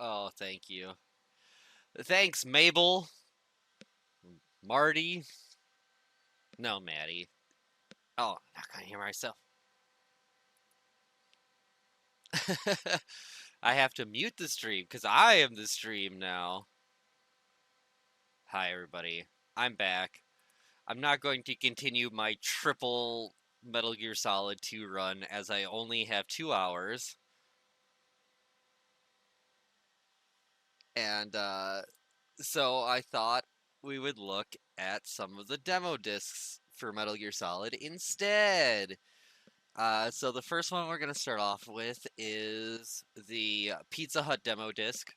Oh, thank you. Thanks, Mabel. Marty. No, Maddie. Oh, I'm not gonna hear myself. I have to mute the stream because I am the stream now. Hi, everybody. I'm back. I'm not going to continue my triple Metal Gear Solid 2 run as I only have 2 hours. And so I thought we would look at some of the demo discs for Metal Gear Solid instead. So the first one we're going to start off with is the Pizza Hut demo disc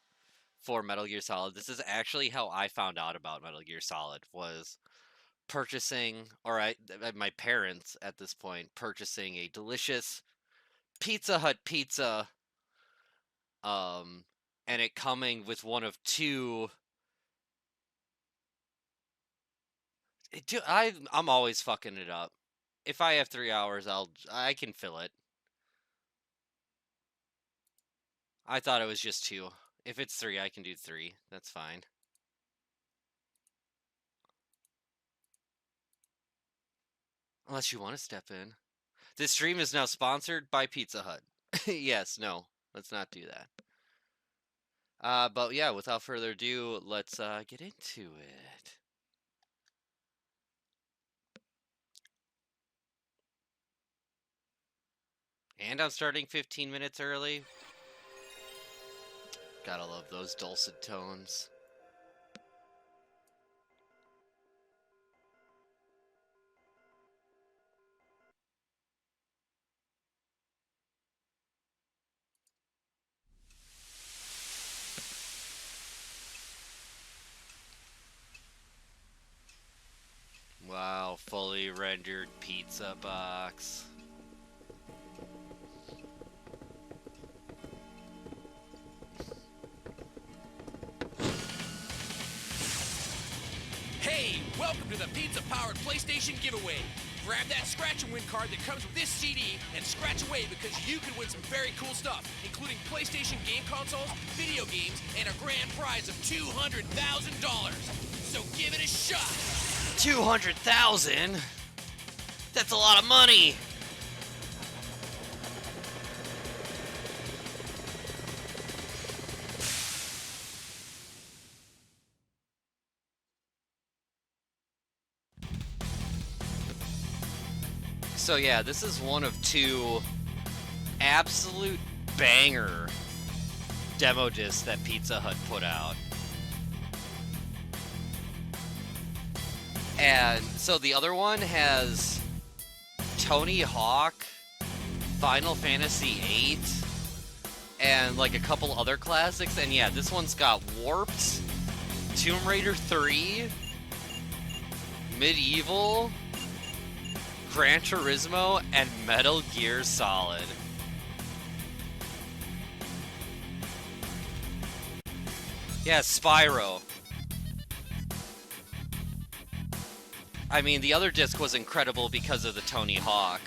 for Metal Gear Solid. This is actually how I found out about Metal Gear Solid, was purchasing, my parents at this point, purchasing a delicious Pizza Hut pizza, and it coming with one of two. I'm always fucking it up. If I have 3 hours, I can fill it. I thought it was just two. If it's three, I can do three. That's fine. Unless you want to step in. This stream is now sponsored by Pizza Hut. Yes, no, let's not do that. But yeah, without further ado, let's get into it. And I'm starting 15 minutes early. Gotta love those dulcet tones. Wow, fully rendered pizza box. Hey, welcome to the pizza-powered PlayStation giveaway. Grab that scratch and win card that comes with this CD and scratch away because you can win some very cool stuff, including PlayStation game consoles, video games, and a grand prize of $200,000. So give it a shot. 200,000? That's a lot of money. So yeah, this is one of two absolute banger demo discs that Pizza Hut put out. And so the other one has Tony Hawk, Final Fantasy VIII, and like a couple other classics. And yeah, this one's got Warped, Tomb Raider 3, Medieval, Gran Turismo, and Metal Gear Solid. Yeah, Spyro. I mean, the other disc was incredible because of the Tony Hawk.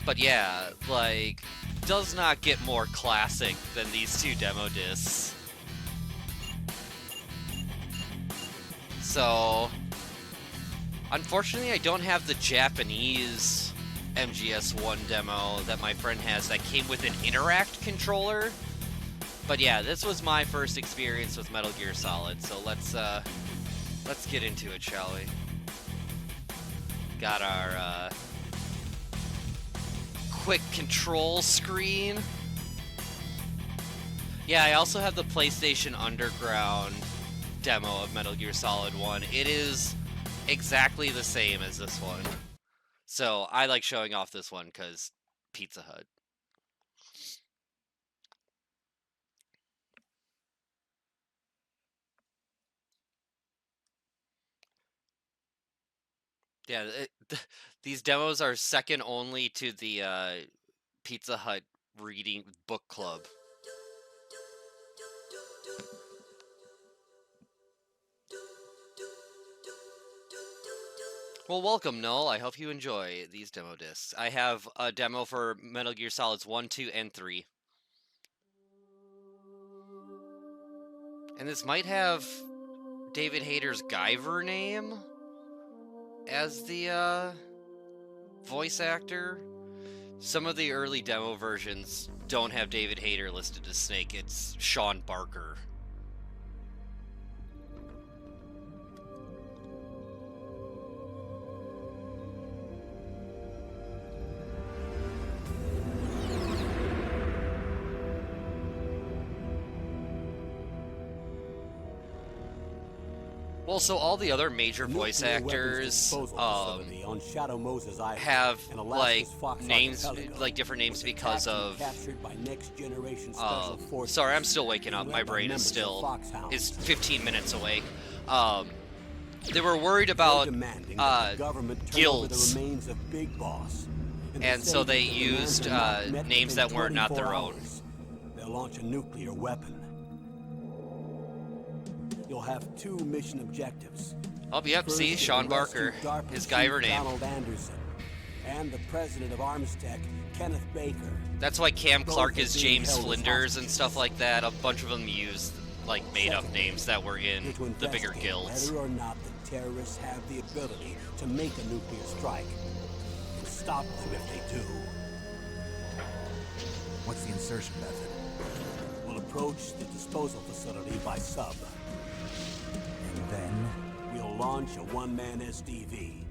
But yeah, like, does not get more classic than these two demo discs. So, unfortunately, I don't have the Japanese MGS1 demo that my friend has that came with an Interact controller. But yeah, this was my first experience with Metal Gear Solid, so let's get into it, shall we? Got our quick control screen. Yeah, I also have the PlayStation Underground demo of Metal Gear Solid 1. It is exactly the same as this one. So I like showing off this one because Pizza Hut. Yeah, these demos are second only to the Pizza Hut reading book club. Well, welcome, Null. I hope you enjoy these demo discs. I have a demo for Metal Gear Solids 1, 2, and 3. And this might have David Hayter's Guyver name as the voice actor. Some of the early demo versions don't have David Hayter listed as Snake. It's Sean Barker. Well, so all the other major voice actors have like names, like different names because of. Sorry, I'm still waking up. My brain is 15 minutes away. They were worried about guilds, and so they used names that were not their own. They'll launch a nuclear weapon. You'll have 2 mission objectives. Oh, yep, see, Sean Barker, his Guyver name. Donald Anderson, and the president of Armstech, Kenneth Baker. That's why Cam Clark is James Flinders and stuff like that. A bunch of them used, like, made-up names that were in the bigger guilds. Whether or not the terrorists have the ability to make a nuclear strike, and stop them if they do. What's the insertion method? We'll approach the disposal facility by sub. And then? We'll launch a one-man SDV.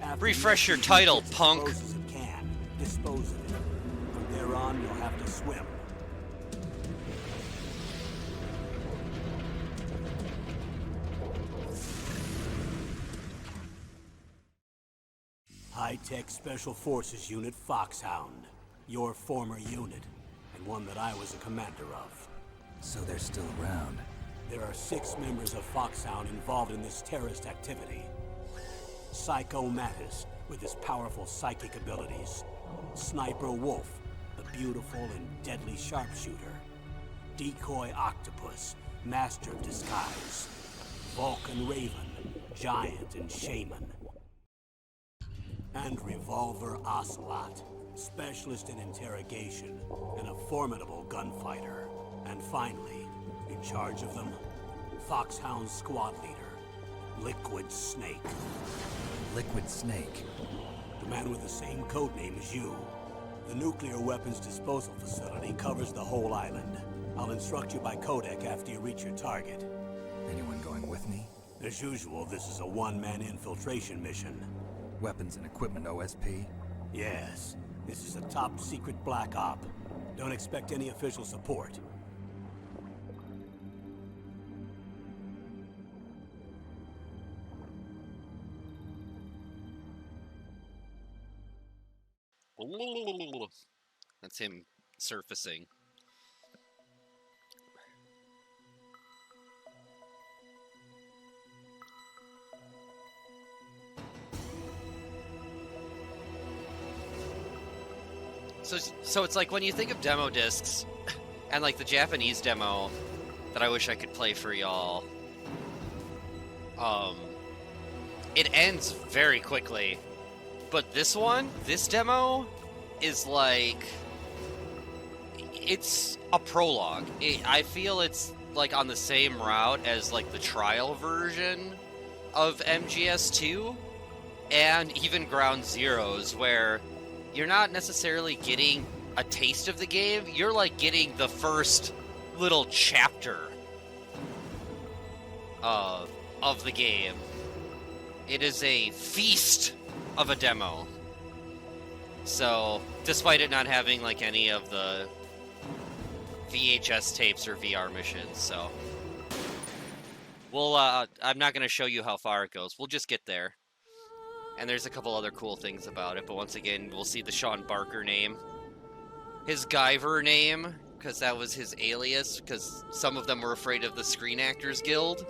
After Refresh your the SDV title, gets punk. as close as it can, dispose of it. From there on, you'll have to swim. High-Tech Special Forces Unit Foxhound. Your former unit, and one that I was a commander of. So they're still around. There are 6 members of Foxhound involved in this terrorist activity. Psycho Mattis, with his powerful psychic abilities. Sniper Wolf, the beautiful and deadly sharpshooter. Decoy Octopus, master of disguise. Vulcan Raven, giant and shaman. And Revolver Ocelot, specialist in interrogation and a formidable gunfighter. And finally, in charge of them, Foxhound squad leader, Liquid Snake. Liquid Snake? The man with the same codename as you. The nuclear weapons disposal facility covers the whole island. I'll instruct you by codec after you reach your target. Anyone going with me? As usual, this is a one-man infiltration mission. Weapons and equipment OSP? Yes, this is a top-secret black op. Don't expect any official support. That's him surfacing. So it's like when you think of demo discs, and like the Japanese demo that I wish I could play for y'all, it ends very quickly. But this demo is like, it's a prologue. I feel it's like on the same route as like the trial version of MGS2 and even Ground Zeroes, where you're not necessarily getting a taste of the game, you're like getting the first little chapter of the game. It is a feast of a demo. So, despite it not having like any of the VHS tapes or VR missions, so we'll I'm not going to show you how far it goes. We'll just get there. And there's a couple other cool things about it, but once again, we'll see the Sean Barker name. His Guyver name, because that was his alias, because some of them were afraid of the Screen Actors Guild.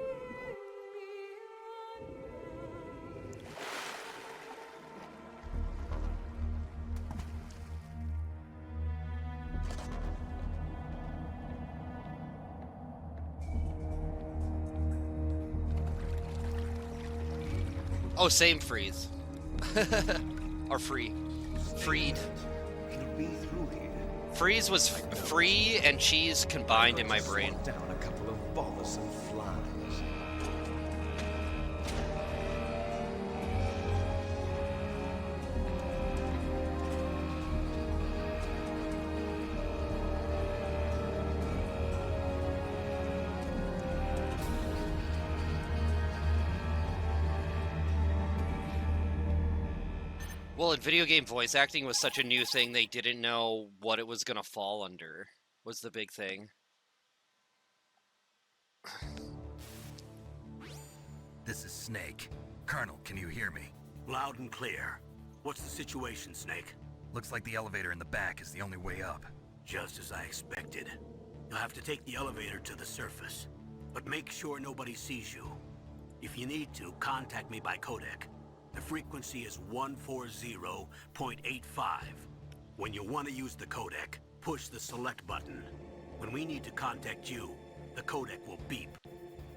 Oh, same freeze. Or free. Freed. Freeze was free and cheese combined in my brain. Down a some flies. Well, in video game voice acting was such a new thing, they didn't know what it was gonna fall under, was the big thing. This is Snake. Colonel, can you hear me? Loud and clear. What's the situation, Snake? Looks like the elevator in the back is the only way up. Just as I expected. You'll have to take the elevator to the surface. But make sure nobody sees you. If you need to, contact me by codec. The frequency is 140.85. When you want to use the codec, push the select button. When we need to contact you, the codec will beep.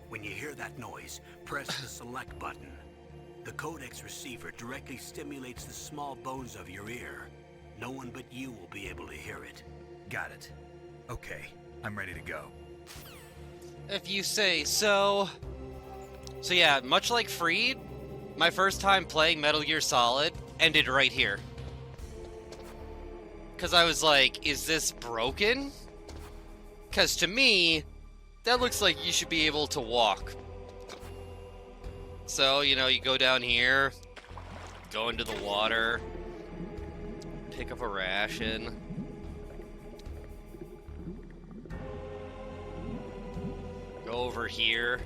When you hear that noise, press the select button. The codec's receiver directly stimulates the small bones of your ear. No one but you will be able to hear it. Got it. Okay, I'm ready to go. If you say so. So yeah, much like Freed, my first time playing Metal Gear Solid ended right here. Because I was like, is this broken? Because to me, that looks like you should be able to walk. So, you know, you go down here, go into the water, pick up a ration. Go over here.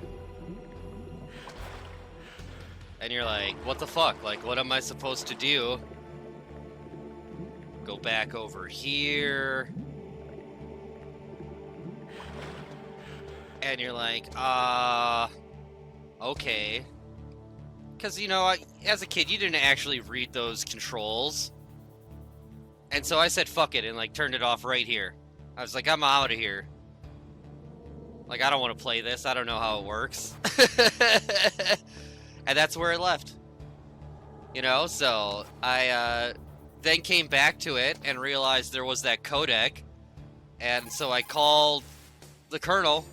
And you're like, what the fuck? Like, what am I supposed to do? Go back over here. And you're like, okay. Because, you know, as a kid, you didn't actually read those controls. And so I said, fuck it, and, like, turned it off right here. I was like, I'm out of here. Like, I don't want to play this. I don't know how it works. And that's where it left. You know, so I then came back to it and realized there was that codec. And so I called the colonel.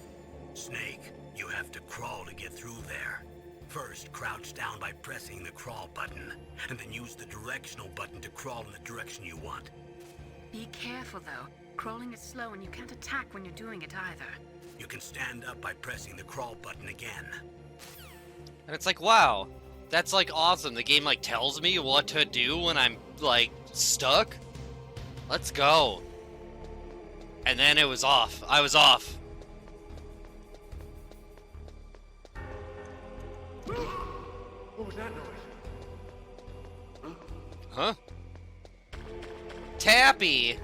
Snake, you have to crawl to get through there. First, crouch down by pressing the crawl button, and then use the directional button to crawl in the direction you want. Be careful, though. Crawling is slow and you can't attack when you're doing it either. You can stand up by pressing the crawl button again. And it's like, wow, that's like awesome. The game like tells me what to do when I'm like stuck. Let's go. And then it was off. I was off. What was that noise? Huh? Tappy.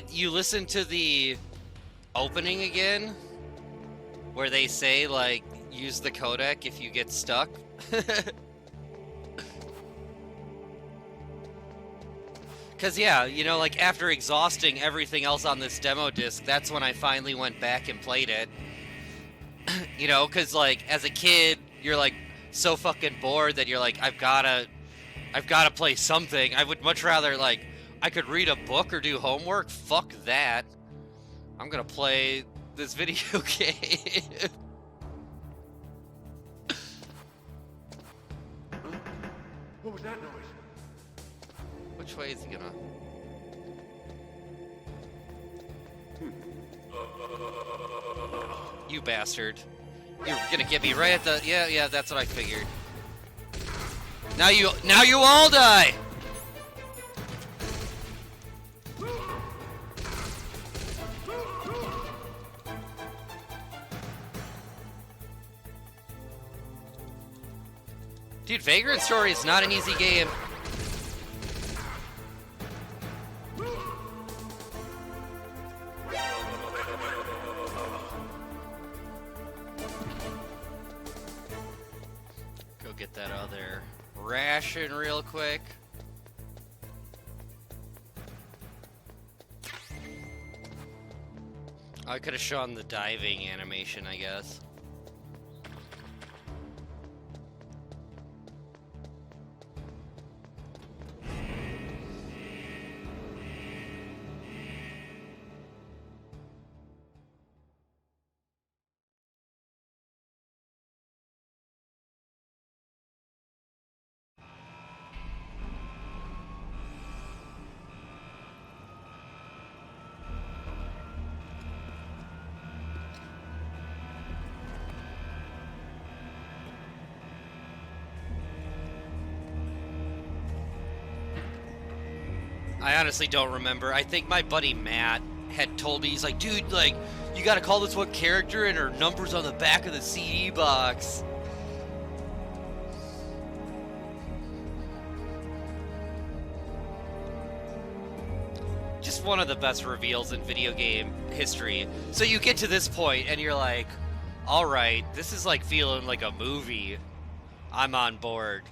You listen to the opening again, where they say, like, use the codec if you get stuck. Because, yeah, you know, like, after exhausting everything else on this demo disc, that's when I finally went back and played it. You know, because, like, as a kid, you're, like, so fucking bored that you're like, I've gotta play something. I would much rather, like, I could read a book or do homework. Fuck that. I'm gonna play this video game. What was that noise? Which way is he gonna? You bastard. You're gonna get me right at the... Yeah, that's what I figured. Now you all die! Dude, Vagrant Story is not an easy game. Go get that other ration real quick. I could have shown the diving animation, I guess. I honestly don't remember. I think my buddy Matt had told me, he's like, dude, like, you gotta call this one character and her number's on the back of the CD box. Just one of the best reveals in video game history. So you get to this point and you're like, alright, this is like feeling like a movie. I'm on board.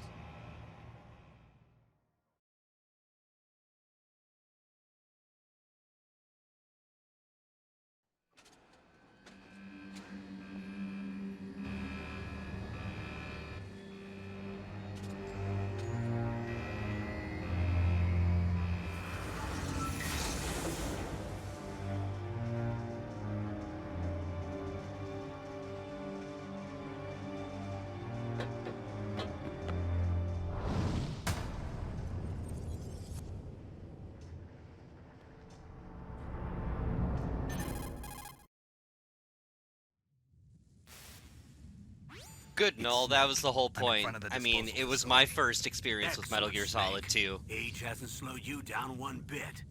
Good, Null. That was the whole I'm in point. front of the I mean, disposal it was my facility. first experience with Metal Gear Solid Snake. 2. Age hasn't slowed you down one bit.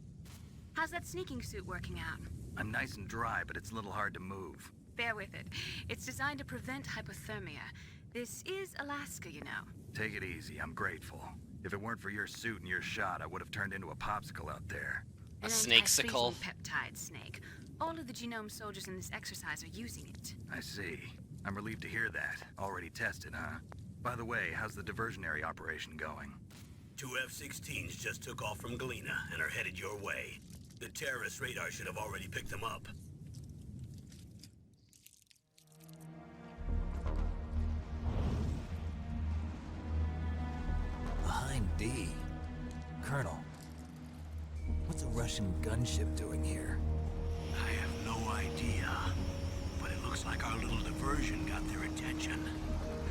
How's that sneaking suit working out? I'm nice and dry, but it's a little hard to move. Bear with it. It's designed to prevent hypothermia. This is Alaska, you know. Take it easy, I'm grateful. If it weren't for your suit and your shot, I would have turned into a popsicle out there. A An snakesicle. anti-freezing peptide snake. All of the genome soldiers in this exercise are using it. I see. I'm relieved to hear that. Already tested, huh? By the way, how's the diversionary operation going? 2 F-16s just took off from Galena and are headed your way. The terrorist radar should have already picked them up. Behind D. Colonel, what's a Russian gunship doing here? I have no idea, but it looks like our little diversion got their attention.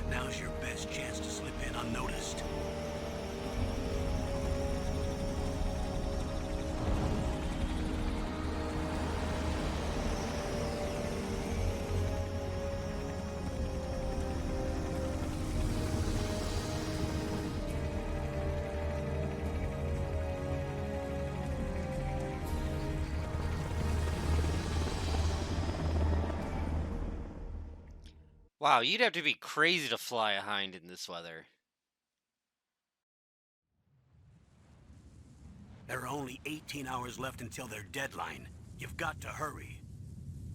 Now's your best chance to slip in unnoticed. Wow, you'd have to be crazy to fly a hind in this weather. There are only 18 hours left until their deadline. You've got to hurry.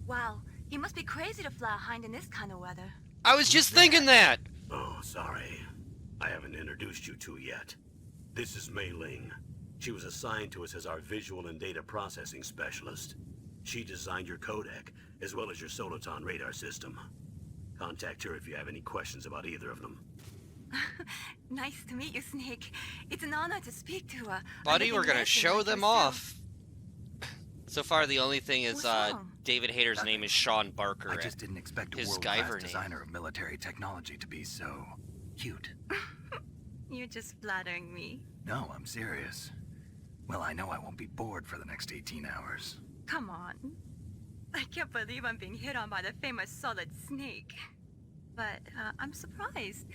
Wow, you must be crazy to fly a hind in this kind of weather. I was just thinking that! Oh, sorry. I haven't introduced you to yet. This is Mei Ling. She was assigned to us as our visual and data processing specialist. She designed your codec, as well as your Soliton radar system. Contact her if you have any questions about either of them. Nice to meet you, Snake. It's an honor to speak to a Buddy, living we're gonna legend show like them yourself. off. So far, the only thing is, What's wrong? David Hayter's name is Sean Barker. I just didn't expect a His world-class Skyver name. designer of military technology to be so cute. You're just flattering me. No, I'm serious. Well, I know I won't be bored for the next 18 hours. Come on. I can't believe I'm being hit on by the famous Solid Snake. But I'm surprised.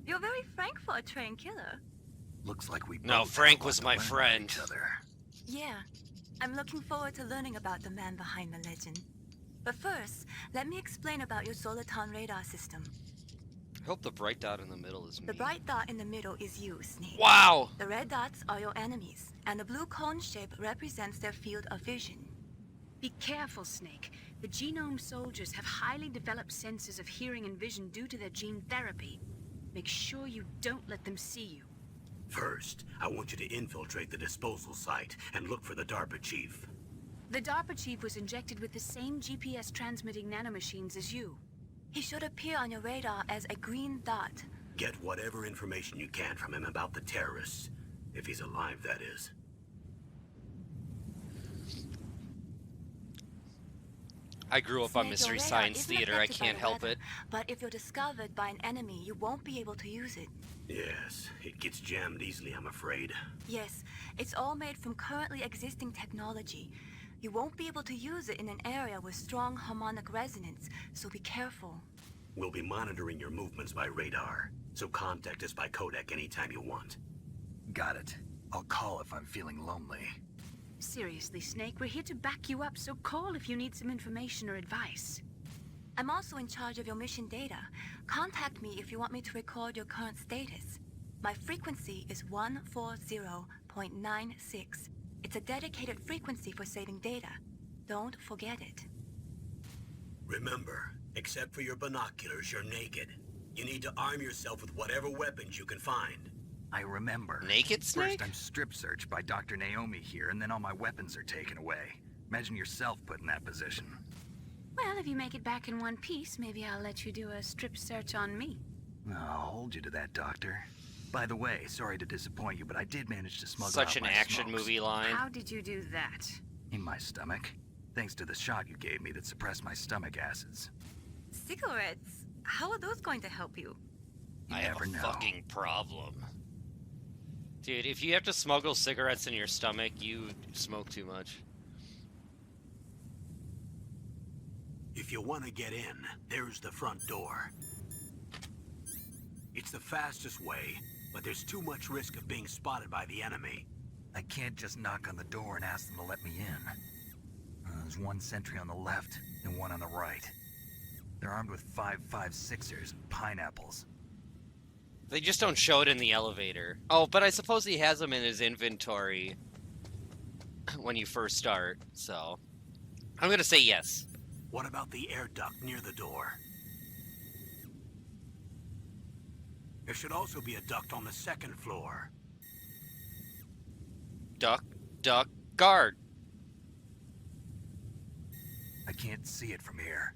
You're very frank for a trained killer. Looks like we No, both Frank have a was lot my to learn about friend. each other. Yeah, I'm looking forward to learning about the man behind the legend. But first, let me explain about your Soliton radar system. I hope the bright dot in the middle is me. The bright dot in the middle is you, Snake. Wow! The red dots are your enemies, and the blue cone shape represents their field of vision. Be careful, Snake. The genome soldiers have highly developed senses of hearing and vision due to their gene therapy. Make sure you don't let them see you. First, I want you to infiltrate the disposal site and look for the DARPA chief. The DARPA chief was injected with the same GPS transmitting nanomachines as you. He should appear on your radar as a green dot. Get whatever information you can from him about the terrorists. If he's alive, that is. I grew up on Snake, Mystery your radar Science isn't Theater, I affected by can't the help weather, it. But if you're discovered by an enemy, you won't be able to use it. Yes, it gets jammed easily, I'm afraid. Yes, it's all made from currently existing technology. You won't be able to use it in an area with strong harmonic resonance, so be careful. We'll be monitoring your movements by radar, so contact us by codec anytime you want. Got it. I'll call if I'm feeling lonely. Seriously, Snake, we're here to back you up, so call if you need some information or advice. I'm also in charge of your mission data. Contact me if you want me to record your current status. My frequency is 140.96. It's a dedicated frequency for saving data. Don't forget it. Remember, except for your binoculars, you're naked. You need to arm yourself with whatever weapons you can find. I remember. Naked Snake? First I'm strip searched by Dr. Naomi here, and then all my weapons are taken away. Imagine yourself put in that position. Well, if you make it back in one piece, maybe I'll let you do a strip search on me. I'll hold you to that, Doctor. By the way, sorry to disappoint you, but I did manage to smuggle Such out an my action smokes movie line. How did you do that? in my stomach, thanks to the shot you gave me that suppressed my stomach acids. Cigarettes? How are those going to help you? You I have never a know. fucking problem. Dude, if you have to smuggle cigarettes in your stomach, you smoke too much. If you want to get in, there's the front door. It's the fastest way, but there's too much risk of being spotted by the enemy. I can't just knock on the door and ask them to let me in. There's one sentry on the left and one on the right. They're armed with 5.56ers and pineapples. They just don't show it in the elevator. Oh, but I suppose he has them in his inventory when you first start, so... I'm gonna say yes. What about the air duct near the door? There should also be a duct on the second floor. Duck, duck, guard. I can't see it from here.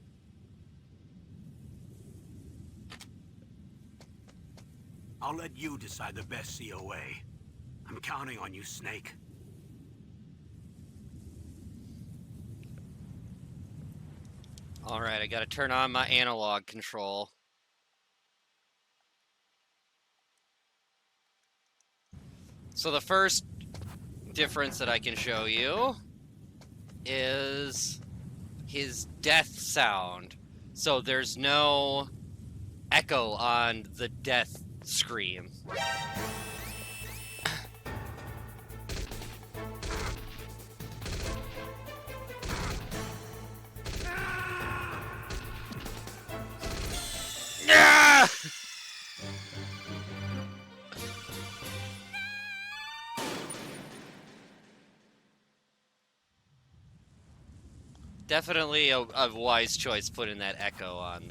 I'll let you decide the best COA. I'm counting on you, Snake. Alright, I gotta turn on my analog control. So the first difference that I can show you is his death sound. So there's no echo on the death scream. Ah! Definitely a wise choice putting that echo on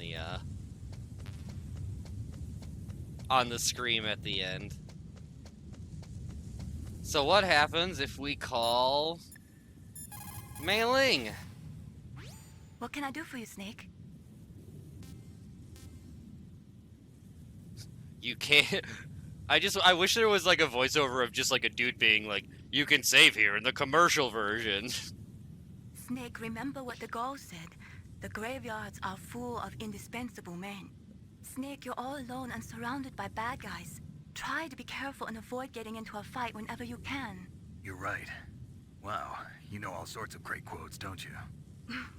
the scream at the end. So what happens if we call Mei Ling? What can I do for you, Snake? You can't. I wish there was like a voiceover of just like a dude being like, "You can save here" in the commercial version. Snake, remember what the Gauls said. The graveyards are full of indispensable men. Snake, you're all alone and surrounded by bad guys. Try to be careful and avoid getting into a fight whenever you can. You're right. Wow, you know all sorts of great quotes, don't you?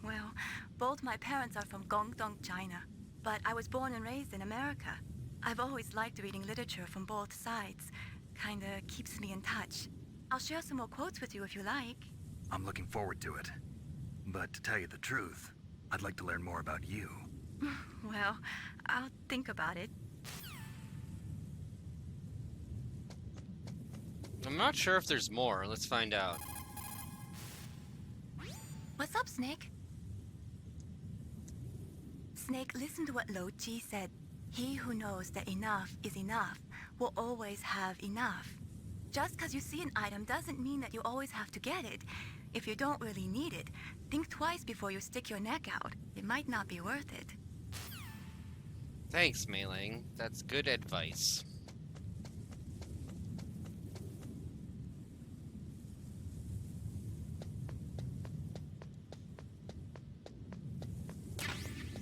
Well, both my parents are from Guangdong, China, but I was born and raised in America. I've always liked reading literature from both sides. Kinda keeps me in touch. I'll share some more quotes with you if you like. I'm looking forward to it. But to tell you the truth, I'd like to learn more about you. Well, I'll think about it. I'm not sure if there's more. Let's find out. What's up, Snake? Snake, listen to what Lo Chi said. He who knows that enough is enough will always have enough. Just because you see an item doesn't mean that you always have to get it. If you don't really need it, think twice before you stick your neck out. It might not be worth it. Thanks, Mei Ling. That's good advice.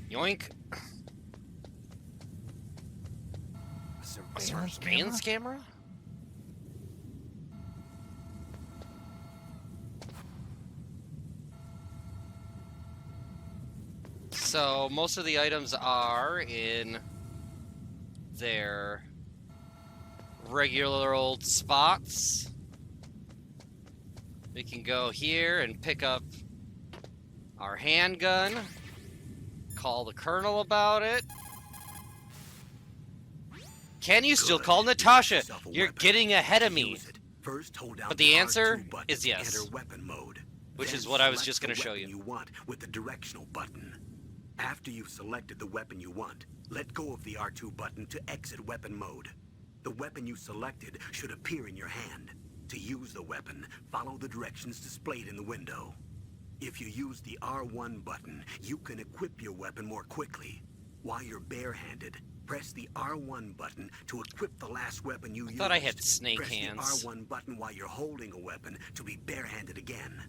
Yoink. A surveillance camera? So, most of the items are in their regular old spots. We can go here and pick up our handgun. Call the colonel about it. Can you still call Natasha? You're getting ahead of me. But the answer is yes. Which is what I was just going to show you. You want with the directional button. After you've selected the weapon you want, let go of the R2 button to exit weapon mode. The weapon you selected should appear in your hand. To use the weapon, follow the directions displayed in the window. If you use the R1 button, you can equip your weapon more quickly. While you're barehanded, press the R1 button to equip the last weapon you used. I thought I had snake Press hands. the R1 button while you're holding a weapon to be barehanded again.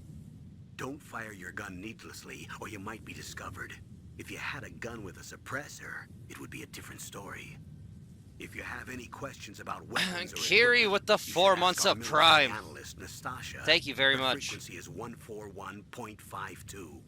Don't fire your gun needlessly, or you might be discovered. If you had a gun with a suppressor, it would be a different story. If you have any questions about weapons or Kiri with the 4 months of Prime. analyst, Nastasha. Thank you very The much. frequency is 141.52.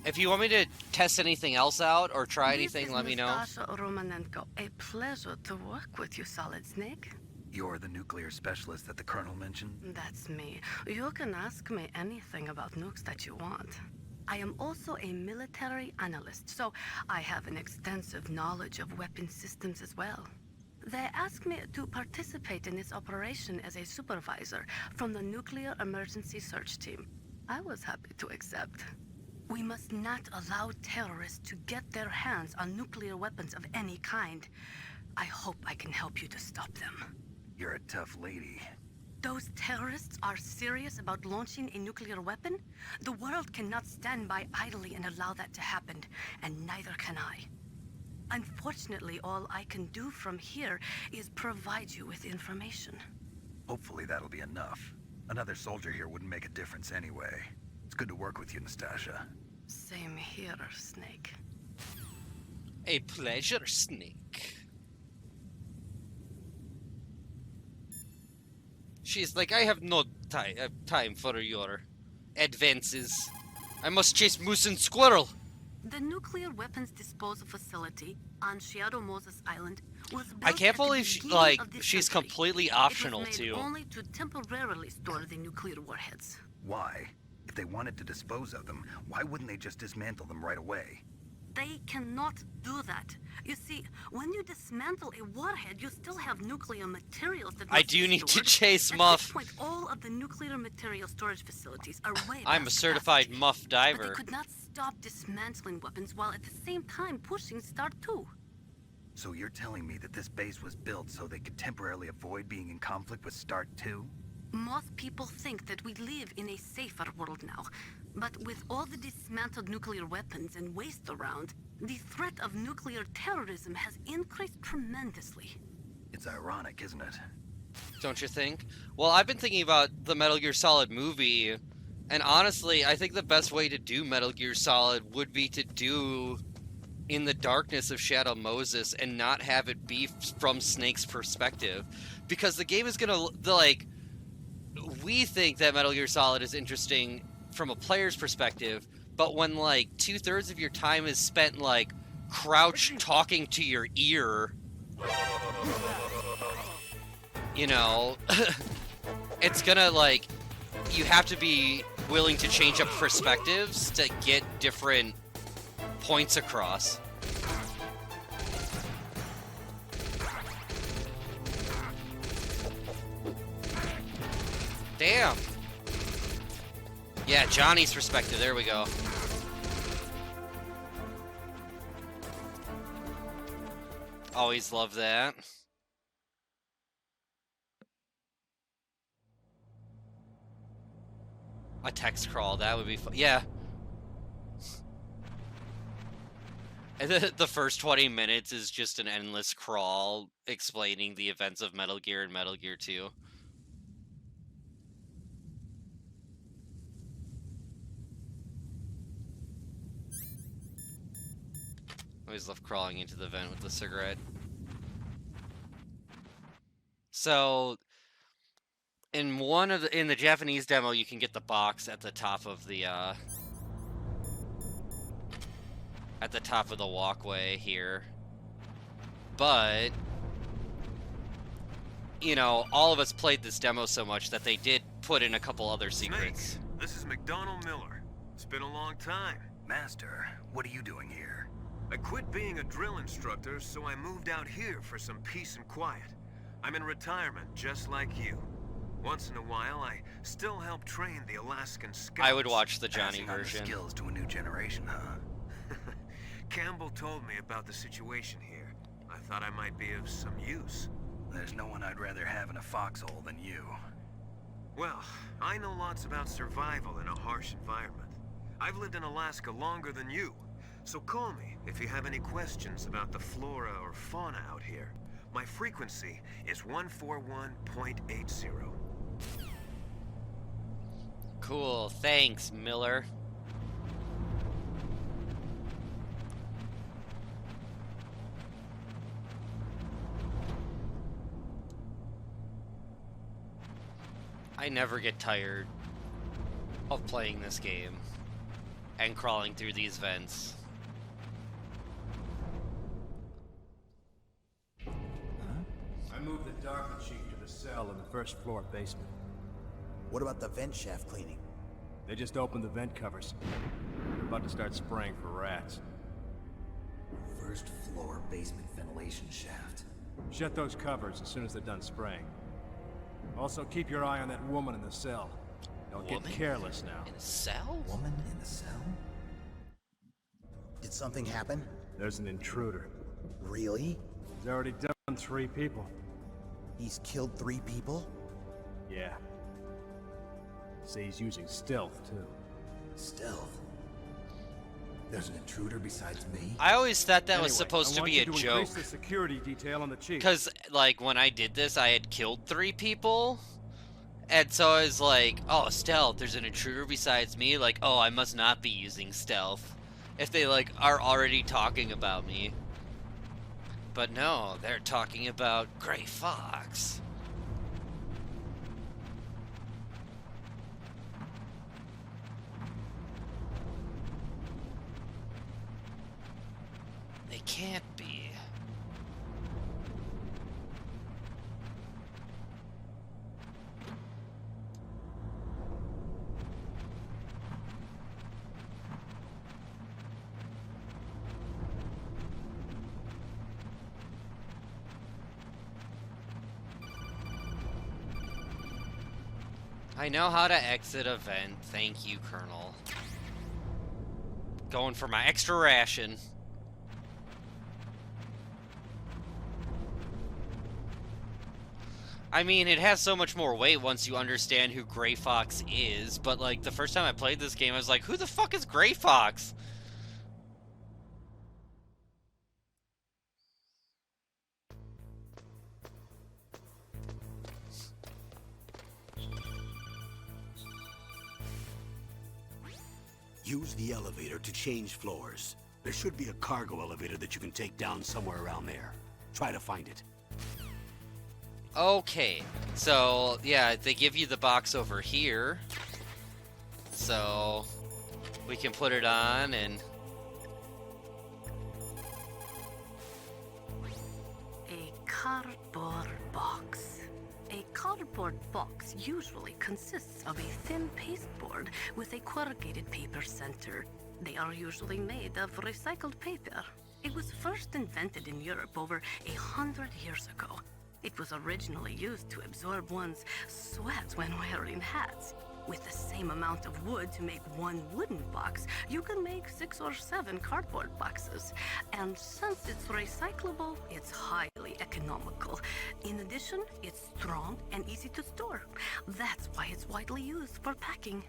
If you want me to test anything else out or try anything, let me know. Nastasha Romanenko. A pleasure to work with you, Solid Snake. You're the nuclear specialist that the colonel mentioned? That's me. You can ask me anything about nukes that you want. I am also a military analyst, so I have an extensive knowledge of weapon systems as well. They asked me to participate in this operation as a supervisor from the Nuclear Emergency Search Team. I was happy to accept. We must not allow terrorists to get their hands on nuclear weapons of any kind. I hope I can help you to stop them. You're a tough lady. Those terrorists are serious about launching a nuclear weapon? The world cannot stand by idly and allow that to happen, and neither can I. Unfortunately, all I can do from here is provide you with information. Hopefully that'll be enough. Another soldier here wouldn't make a difference anyway. It's good to work with you, Nastasha. Same here, Snake. A pleasure, Snake. She's like, I have no time for your advances. I must chase moose and squirrel. The nuclear weapons disposal facility on Shadow Moses Island was built I can't at the believe beginning of this she's century. completely optional It was made too. only to temporarily store the nuclear warheads. Why? If they wanted to dispose of them, why wouldn't they just dismantle them right away? They cannot do that. You see, when you dismantle a warhead, you still have nuclear materials that I must do be need to stored. chase At Muff. this point, all of the nuclear material storage facilities are way I'm a past certified capacity. muff But diver. they could not stop dismantling weapons while at the same time pushing Start 2. So you're telling me that this base was built so they could temporarily avoid being in conflict with Start 2? Most people think that we live in a safer world now. But with all the dismantled nuclear weapons and waste around, the threat of nuclear terrorism has increased tremendously. It's ironic, isn't it? Don't you think? Well, I've been thinking about the Metal Gear Solid movie, and honestly, I think the best way to do Metal Gear Solid would be to do in the darkness of Shadow Moses and not have it be from Snake's perspective. Because the game is gonna, we think that Metal Gear Solid is interesting from a player's perspective, but when, 2/3 of your time is spent, crouched talking to your ear, you know, it's gonna, you have to be willing to change up perspectives to get different points across. Damn. Yeah, Johnny's perspective. There we go. Always love that. A text crawl, that would be fun. Yeah. And the first 20 minutes is just an endless crawl explaining the events of Metal Gear and Metal Gear 2. Always love crawling into the vent with the cigarette. So, in the Japanese demo, you can get the box at the top of the walkway here. but you know, all of us played this demo so much that they did put in a couple other secrets. Snake, this is McDonald Miller. It's been a long time. Master, what are you doing here? I quit being a drill instructor, so I moved out here for some peace and quiet. I'm in retirement, just like you. Once in a while, I still help train the Alaskan Scouts. I would watch the Johnny Passing on the version. skills to a new generation, huh? Campbell told me about the situation here. I thought I might be of some use. There's no one I'd rather have in a foxhole than you. Well, I know lots about survival in a harsh environment. I've lived in Alaska longer than you, so call me if you have any questions about the flora or fauna out here. My frequency is 141.80. Cool, thanks, Miller. I never get tired of playing this game and crawling through these vents. I moved the Darker Chief to the cell in the first floor basement. What about the vent shaft cleaning? They just opened the vent covers. They're about to start spraying for rats. First floor basement ventilation shaft. Shut those covers as soon as they're done spraying. Also, keep your eye on that woman in the cell. Don't get Woman? careless now. In a cell? Woman in the cell? Did something happen? There's an intruder. Really? He's already done 3 people. He's killed 3 people? Yeah. See, he's using stealth, too. Stealth? There's an intruder besides me? I always thought that Anyway, was supposed to I want be you a to joke. increase the security detail on the chief. Because, like, when I did this, I had killed 3 people. And so I was like, oh, stealth, there's an intruder besides me. Like, oh, I must not be using stealth. If they, like, are already talking about me. But no, they're talking about Gray Fox. They can't be. I know how to exit a vent. Thank you, Colonel. Going for my extra ration. I mean, it has so much more weight once you understand who Gray Fox is, but like the first time I played this game, I was like, who the fuck is Gray Fox? Use the elevator to change floors. There should be a cargo elevator that you can take down somewhere around there. Try to find it. Okay, so yeah, they give you the box over here. So we can put it on and A cardboard box. A cardboard box usually consists of a thin pasteboard with a corrugated paper center. They are usually made of recycled paper. It was first invented in Europe over 100 years ago. It was originally used to absorb one's sweat when wearing hats. With the same amount of wood to make one wooden box, you can make 6 or 7 cardboard boxes. And since it's recyclable, it's highly economical. In addition, it's strong and easy to store. That's why it's widely used for packing.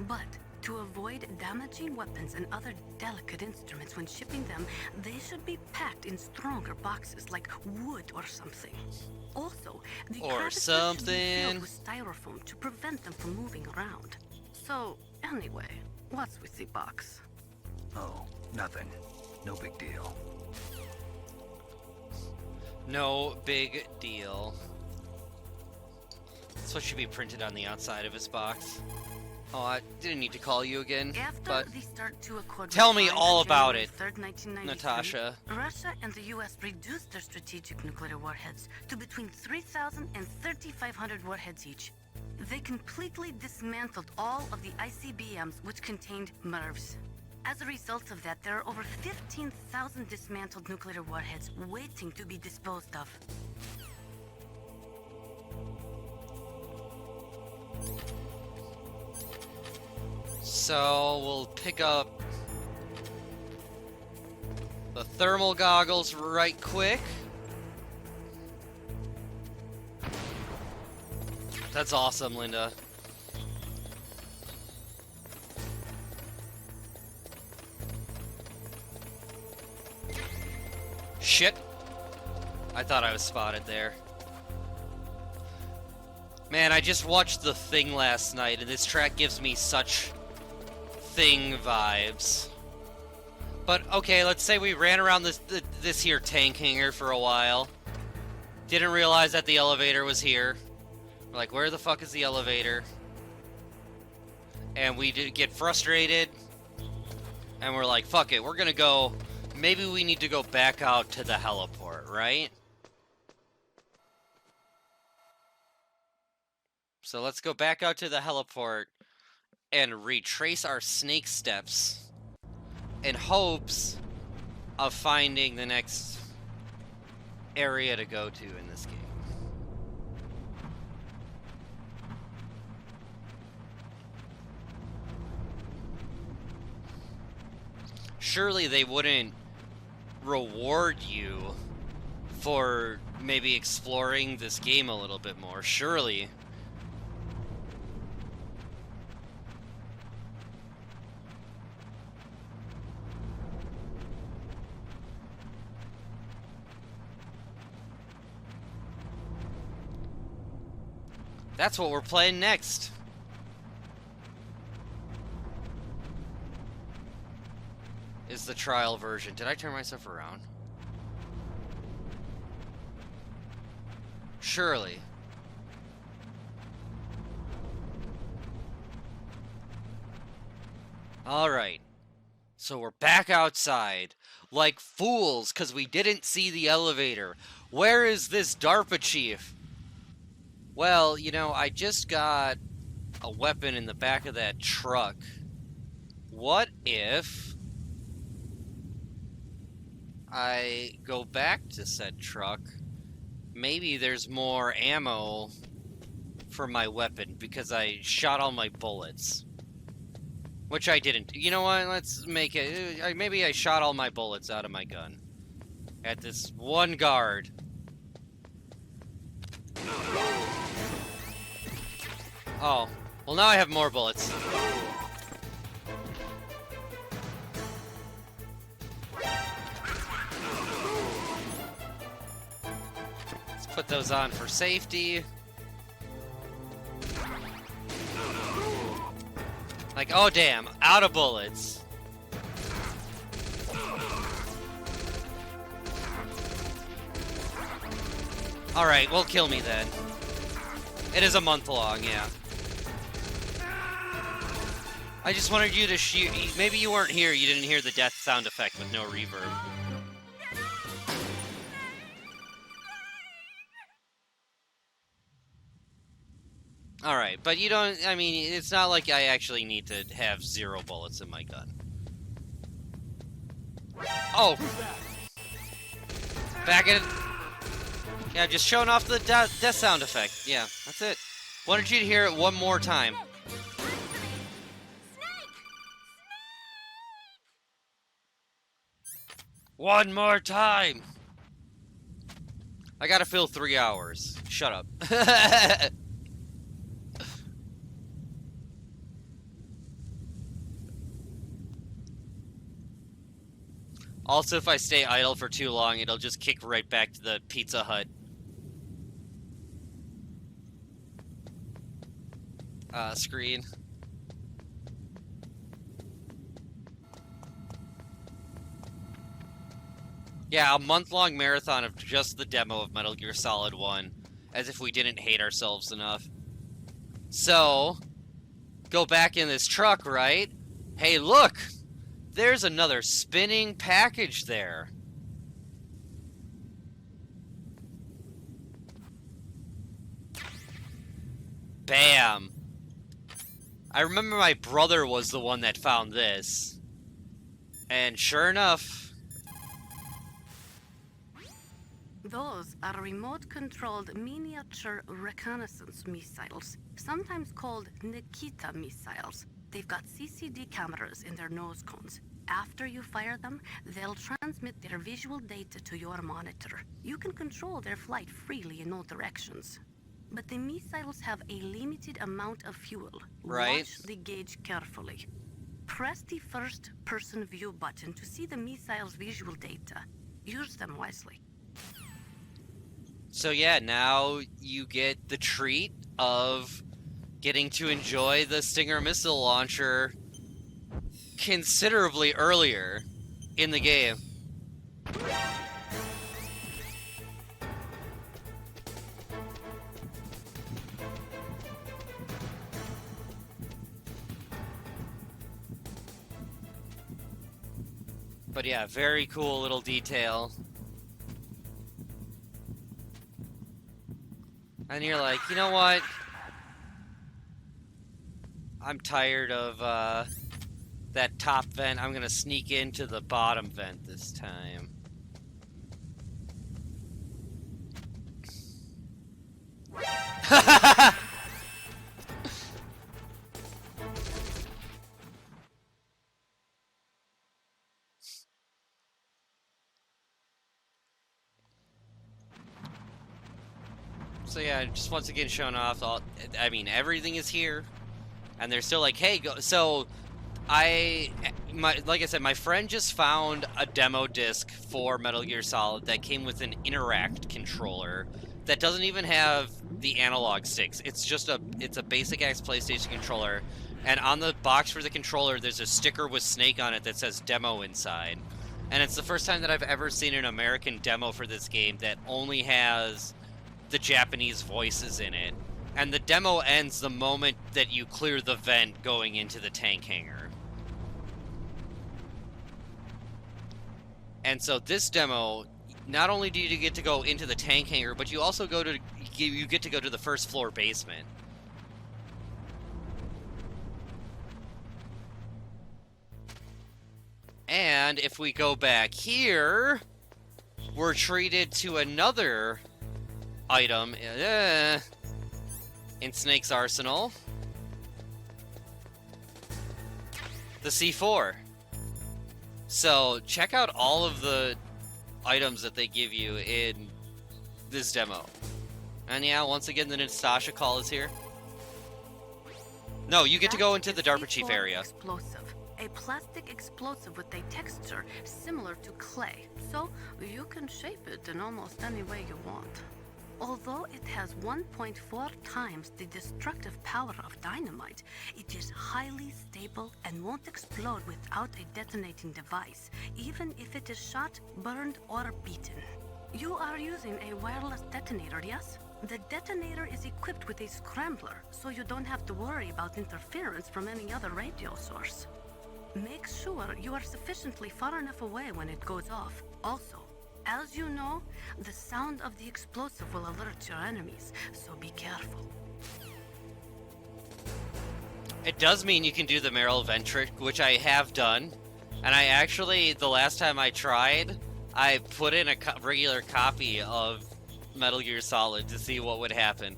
But to avoid damaging weapons and other delicate instruments when shipping them, they should be packed in stronger boxes like wood or something. Also, the Or crevices should be something. filled with styrofoam to prevent them from moving around. So, anyway, what's with the box? Oh, nothing. No big deal. no big deal. That's what should be printed on the outside of his box. Oh, I didn't need to call you again, After but the START 2 Accord was tell me signed all on about January it, 3rd, 1993, Natasha. Russia and the US reduced their strategic nuclear warheads to between 3,000 and 3,500 warheads each. They completely dismantled all of the ICBMs which contained MIRVs. As a result of that, there are over 15,000 dismantled nuclear warheads waiting to be disposed of. So we'll pick up the thermal goggles right quick. That's awesome, Linda. Shit. I thought I was spotted there. Man, I just watched The Thing last night, and this track gives me such Thing vibes. But, okay, let's say we ran around this here tank hangar for a while. Didn't realize that the elevator was here. We're like, where the fuck is the elevator? And we did get frustrated. And we're like, fuck it, we're gonna go... Maybe we need to go back out to the heliport, right? So let's go back out to the heliport and retrace our snake steps in hopes of finding the next area to go to in this game. Surely they wouldn't reward you for maybe exploring this game a little bit more, surely. That's what we're playing next. Is the trial version. Did I turn myself around? Surely. Alright. So we're back outside. Like fools, because we didn't see the elevator. Where is this DARPA chief? Well, you know, I just got a weapon in the back of that truck. What if I go back to said truck? Maybe there's more ammo for my weapon because I shot all my bullets. Which I didn't. You know what? Let's make it... Maybe I shot all my bullets out of my gun. At this one guard. Oh. Well, now I have more bullets. Let's put those on for safety. Like, oh damn, out of bullets. Alright, well, kill me then. It is a month long, yeah. I just wanted you to shoot. Maybe you weren't here, you didn't hear the death sound effect with no reverb. Alright, but you don't, I mean, it's not like I actually need to have 0 bullets in my gun. Oh! Back in. Yeah, just showing off the death sound effect. Yeah, that's it. Wanted you to hear it one more time. One more time! I gotta fill 3 hours. Shut up. Also, if I stay idle for too long, it'll just kick right back to the Pizza Hut screen. Yeah, a month-long marathon of just the demo of Metal Gear Solid 1, as if we didn't hate ourselves enough. So, go back in this truck, right? Hey, look! There's another spinning package there. Bam! I remember my brother was the one that found this. And sure enough... Those are remote-controlled miniature reconnaissance missiles, sometimes called Nikita missiles. They've got CCD cameras in their nose cones. After you fire them, they'll transmit their visual data to your monitor. You can control their flight freely in all directions. But the missiles have a limited amount of fuel. Right. Watch the gauge carefully. Press the first-person view button to see the missile's visual data. Use them wisely. So yeah, now you get the treat of getting to enjoy the Stinger missile launcher considerably earlier in the game. But yeah, very cool little detail. And you're like, you know what? I'm tired of that top vent. I'm gonna sneak into the bottom vent this time. So yeah, just once again showing off I mean, everything is here. And they're still like, hey, go. So, like I said, my friend just found a demo disc for Metal Gear Solid that came with an Interact controller that doesn't even have the analog sticks. It's just it's a basic X PlayStation controller, and on the box for the controller, there's a sticker with Snake on it that says demo inside. And it's the first time that I've ever seen an American demo for this game that only has the Japanese voices in it. And the demo ends the moment that you clear the vent going into the tank hangar. And so this demo, not only do you get to go into the tank hangar, but you also you get to go to the first floor basement. And if we go back here, we're treated to another item in Snake's arsenal. The C4. So check out all of the items that they give you in this demo. And yeah, once again, the Nastasha call is here. No, you get to go into the DARPA chief area. Explosive. A plastic explosive with a texture similar to clay. So you can shape it in almost any way you want. Although it has 1.4 times the destructive power of dynamite, it is highly stable and won't explode without a detonating device, even if it is shot, burned, or beaten. You are using a wireless detonator, yes? The detonator is equipped with a scrambler, so you don't have to worry about interference from any other radio source. Make sure you are sufficiently far enough away when it goes off. Also, as you know, the sound of the explosive will alert your enemies, so be careful. It does mean you can do the Merrill vent trick, which I have done. And I actually, the last time I tried, I put in a regular copy of Metal Gear Solid to see what would happen.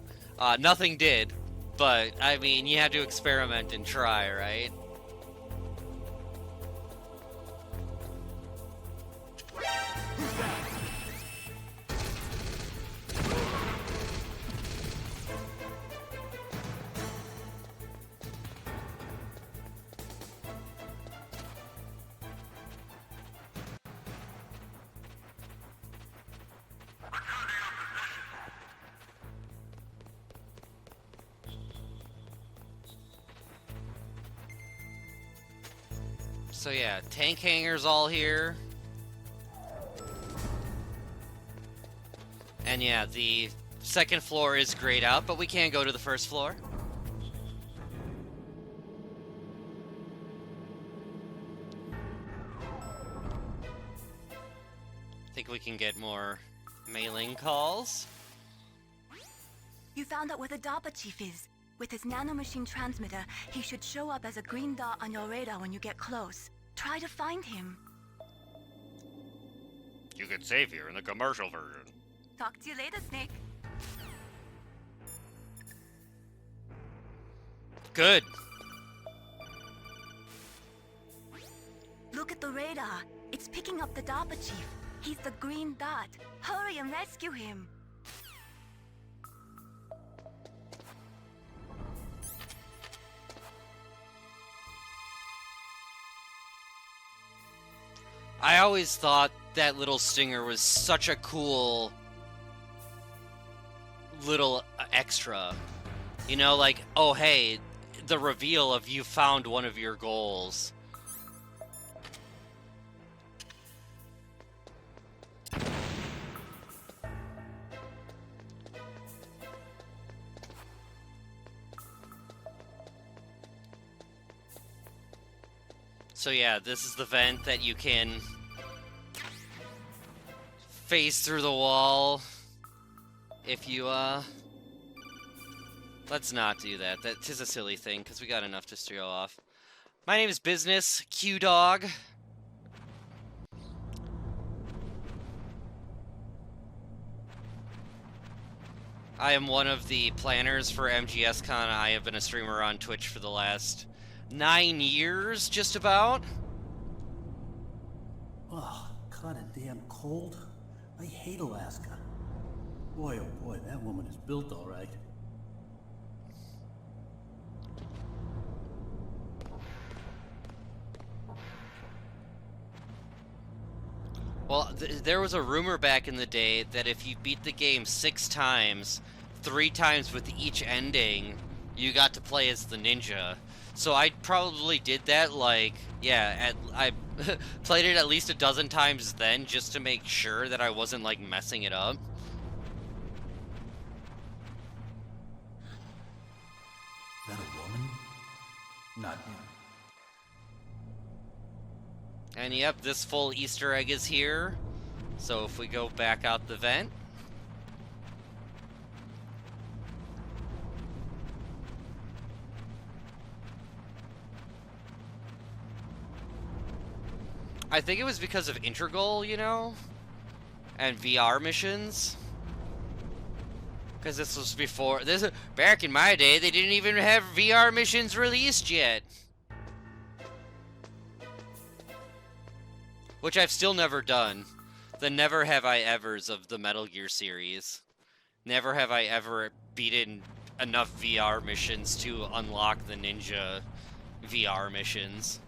Nothing did, but I mean, you have to experiment and try, right? So yeah, tank hangars all here. And yeah, the second floor is grayed out, but we can go to the first floor. think we can get more mailing calls. You found out where the DARPA chief is. With his nanomachine transmitter, he should show up as a green dot on your radar when you get close. Try to find him. You can save here in the commercial version. Talk to you later, Snake. Good. Look at the radar. It's picking up the DARPA chief. He's the green dot. Hurry and rescue him. I always thought that little stinger was such a cool little extra. You know, like, oh hey, the reveal of you found one of your goals. So yeah, this is the vent that you can phase through the wall if you, let's not do that. That is a silly thing, because we got enough to show off. My name is BizSnes, Q-Dog. I am one of the planners for MGSCON. I have been a streamer on Twitch for the last 9 years, just about. Oh, kinda damn cold. I hate Alaska. Boy, oh boy, that woman is built all right. Well, there was a rumor back in the day that if you beat the game 6 times, 3 times with each ending, you got to play as the ninja. So I probably did that, like, yeah, I played it at least a dozen times then, just to make sure that I wasn't, like, messing it up. Is that a woman? Not him. And yep, this full Easter egg is here. So if we go back out the vent. I think it was because of Integral, you know? And VR missions. Because this was before... back in my day, they didn't even have VR missions released yet. Which I've still never done. The never have I evers of the Metal Gear series. Never have I ever beaten enough VR missions to unlock the ninja VR missions.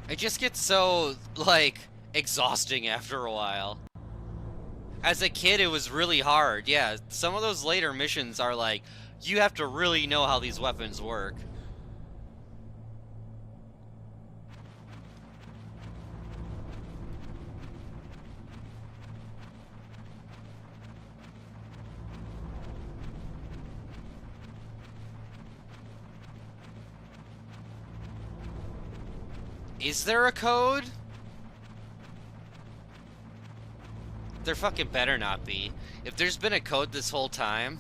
It just gets so, like, exhausting after a while. As a kid, it was really hard. Yeah, some of those later missions are like, you have to really know how these weapons work. Is there a code? There fucking better not be. If there's been a code this whole time...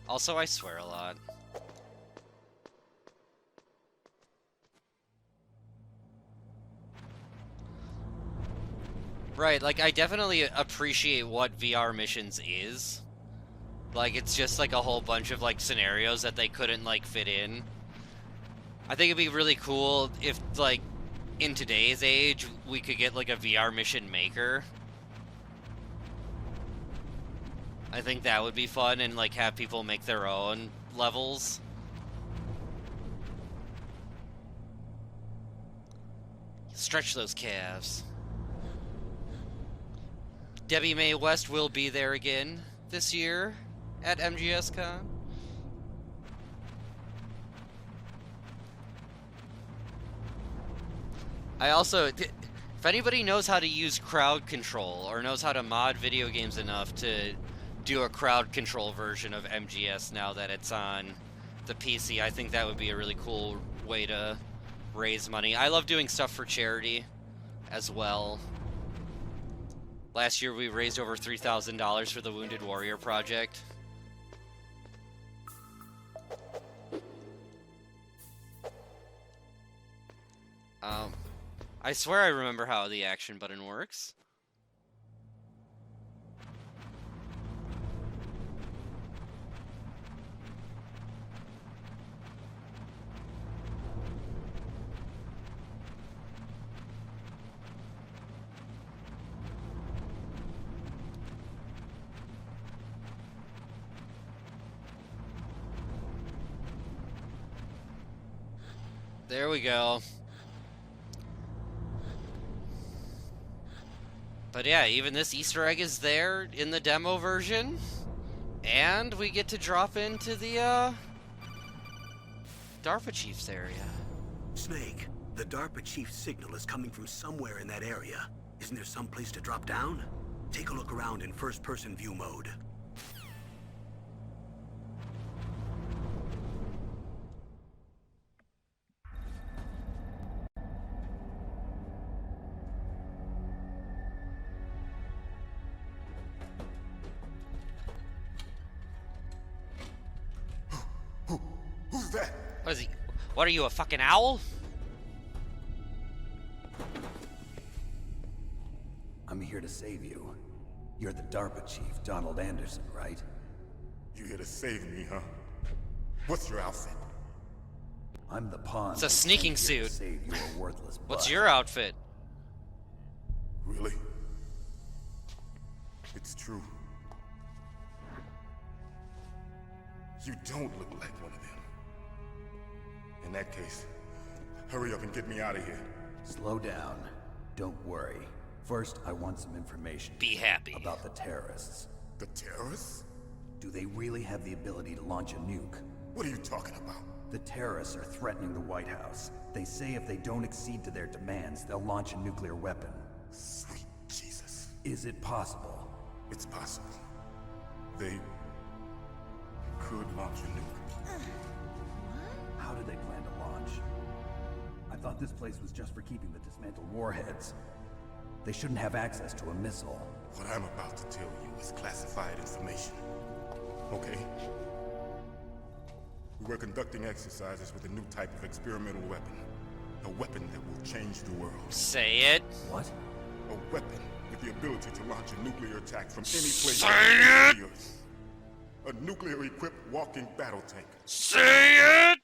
Also, I swear a lot. Right, like, I definitely appreciate what VR missions is. Like, it's just, like, a whole bunch of, like, scenarios that they couldn't, like, fit in. I think it'd be really cool if, like, in today's age, we could get, like, a VR mission maker. I think that would be fun, and, like, have people make their own levels. Stretch those calves. Debbie Mae West will be there again this year at MGSCON. I also, if anybody knows how to use crowd control or knows how to mod video games enough to do a crowd control version of MGS now that it's on the PC, I think that would be a really cool way to raise money. I love doing stuff for charity as well. Last year we raised over $3,000 for the Wounded Warrior Project. I swear I remember how the action button works. There we go. But yeah, even this Easter egg is there in the demo version. And we get to drop into the, DARPA Chief's area. Snake, the DARPA chief's signal is coming from somewhere in that area. Isn't there some place to drop down? Take a look around in first-person view mode. Who's that? What is he? What are you, a fucking owl? I'm here to save you. You're the DARPA chief, Donald Anderson, right? You here to save me, huh? What's your outfit? I'm the pawn. It's a sneaking sent here to suit. Save you a worthless What's butt. your outfit? Really? It's true. You don't look like one of them. In that case, hurry up and get me out of here. Slow down. Don't worry. First, I want some information. Be happy. About the terrorists. The terrorists? Do they really have the ability to launch a nuke? What are you talking about? The terrorists are threatening the White House. They say if they don't accede to their demands, they'll launch a nuclear weapon. Sweet Jesus. Is it possible? It's possible. They could launch a nuke. How do they plan to launch? I thought this place was just for keeping the dismantled warheads. They shouldn't have access to a missile. What I'm about to tell you is classified information. Okay? We were conducting exercises with a new type of experimental weapon. A weapon that will change the world. Say it. What? A weapon with the ability to launch a nuclear attack from any place Say on it! the Earth. A nuclear-equipped walking battle tank. Say it!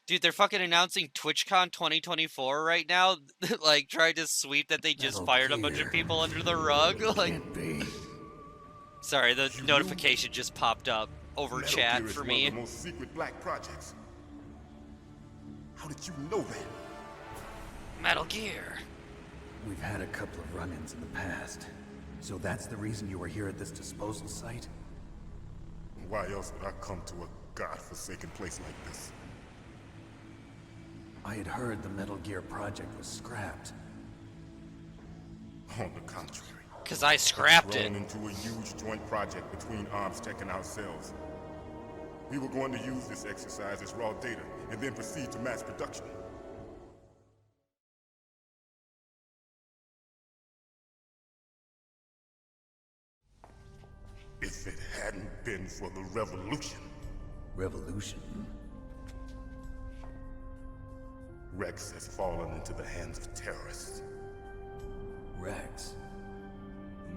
Dude, they're fucking announcing TwitchCon 2024 right now. Like, trying to sweep that they just Metal fired a bunch Gear. of people under the rug. Like, Can't be. sorry, the notification just popped up over Metal chat Gear is for one me. of the most secret black projects. How did you know that? Metal Gear. We've had a couple of run-ins in the past. So that's the reason you were here at this disposal site? Why else would I come to a godforsaken place like this? I had heard the Metal Gear project was scrapped. On the contrary. Because I scrapped it. Grown into a huge joint project between ArmsTech and ourselves. We were going to use this exercise as raw data and then proceed to mass production. If it hadn't been for the revolution, Revolution? Rex has fallen into the hands of terrorists. Rex?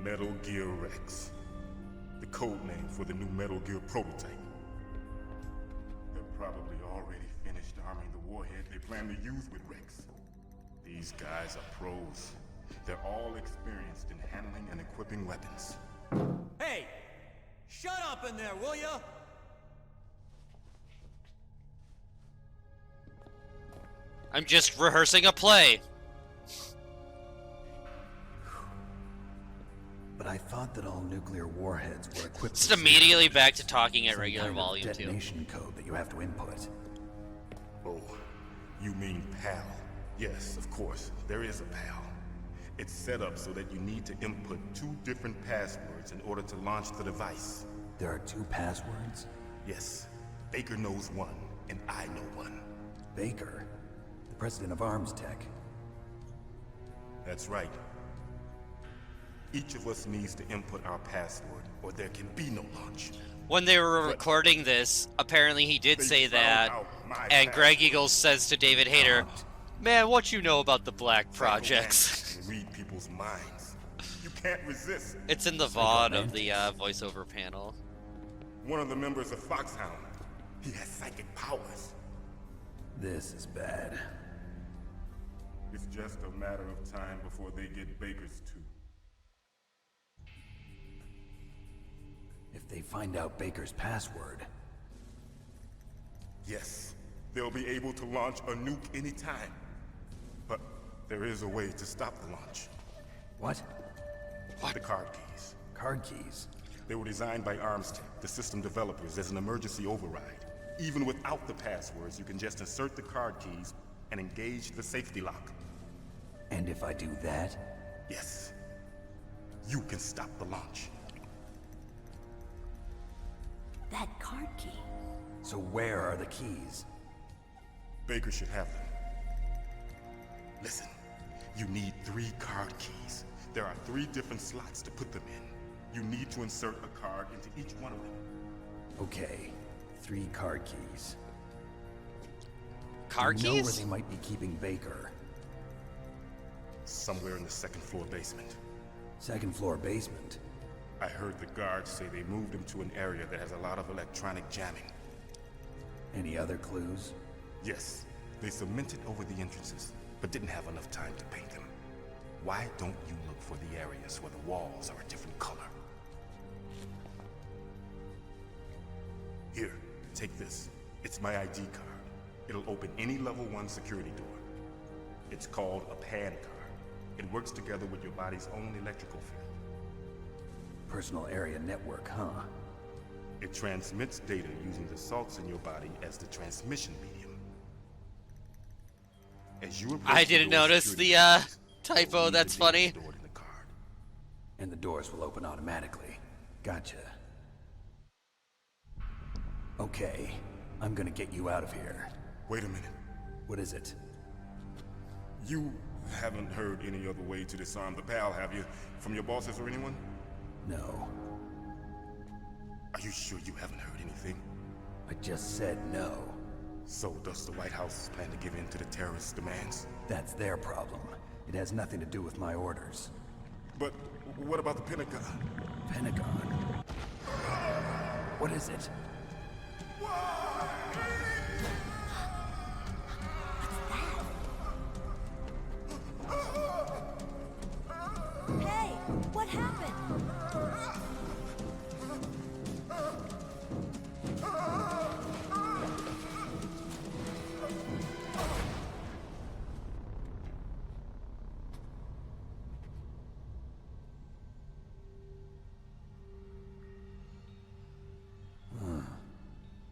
Metal Gear Rex. The code name for the new Metal Gear prototype. They're probably already finished arming the warhead they plan to use with Rex. These guys are pros. They're all experienced in handling and equipping weapons. Hey! Shut up in there, will ya? I'm just rehearsing a play. But I thought that all nuclear warheads were equipped Just with immediately back to talking at some regular kind of volume too. detonation code that you have to input. Oh, you mean PAL. Yes, of course, there is a PAL. It's set up so that you need to input 2 different passwords in order to launch the device. There are 2 passwords? Yes. Baker knows one, and I know one. Baker? The president of Arms Tech. That's right. Each of us needs to input our password, or there can be no launch. When they were recording this, apparently he did say that, and Greg Eagles says to David Hayter, "Man, what you know about the Black Projects?" Read people's minds. You can't resist. It's in the VOD of the voiceover panel. One of the members of Foxhound. He has psychic powers. This is bad. It's just a matter of time before they get Baker's too. If they find out Baker's password... Yes, they'll be able to launch a nuke anytime. But there is a way to stop the launch. What? The card keys. Card keys? They were designed by Arms Tech, the system developers, as an emergency override. Even without the passwords, you can just insert the card keys and engage the safety lock. And if I do that? Yes. You can stop the launch. That card key. So where are the keys? Baker should have them. Listen, you need 3 card keys. There are 3 different slots to put them in. You need to insert a card into each one of them. Okay, 3 card keys. Card Do you know where keys? they might be keeping Baker? Somewhere in the 2nd floor basement. 2nd floor basement? I heard the guards say they moved him to an area that has a lot of electronic jamming. Any other clues? Yes, they cemented over the entrances, but didn't have enough time to paint them. Why don't you look for the areas where the walls are a different color? Here, take this. It's my ID card. It'll open any level 1 security door. It's called a PAN card. It works together with your body's own electrical field. Personal area network, huh? It transmits data using the salts in your body as the transmission medium. As you approach I the didn't door's notice security the keys, typo, you'll read that's the data funny. stored in the card. And the doors will open automatically. Gotcha. Okay, I'm gonna get you out of here. Wait a minute. What is it? You haven't heard any other way to disarm the PAL, have you? From your bosses or anyone? No. Are you sure you haven't heard anything? I just said no. So does the White House plan to give in to the terrorists' demands? That's their problem. It has nothing to do with my orders. But what about the Pentagon? Pentagon? What is it? Hey, what happened?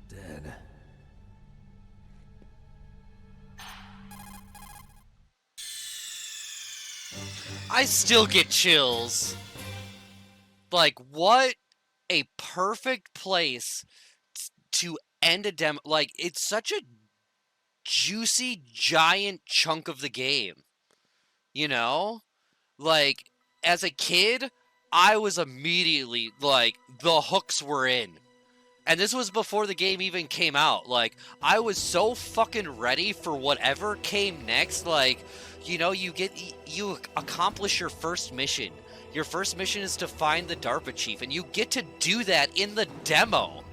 Dead. I still get chills. Like, what a perfect place to end a demo. Like, it's such a juicy, giant chunk of the game. You know? Like, as a kid, I was immediately, like, the hooks were in. And this was before the game even came out. Like, I was so fucking ready for whatever came next. Like, you know, you accomplish your first mission. Your first mission is to find the DARPA chief, and you get to do that in the demo.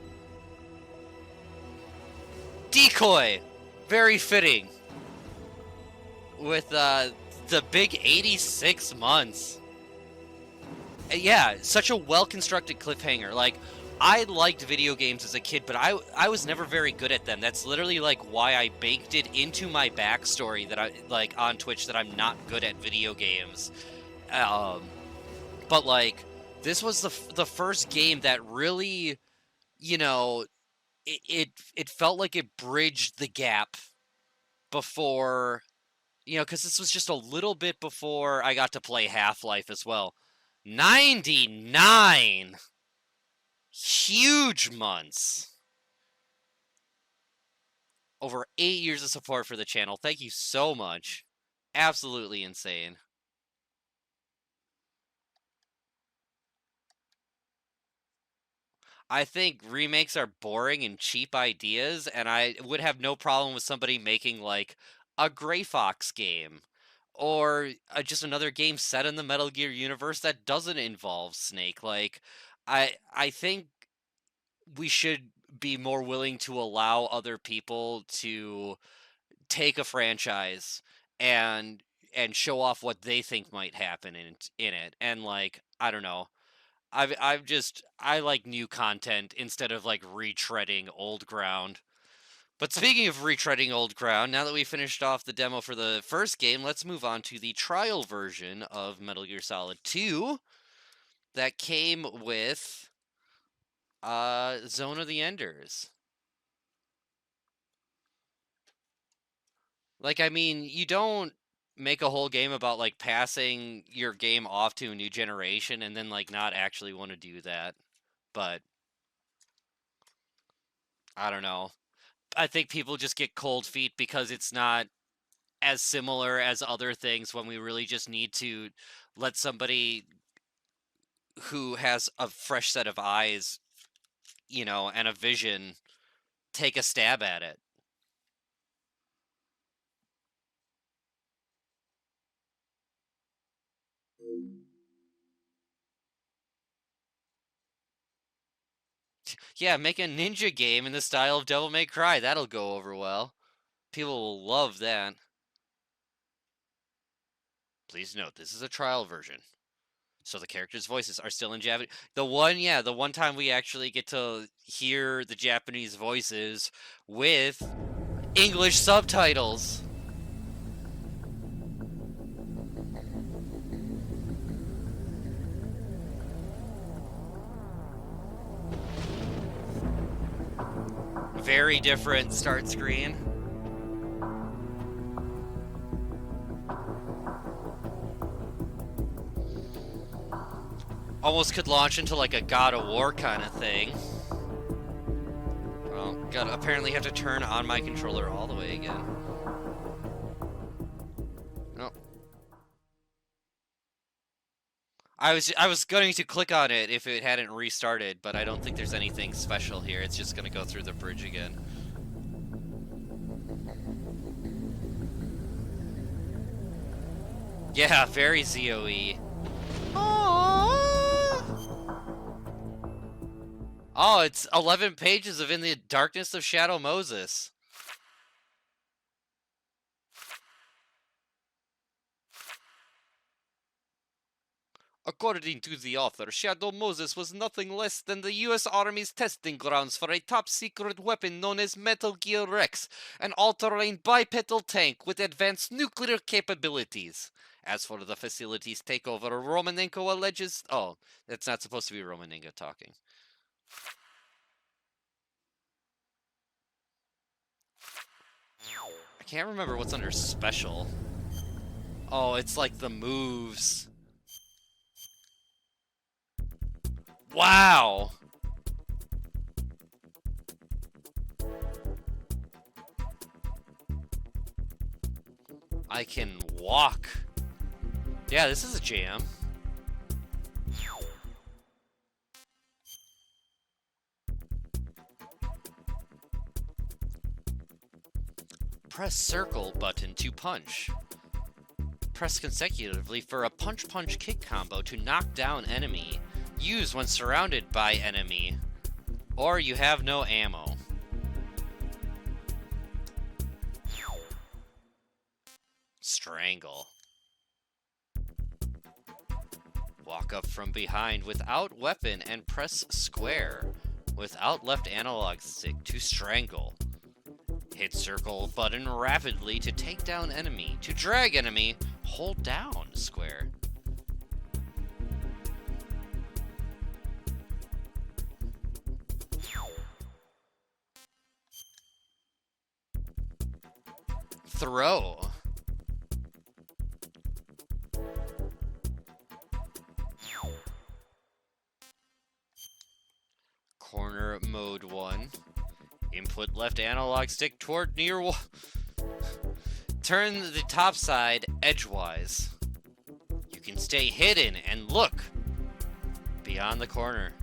Decoy. Very fitting. With, the big 86 months. Yeah, such a well-constructed cliffhanger. Like, I liked video games as a kid, but I was never very good at them. That's literally, like, why I baked it into my backstory that I, like, on Twitch, that I'm not good at video games. But, like, this was the first game that really, you know, it felt like it bridged the gap before, you know, because this was just a little bit before I got to play Half-Life as well. 99 huge months. Over 8 years of support for the channel. Thank you so much. Absolutely insane. I think remakes are boring and cheap ideas, and I would have no problem with somebody making like a Gray Fox game or just another game set in the Metal Gear universe that doesn't involve Snake. Like, I think we should be more willing to allow other people to take a franchise and show off what they think might happen in it. And like, I don't know. I like new content instead of like retreading old ground. But speaking of retreading old ground, now that we finished off the demo for the first game, let's move on to the trial version of Metal Gear Solid 2 that came with Zone of the Enders. Like, I mean, you don't make a whole game about like passing your game off to a new generation and then like not actually want to do that. But I don't know. I think people just get cold feet because it's not as similar as other things when we really just need to let somebody who has a fresh set of eyes, you know, and a vision take a stab at it. Yeah, make a ninja game in the style of Devil May Cry. That'll go over well. People will love that. Please note, this is a trial version. So the characters' voices are still in Japanese. The one time we actually get to hear the Japanese voices with English subtitles. Very different start screen. Almost could launch into like a God of War kind of thing. Well, gotta apparently have to turn on my controller all the way again. No. I was going to click on it if it hadn't restarted, but I don't think there's anything special here. It's just gonna go through the bridge again. Yeah, very ZOE. Oh, it's 11 pages of In the Darkness of Shadow Moses. According to the author, Shadow Moses was nothing less than the U.S. Army's testing grounds for a top-secret weapon known as Metal Gear Rex, an all-terrain bipedal tank with advanced nuclear capabilities. As for the facility's takeover, Romanenko alleges... Oh, that's not supposed to be Romanenko talking. I can't remember what's under special. Oh, it's like the moves. Wow! I can walk. Yeah, this is a jam. Press circle button to punch. Press consecutively for a punch-punch kick combo to knock down enemy. Use when surrounded by enemy. Or you have no ammo. Strangle. Walk up from behind without weapon and press square. Without left analog stick to strangle. Hit circle button rapidly to take down enemy. To drag enemy, hold down square. Throw. Put left analog stick toward near wall. Turn the top side edgewise. You can stay hidden and look beyond the corner.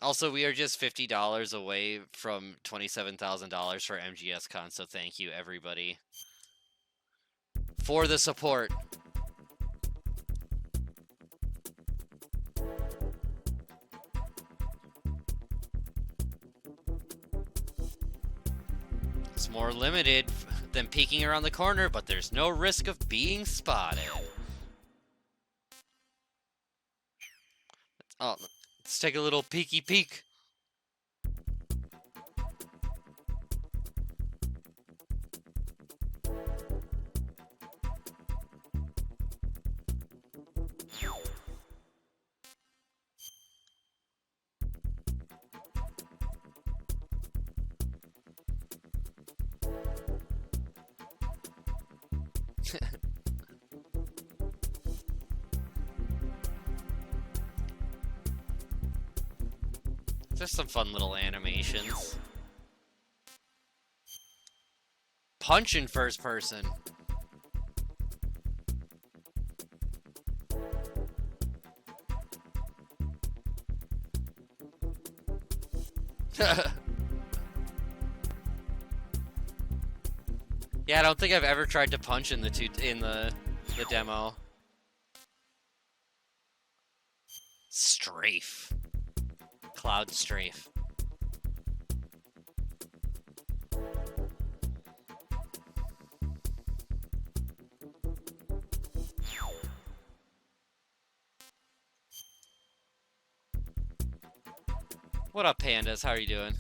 Also, we are just $50 away from $27,000 for MGSCON, so thank you, everybody, for the support. It's more limited than peeking around the corner, but there's no risk of being spotted. Oh, let's take a little peeky peek. There's some fun little animations. Punch in first person. Yeah, I don't think I've ever tried to punch in the demo. Strafe. Cloud strafe. What up, pandas? How are you doing?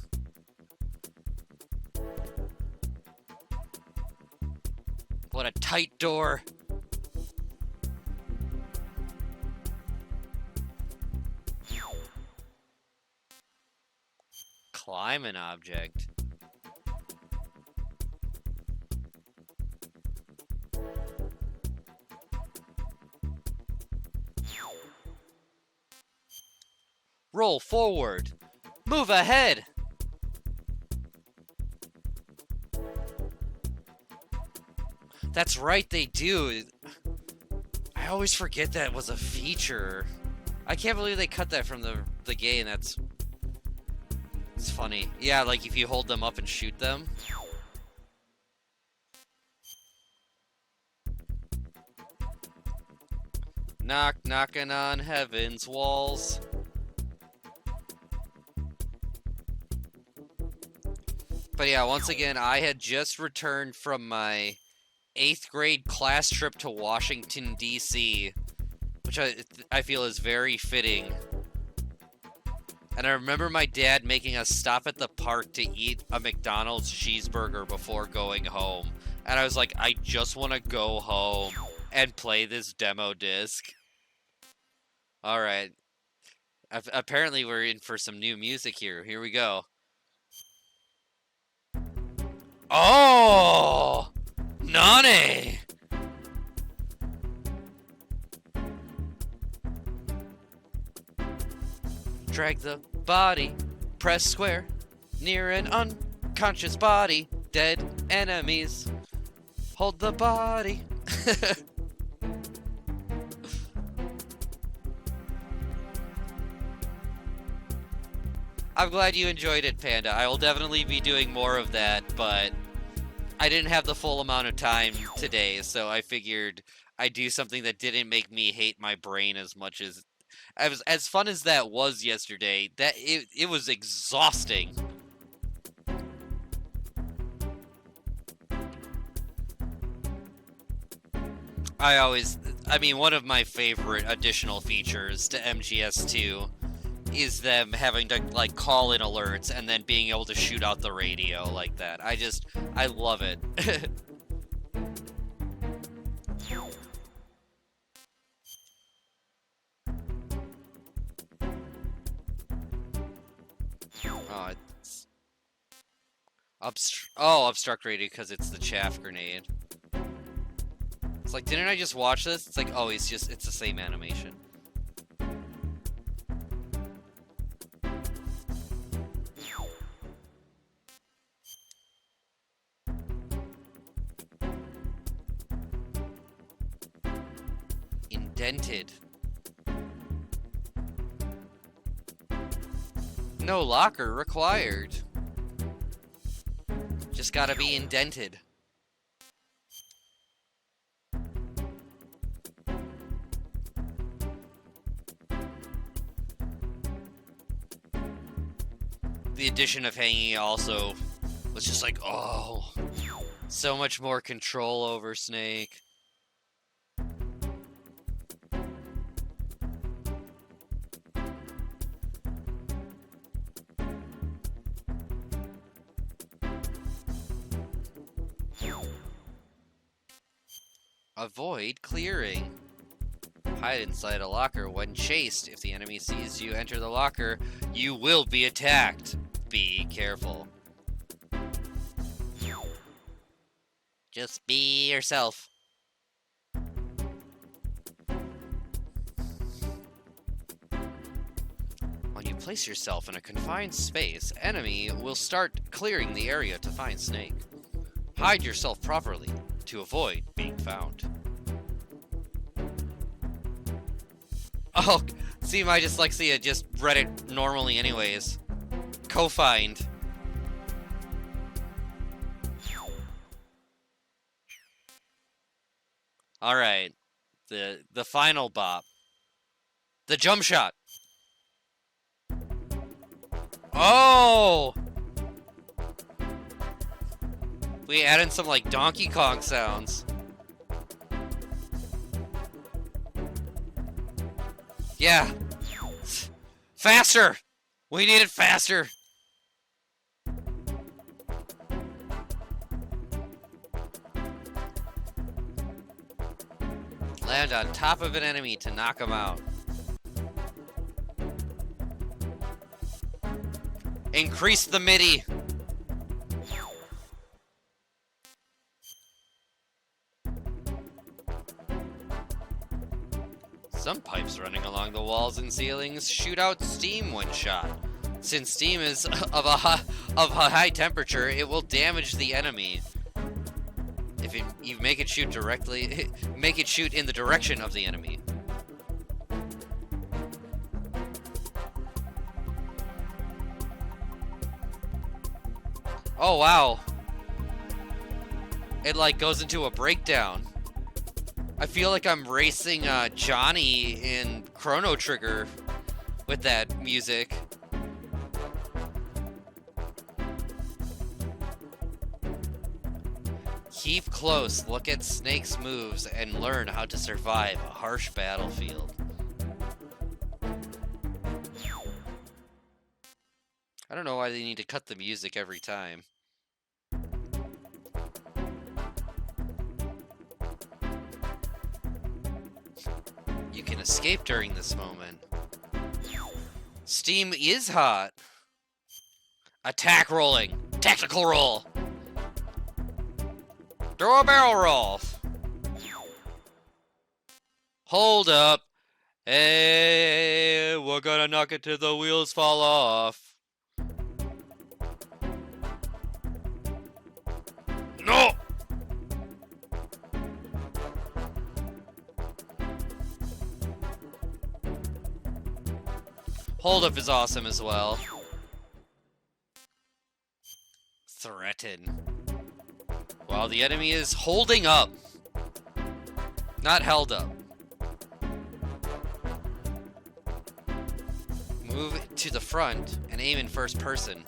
What a tight door. Climb an object. Roll forward. Move ahead. That's right, they do. I always forget that was a feature. I can't believe they cut that from the game. It's funny. Yeah, like if you hold them up and shoot them. Knocking on heaven's walls. But yeah, once again, I had just returned from my 8th grade class trip to Washington, D.C., which I feel is very fitting. And I remember my dad making us stop at the park to eat a McDonald's cheeseburger before going home. And I was like, I just want to go home and play this demo disc. Alright. Apparently we're in for some new music here. Here we go. Oh! Nani! Drag the body, press square, near an unconscious body, dead enemies. Hold the body. I'm glad you enjoyed it, Panda. I will definitely be doing more of that, but I didn't have the full amount of time today, so I figured I'd do something that didn't make me hate my brain as much as fun as that was yesterday. That it was exhausting. I mean, one of my favorite additional features to MGS2 is them having to, like, call in alerts and then being able to shoot out the radio like that. I love it. Obstruct radio because it's the chaff grenade. It's like, didn't I just watch this? It's like, oh, it's the same animation. Indented. No locker required. Just gotta be indented. The addition of hanging also was just like, oh, so much more control over Snake. Avoid clearing. Hide inside a locker when chased. If the enemy sees you enter the locker, you will be attacked. Be careful. Just be yourself. When you place yourself in a confined space, enemy will start clearing the area to find Snake. Hide yourself properly to avoid being found. Oh, see, my dyslexia just read it normally anyways. Co-find. Alright. The final bop. The jump shot. Oh! We add in some, like, Donkey Kong sounds. Yeah. Faster! We need it faster! Land on top of an enemy to knock him out. Increase the MIDI. Some pipes running along the walls and ceilings shoot out steam when shot. Since steam is of a high temperature, it will damage the enemy. If you make it shoot directly, make it shoot in the direction of the enemy. Oh wow. It like goes into a breakdown. I feel like I'm racing Johnny in Chrono Trigger with that music. Keep close, look at Snake's moves, and learn how to survive a harsh battlefield. I don't know why they need to cut the music every time. You can escape during this moment. Steam is hot. Attack rolling. Tactical roll. Throw a barrel roll. Hold up. Hey, we're gonna knock it till the wheels fall off. No! Hold up is awesome as well. Threaten. While the enemy is holding up. Not held up. Move to the front and aim in first person.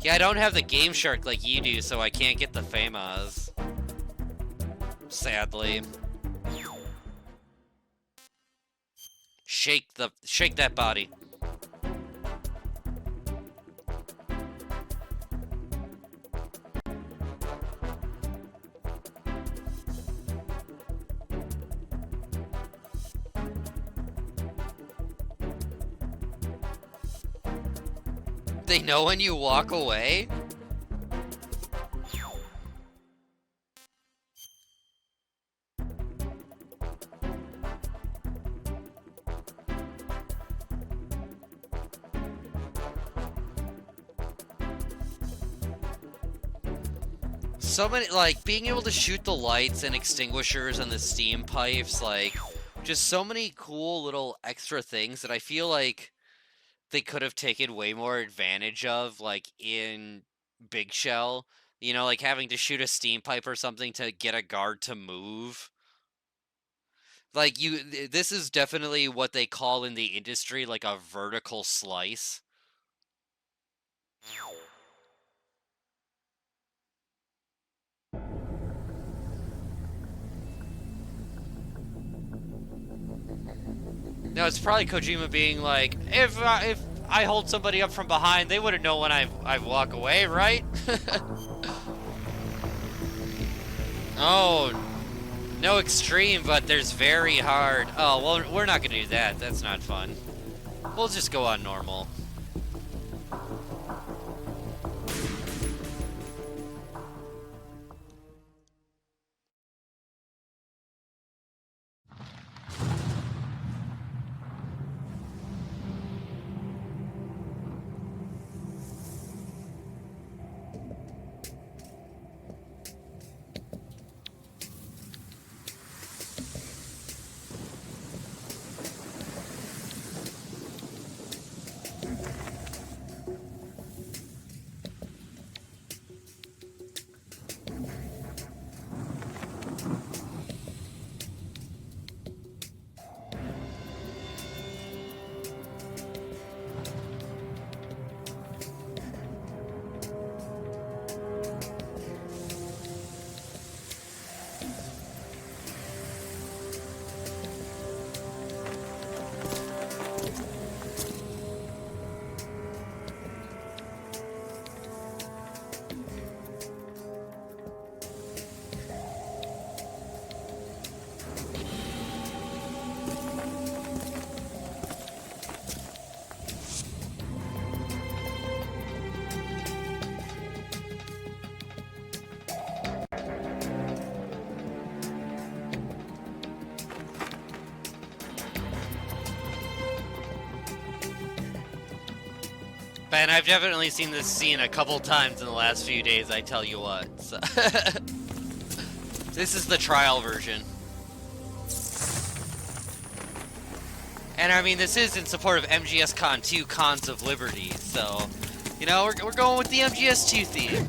Yeah, I don't have the Game Shark like you do, so I can't get the FAMAs. Sadly. Shake that body. They know when you walk away? So many, like, being able to shoot the lights and extinguishers and the steam pipes, like, Just so many cool little extra things that I feel like they could have taken way more advantage of, like in Big Shell. You know, like having to shoot a steam pipe or something to get a guard to move. Like this is definitely what they call in the industry like a vertical slice. No, it's probably Kojima being like, if I hold somebody up from behind, they wouldn't know when I walk away, right? Oh, no extreme, but there's very hard. Oh, well, we're not gonna do that. That's not fun. We'll just go on normal. Ben, I've definitely seen this scene a couple times in the last few days, I tell you what. So this is the trial version. And I mean, this is in support of MGSCON2 Cons of Liberty, so, you know, we're going with the MGS2 theme.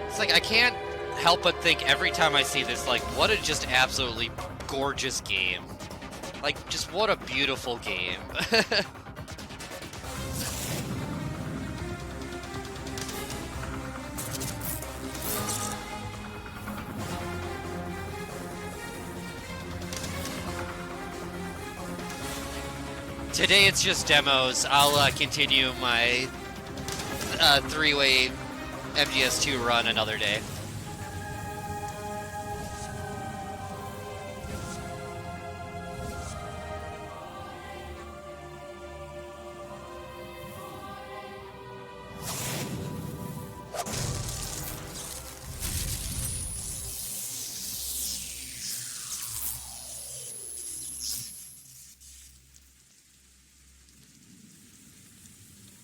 It's like, I can't help but think every time I see this, like, what a just absolutely gorgeous game. Like, just what a beautiful game. Today it's just demos. I'll continue my three-way MGS2 run another day.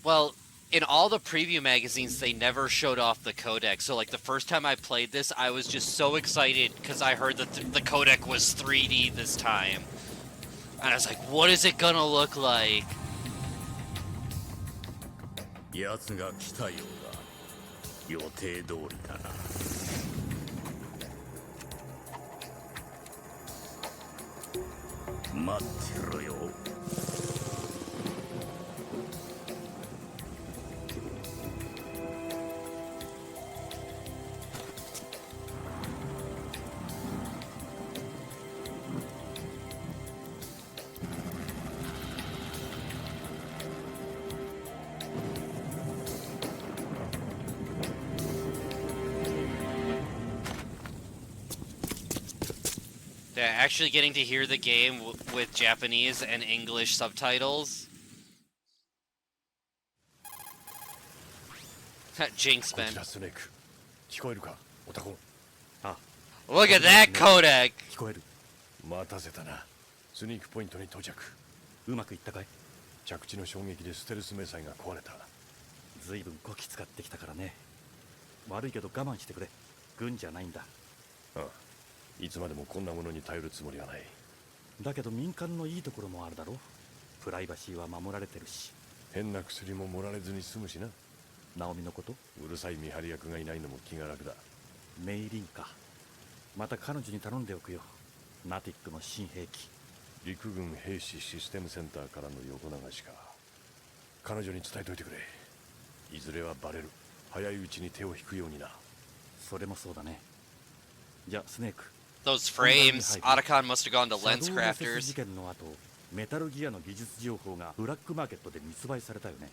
Well, in all the preview magazines, they never showed off the codec. So, like, the first time I played this, I was just so excited because I heard that the codec was 3D this time. And I was like, what is it gonna look like? 奴が来たようだ。予定通りだな。待ってろよ。Yeah, actually getting to hear the game with Japanese and English subtitles. Jinx, man. Look at that codec! 待たせたな。スニークポイントに到着。うまくいったかい？着地の衝撃でステルス迷彩が壊れた。随分こき使ってきたからね。悪いけど我慢してくれ。軍じゃないんだ。ああ、いつまでもこんなものに頼るつもりはない。だけど民間のいいところもあるだろ。プライバシーは守られてるし。変な薬も盛られずに済むしな。ナオミのこと？うるさい見張り役がいないのも気が楽だ。メイリンか。また彼女に頼んでおくよ。ナティックの新兵器。陸軍兵士システムセンターからの横流しか。彼女に伝えといてくれ。いずれはバレる。早いうちに手を引くようにな。それもそうだね。じゃあスネーク。 Those frames, Otacon must have gone to lens 事 crafters. 件の後、メタルギアの技術情報がブラックマーケットで密売されたよね。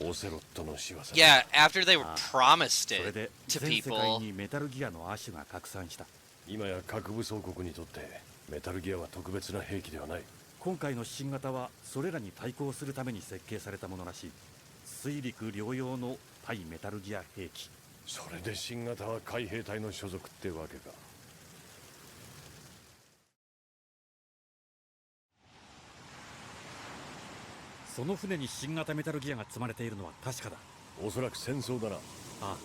オセロットの仕業。Yeah, after they promised それ it で to 全世界 people. にメタルギアの亜種が拡散した。今や核武装国にとってメタルギアは特別な兵器ではない。今回の新型はそれらに対抗するために設計されたものらしい。水陸両用の対メタルギア兵器。それで新型は海兵隊の所属ってわけか。その船に新型メタルギアが積まれているのは確かだ。おそらく戦争だな。ああ、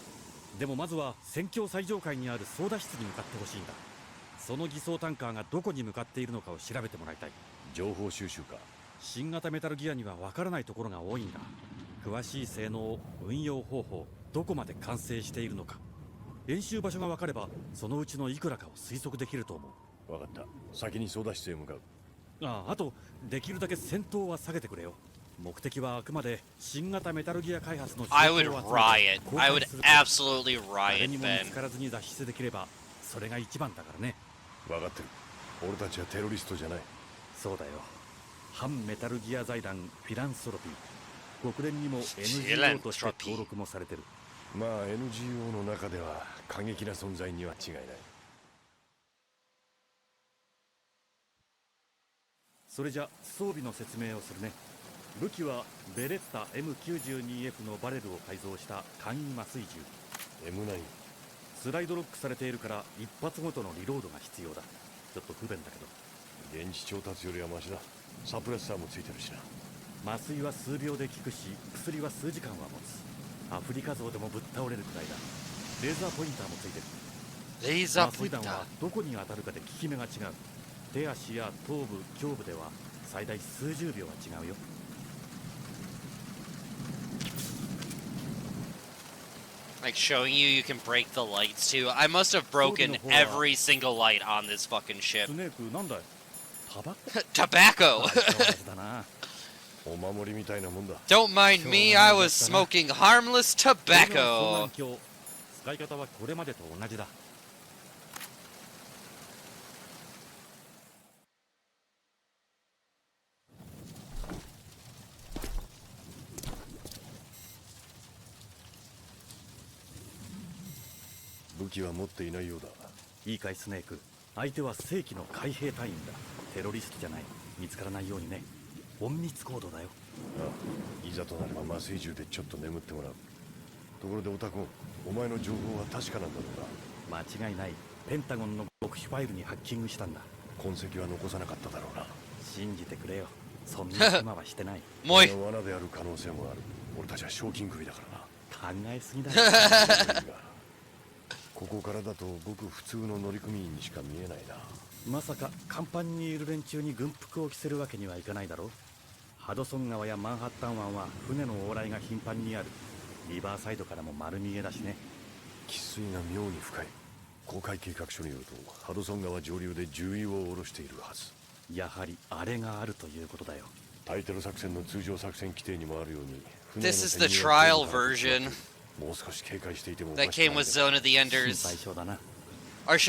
でもまずは戦況最上階にある操舵室に向かってほしいんだ。その偽装タンカーがどこに向かっているのかを調べてもらいたい。情報収集か。新型メタルギアには分からないところが多いんだ。詳しい性能、運用方法、どこまで完成しているのか。演習場所が分かればそのうちのいくらかを推測できると思う。分かった。先に操舵室へ向かう。あとできるだけ戦闘は下げてくれよ。目的はあくまで新型メタルギア開発の I would riot. I would absolutely 誰 riot, にも見 Ben. つからずに脱出できればそれが一番だからね。分かってる。俺たちはテロリストじゃない。そうだよ。反メタルギア財団フィランソロピー。国連にも NGO として登録もされてる。まあ NGO の中では過激な存在には違いない。それじゃ装備の説明をするね。武器はベレッタ M92F のバレルを改造した簡易麻酔銃。 M9。スライドロックされているから一発ごとのリロードが必要だ。ちょっと不便だけど。電池調達よりはマシだ。サプレッサーもついてるしな。麻酔は数秒で効くし、薬は数時間は持つ。アフリカゾウでもぶっ倒れるくらいだ。レーザーポインターもついてる。レーザー麻酔弾はどこに当たるかで効き目が違う。手足や頭部、胸部では最大数十秒は違うよ。Like showing you can break the lights too. I must have broken every single light on this fucking ship. スネークなんだい？タバコ？ Tobacco! だな。お守りみたいなもんだ。Don't mind me, I was smoking harmless tobacco. 使い方はこれまでと同じだ。武器は持っていないようだ。いいかいスネーク。相手は正規の海兵隊員だ。テロリストじゃない。見つからないようにね。隠密行動だよ。ああ、いざとなれば麻酔銃でちょっと眠ってもらう。ところでオタコン、お前の情報は確かなんだろうな。間違いない。ペンタゴンの極秘ファイルにハッキングしたんだ。痕跡は残さなかっただろうな。信じてくれよ。そんな手間はしてない。もう罠である可能性もある。俺たちは賞金首だからな。考えすぎだ。ここからだとごく普通の乗組員にしか見えないな。まさか甲板にいる連中に軍服を着せるわけにはいかないだろう。ハドソン川やマンハッタン湾は船の往来が頻繁にある。リバーサイドからも丸見えだしね。汽水が妙に深い。航海計画書によるとハドソン川上流で重油を下ろしているはず。やはりあれがあるということだよ。タイテロ作戦の通常作戦規定にもあるように。This is the trial version もう少し警戒していても that came with Zone of the Enders. 最初だな。Or I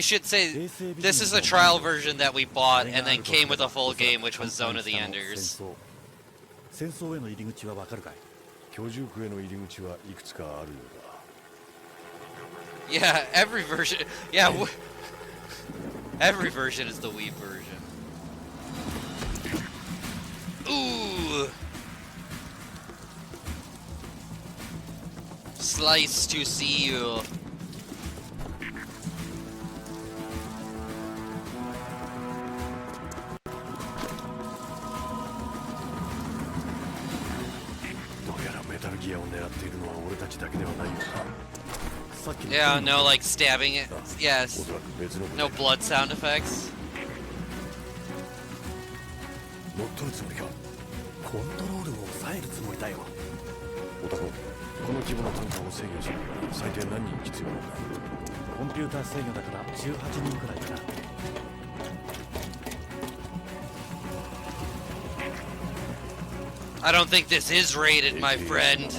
should say, this is the trial version that we bought and then came with a full game, which was Zone of the Enders. 戦争への入り口はわかるかい？居住区への入り口はいくつかあるようだ。Yeah, every version. Yeah, every version is the Wii version. Ooh. Slice to see you. Yeah, no like stabbing it. Yes. No blood sound effects. 乗っ取るつもりか。コントロールを抑えるつもりだよ。オタコ、この規模のタンカーを制御するには最低何人必要なんだ。コンピューター制御だから18人くらいかな。I don't think this is rated, my friend.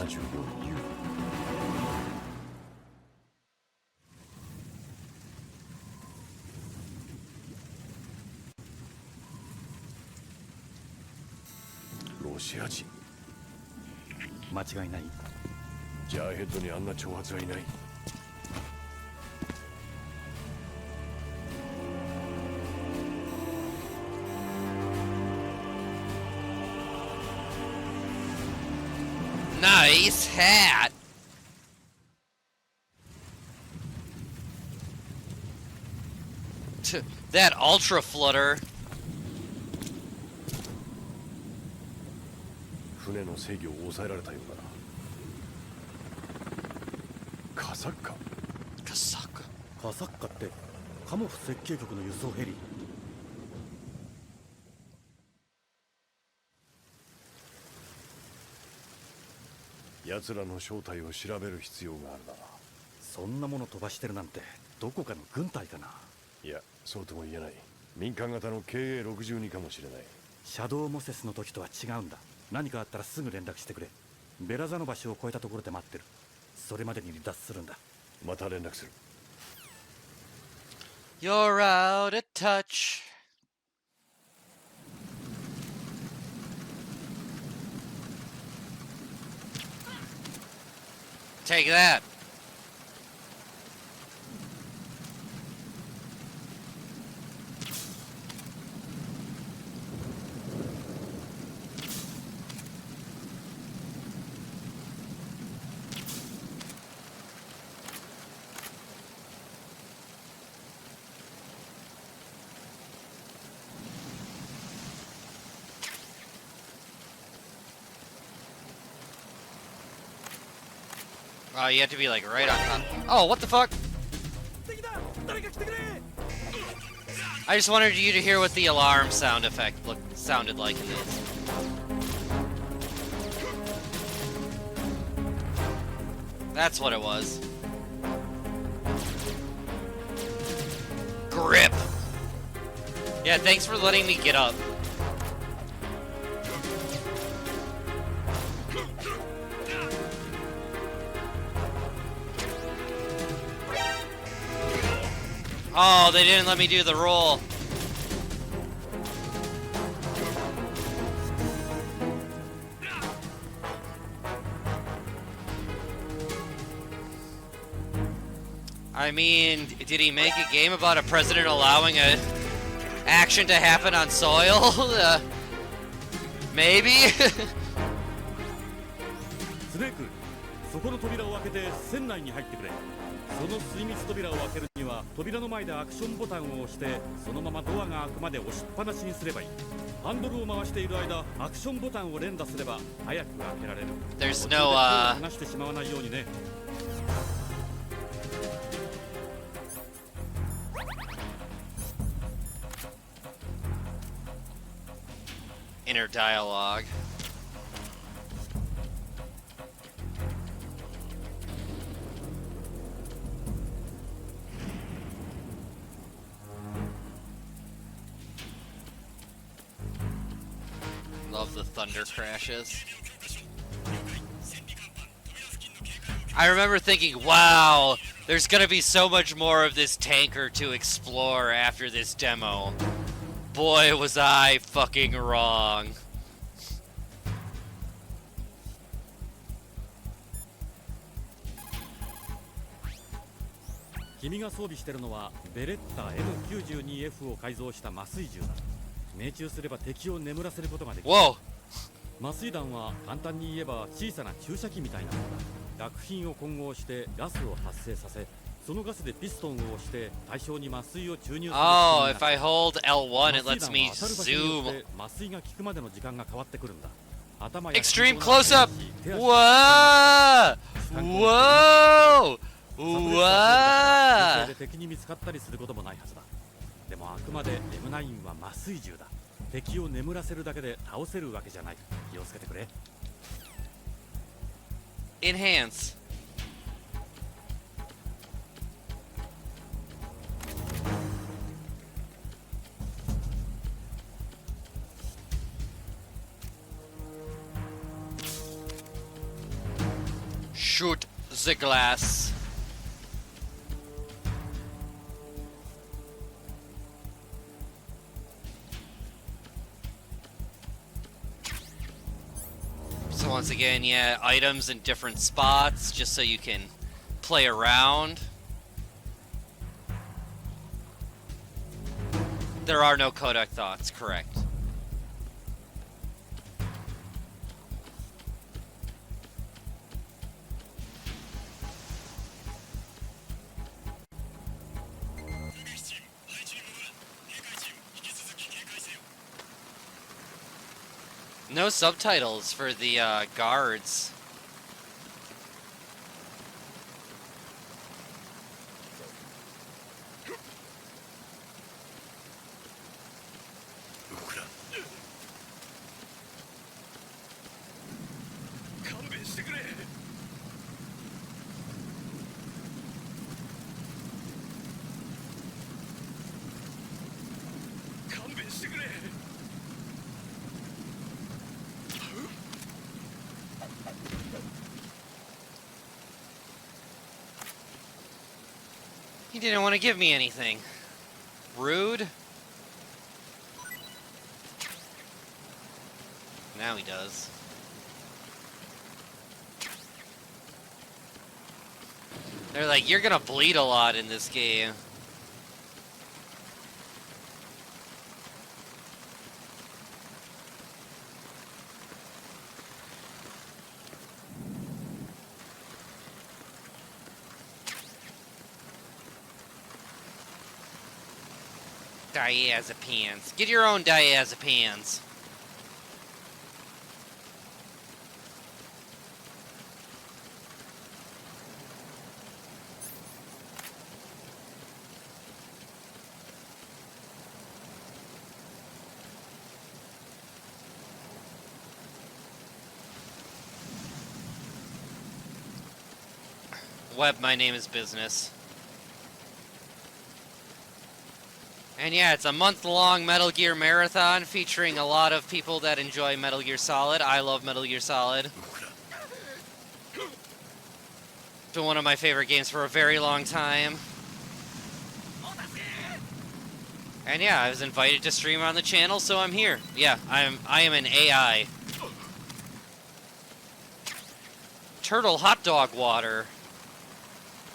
ロシア人。間違いない。ジャーヘッドにあんな挑発はいない。Nice hat. That ultra flutter. 船の制御を抑えられたようだな。カサッカ。カサッカ。カサッカってカモフ設計局の輸送ヘリ。奴らの正体を調べる必要があるな。そんなもの飛ばしてるなんてどこかの軍隊かな。いや、そうとも言えない。民間型の KA62 かもしれない。シャドウモセスの時とは違うんだ。何かあったらすぐ連絡してくれ。ベラザの場所を越えたところで待ってる。それまでに離脱するんだ。また連絡する。You're out of touch. Take that. Oh, you have to be like right on top. Oh, what the fuck? I just wanted you to hear what the alarm sound effect sounded like in this. That's what it was. Grip. Yeah, thanks for letting me get up. Oh, they didn't let me do the roll. I mean, did he make a game about a president allowing a action to happen on soil? Maybe? スネーク、そこの扉を開けて船内に入ってくれ。その水密扉を開けるには扉の前でアクションボタンを押してそのままドアが開くまで押しっぱなしにすればいい。ハンドルを回している間アクションボタンを連打すれば早く開けられる。 There's no 離してしまわないようにね。Inner dialogue. Love the thunder crashes. I remember thinking, wow, there's gonna be so much more of this tanker to explore after this demo. Boy, was I fucking wrong. 君が装備してるのはベレッタ M92F を改造した麻酔銃だ。命中すれば敵を眠らせることができる。麻酔弾は簡単に言えば小さな注射器みたいなものだ。薬品を混合してガスを発生させ、そのガスでピストンを押して対象に麻酔を注入する。Oh, if I hold L1, it lets me zoom. 麻酔が効くまでの時間が変わってくるんだ。 Extreme close up. Whoa! 観光 Whoa! 炸 Whoa! 裂で敵に見つかったりすることもないはずだ。でもあくまで M9 は麻酔銃だ。敵を眠らせるだけで倒せるわけじゃない。気をつけてくれ。 Enhance. Shoot the glass. So once again, yeah, items in different spots just so you can play around. There are no codec thoughts, correct. No subtitles for the guards. He didn't want to give me anything. Rude. Now he does. They're like, you're gonna bleed a lot in this game. Diazepams. Get your own diazepams. Web, my name is BizSnes. And yeah, it's a month-long Metal Gear marathon featuring a lot of people that enjoy Metal Gear Solid. I love Metal Gear Solid. It's been one of my favorite games for a very long time. And yeah, I was invited to stream on the channel, so I'm here. Yeah, I am an AI. Turtle hot dog water.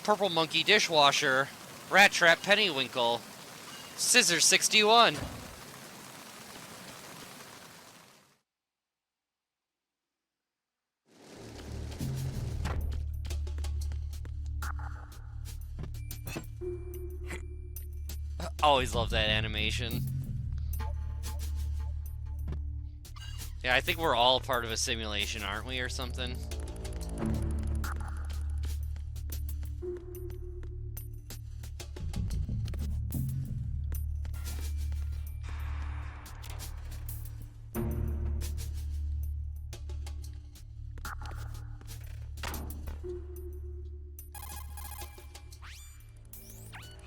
Purple monkey dishwasher. Rat trap pennywinkle. Scissor 61. Always love that animation. Yeah, I think we're all part of a simulation, aren't we, or something?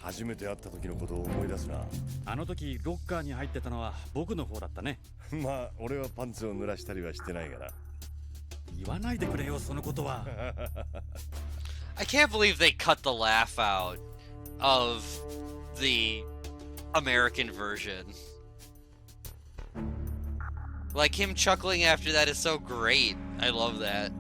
初めて会った時のことを思い出すな。あの時ロッカーに入ってたのは僕の方だったね。まあ俺はパンツを濡らしたりはしてないがな。言わないでくれよそのことは。I can't believe they cut the laugh out of the American version. Like him chuckling after that is so great. I love that.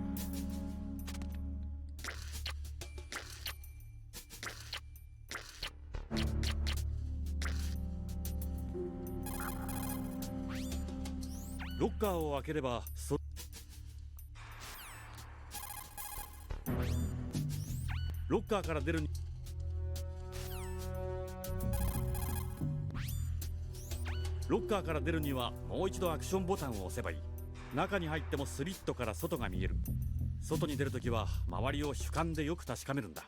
Locker を開ければロッカーから出るにはもう一度アクションボタンを押せばいい。中に入ってもスリットから外が見える。外に出るときは周りを主観でよく確かめるんだ。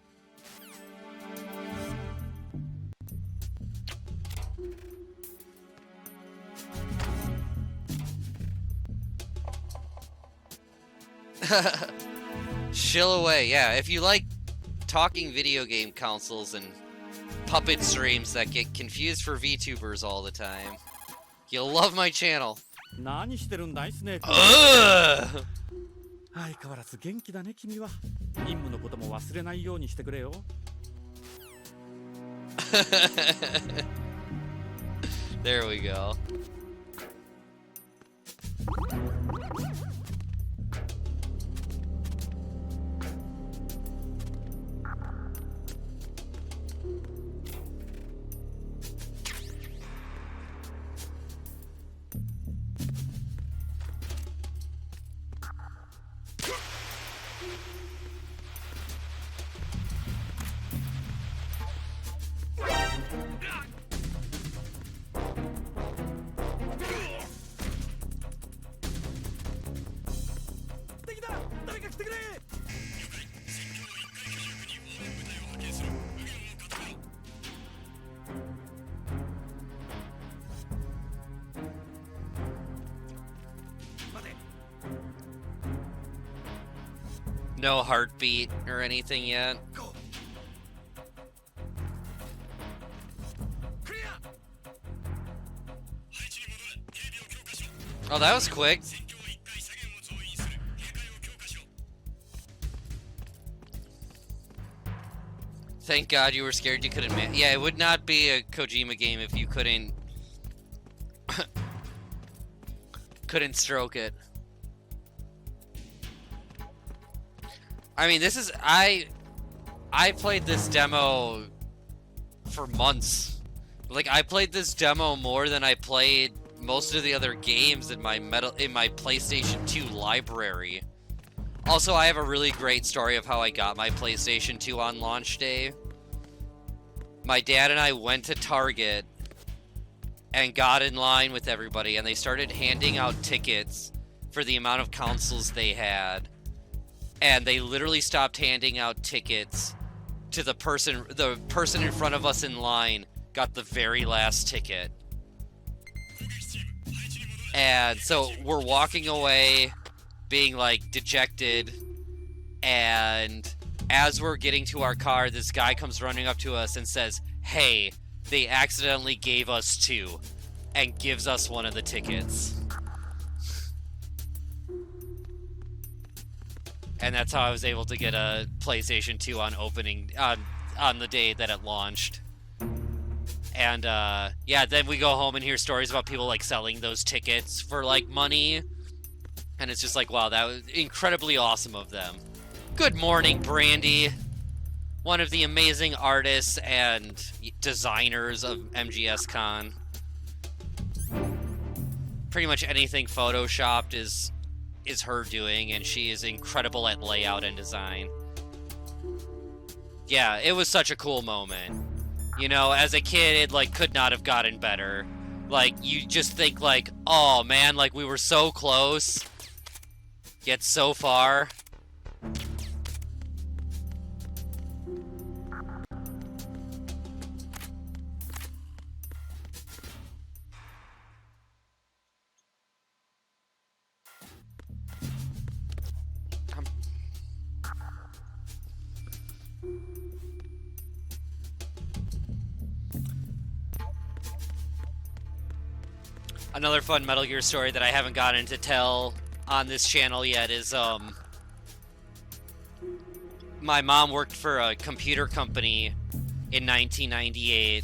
Chill away. Yeah, if you like talking video game consoles and puppet streams that get confused for VTubers all the time, you'll love my channel. 何してるんだいスネーク。相変わらず元気だね君は。任務のことも忘れないようにしてくれよ。There we go. No heartbeat or anything yet. Oh, that was quick. Thank God you were scared you couldn't yeah, it would not be a Kojima game if you couldn't couldn't stroke it. I mean, this is I played this demo for months. Like, I played this demo more than I played most of the other games in my PlayStation 2 library. Also, I have a really great story of how I got my PlayStation 2 on launch day. My dad and I went to Target and got in line with everybody, and they started handing out tickets for the amount of consoles they had. And they literally stopped handing out tickets to the person in front of us in line got the very last ticket. And so we're walking away being like dejected, and as we're getting to our car, this guy comes running up to us and says, "Hey, they accidentally gave us 2," and gives us one of the tickets. And that's how I was able to get a PlayStation 2 on opening on the day that it launched. And yeah, then we go home and hear stories about people like selling those tickets for like money. And it's just like, wow, that was incredibly awesome of them. Good morning, Brandy. One of the amazing artists and designers of MGSCON. Pretty much anything photoshopped is her doing, and she is incredible at layout and design. Yeah, it was such a cool moment. You know, as a kid, it like could not have gotten better. Like, you just think like, oh man, like we were so close, yet so far. Another fun Metal Gear story that I haven't gotten to tell on this channel yet is, my mom worked for a computer company in 1998,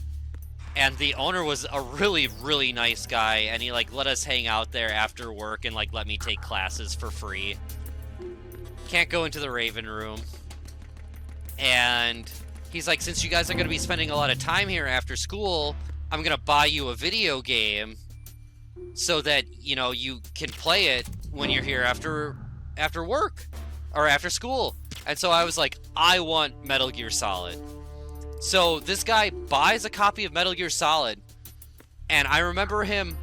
and the owner was a really, really nice guy, and he, like, let us hang out there after work and, like, let me take classes for free. Can't go into the Raven room. And he's like, since you guys are going to be spending a lot of time here after school, I'm going to buy you a video game so that, you know, you can play it when you're here after work or after school. And so I was like, I want Metal Gear Solid. So this guy buys a copy of Metal Gear Solid, and I remember him,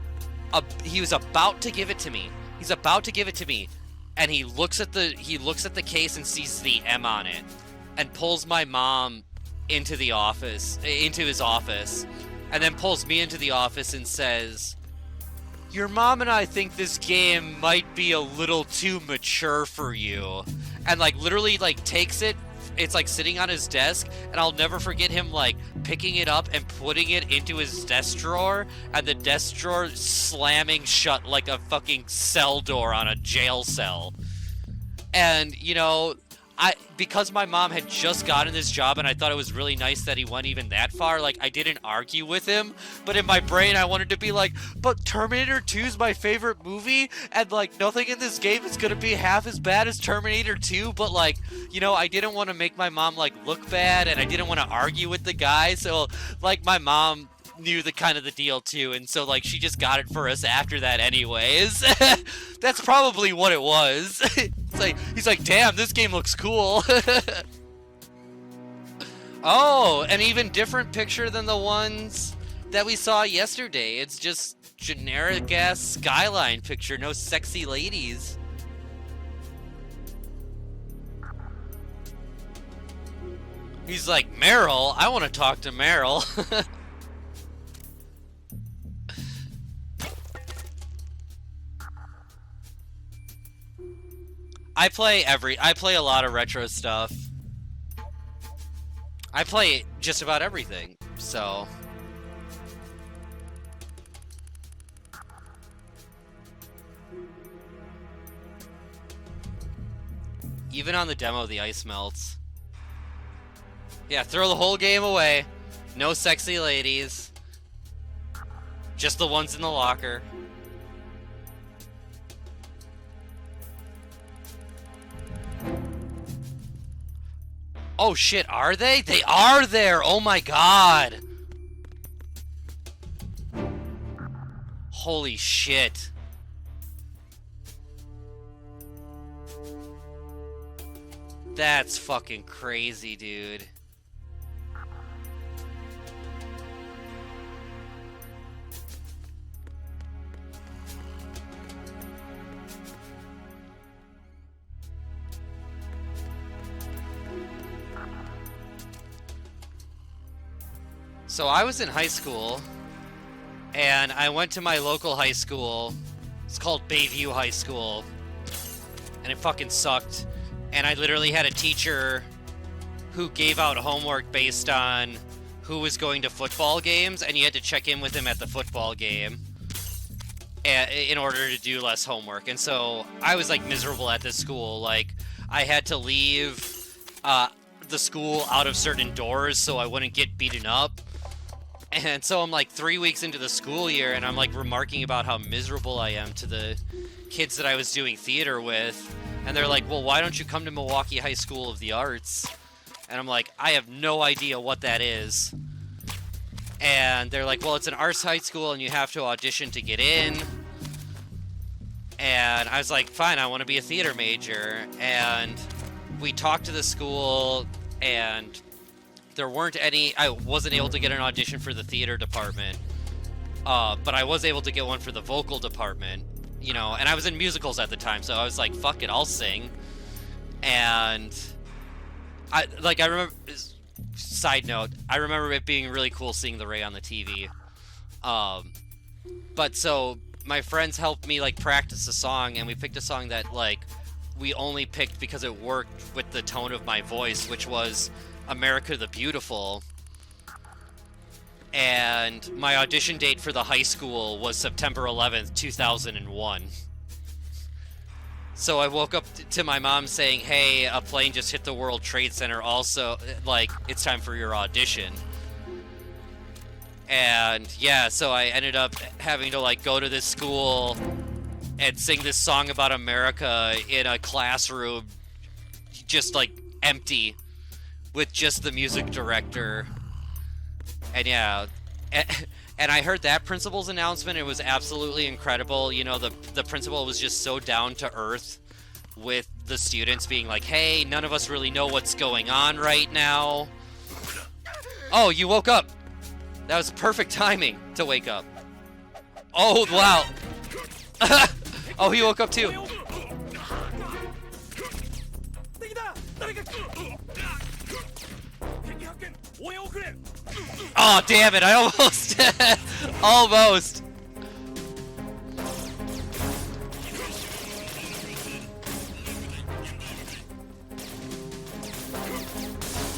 he was about to give it to me. He's about to give it to me, and he looks at the case and sees the M on it, and pulls my mom into his office, and then pulls me into the office and says, "Your mom and I think this game might be a little too mature for you," and like literally like takes it. It's like sitting on his desk, and I'll never forget him like picking it up and putting it into his desk drawer, and the desk drawer slamming shut like a fucking cell door on a jail cell. And you know, because my mom had just gotten this job and I thought it was really nice that he went even that far, like I didn't argue with him, but in my brain I wanted to be like, but Terminator 2 is my favorite movie, and like nothing in this game is gonna be half as bad as Terminator 2, but like, you know, I didn't want to make my mom like look bad, and I didn't want to argue with the guy, so like my mom knew the kind of the deal too, and so like she just got it for us after that anyways. That's probably what it was. It's like, he's like, damn, this game looks cool. Oh, an even different picture than the ones that we saw yesterday. It's just generic ass skyline picture, no sexy ladies. He's like, Meryl? I want to talk to Meryl. I play a lot of retro stuff. I play just about everything, so. Even on the demo, the ice melts. Yeah, throw the whole game away. No sexy ladies. Just the ones in the locker. Oh shit, are they? They are there! Oh my god! Holy shit. That's fucking crazy, dude. So I was in high school, and I went to my local high school. It's called Bayview High School, and it fucking sucked. And I literally had a teacher who gave out homework based on who was going to football games, and you had to check in with him at the football game in order to do less homework. And so I was like miserable at this school. Like I had to leave the school out of certain doors so I wouldn't get beaten up. And so I'm like 3 weeks into the school year, and I'm like remarking about how miserable I am to the kids that I was doing theater with. And they're like, well, why don't you come to Milwaukee High School of the Arts? And I'm like, I have no idea what that is. And they're like, well, it's an arts high school and you have to audition to get in. And I was like, fine, I want to be a theater major. And we talked to the school, and there weren't any. I wasn't able to get an audition for the theater department, but I was able to get one for the vocal department, you know, and I was in musicals at the time, so I was like, fuck it, I'll sing. And I remember, side note, I remember it being really cool seeing the Ray on the TV. But so my friends helped me like practice a song, and we picked a song that like we only picked because it worked with the tone of my voice, which was America the Beautiful. And my audition date for the high school was September 11th, 2001. So I woke up to my mom saying, hey, a plane just hit the World Trade Center, also, like, it's time for your audition. And yeah, so I ended up having to like go to this school and sing this song about America in a classroom just like empty, with just the music director. And yeah, and I heard that principal's announcement. It was absolutely incredible. You know, the principal was just so down to earth with the students, being like, hey, none of us really know what's going on right now. Oh, you woke up. That was perfect timing to wake up. Oh, wow. Oh, he woke up too. Oh, damn it, I almost... almost!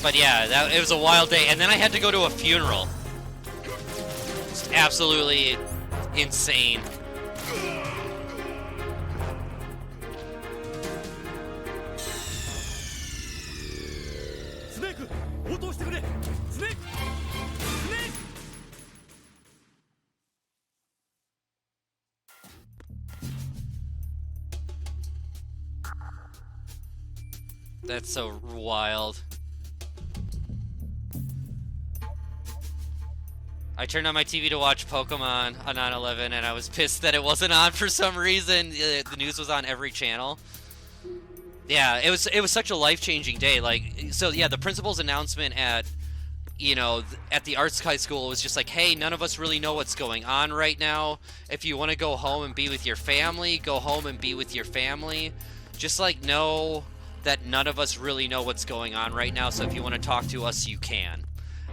But yeah, it was a wild day, and then I had to go to a funeral. Just absolutely insane. That's so wild. I turned on my TV to watch Pokemon on 9/11, and I was pissed that it wasn't on for some reason. The news was on every channel. Yeah, it was such a life-changing day. Like, so yeah, the principal's announcement at, you know, at the arts high school was just like, hey, none of us really know what's going on right now. If you want to go home and be with your family, go home and be with your family. Just like know that none of us really know what's going on right now, so if you want to talk to us, you can.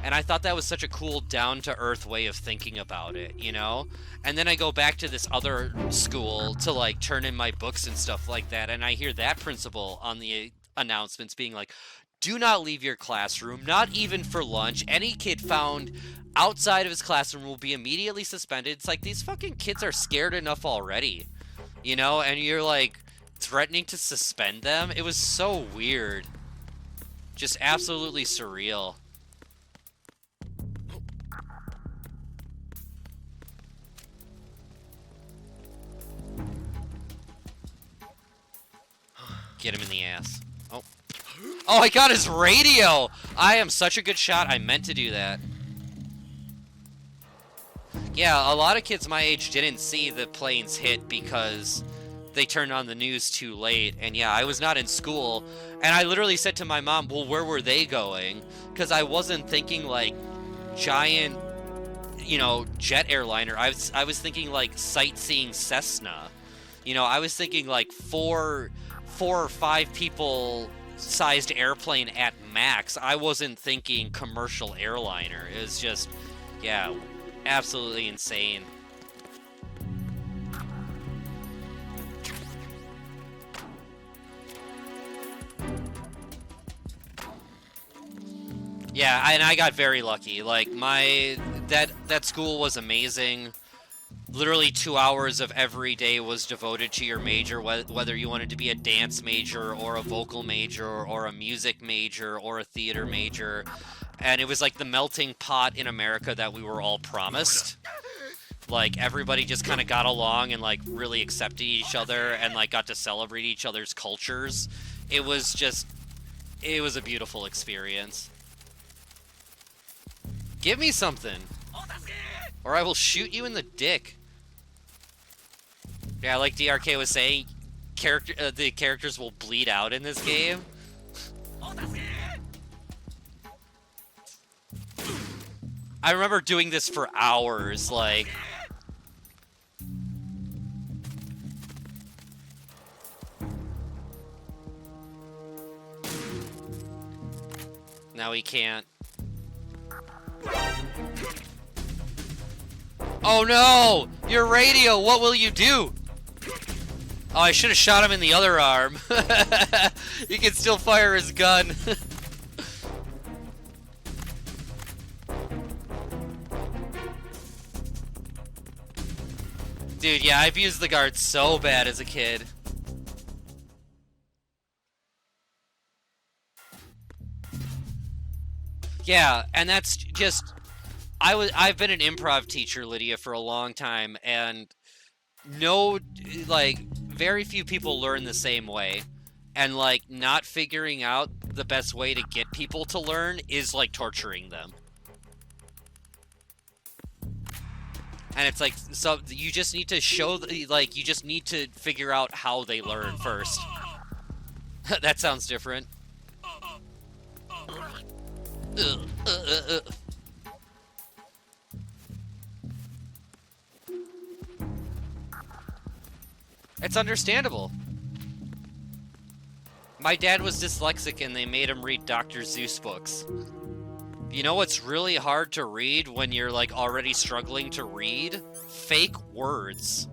And I thought that was such a cool down-to-earth way of thinking about it, you know? And then I go back to this other school to, like, turn in my books and stuff like that, and I hear that principal on the announcements being like, do not leave your classroom, not even for lunch. Any kid found outside of his classroom will be immediately suspended. It's like, these fucking kids are scared enough already, you know? And you're, like, threatening to suspend them? It was so weird. Just absolutely surreal. Get him in the ass. Oh. Oh, I got his radio! I am such a good shot, I meant to do that. Yeah, a lot of kids my age didn't see the planes hit because they turned on the news too late. And yeah, I was not in school. And I literally said to my mom, well, where were they going? Because I wasn't thinking like giant, you know, jet airliner. I was thinking like sightseeing Cessna. You know, I was thinking like four or five people sized airplane at max. I wasn't thinking commercial airliner. It was just, yeah, absolutely insane. Yeah, and I got very lucky. Like that school was amazing. Literally 2 hours of every day was devoted to your major, whether you wanted to be a dance major or a vocal major or a music major or a theater major. And it was like the melting pot in America that we were all promised. Like everybody just kind of got along and like really accepted each other and like got to celebrate each other's cultures. It was a beautiful experience. Give me something, or I will shoot you in the dick. Yeah, like DRK was saying, the characters will bleed out in this game. I remember doing this for hours, like... Now he can't. Oh no! Your radio, what will you do? Oh, I should have shot him in the other arm. He can still fire his gun. Dude, yeah, I abused the guard so bad as a kid. Yeah, and that's just... I've been an improv teacher, Lydia, for a long time, and very few people learn the same way. And, like, not figuring out the best way to get people to learn is like torturing them. And it's like, so you just need to you just need to figure out how they learn first. That sounds different. It's understandable. My dad was dyslexic and they made him read Dr. Seuss books. You know what's really hard to read when you're like already struggling to read? Fake words.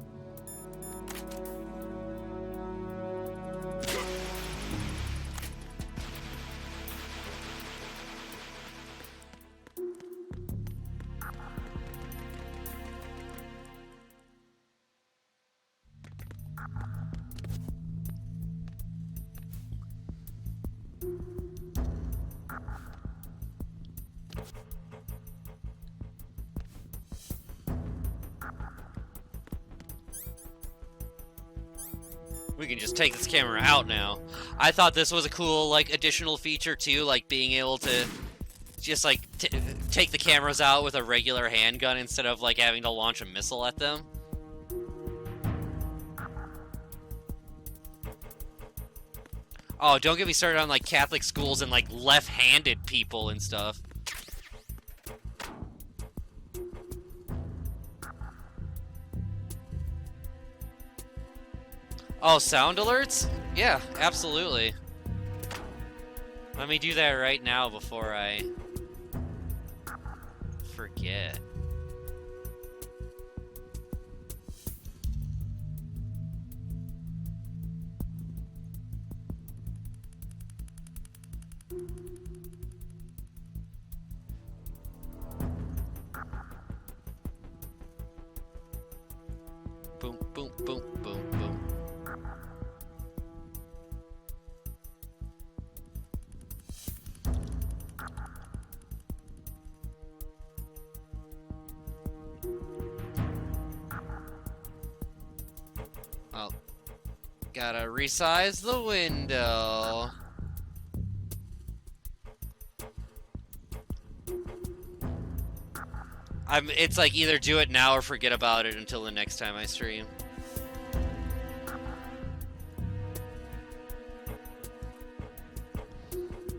We can just take this camera out now. I thought this was a cool, like, additional feature, too, like, being able to just, like, take the cameras out with a regular handgun instead of, like, having to launch a missile at them. Oh, don't get me started on, like, Catholic schools and, like, left-handed people and stuff. Oh, sound alerts? Yeah, absolutely. Let me do that right now before I forget. Boom, boom, boom, boom, boom. Oh, gotta resize the window. It's like either do it now or forget about it until the next time I stream.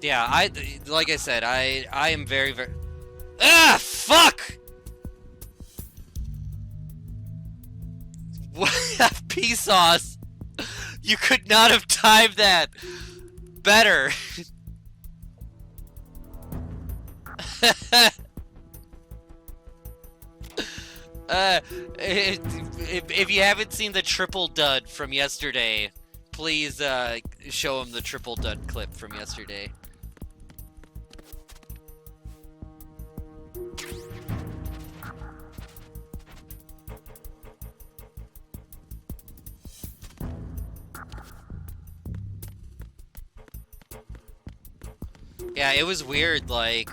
Yeah, like I said, I am very, very... Ah, fuck! What? Pea sauce! You could not have timed that better. If you haven't seen the triple dud from yesterday, please show him the triple dud clip from yesterday. Yeah, it was weird, like...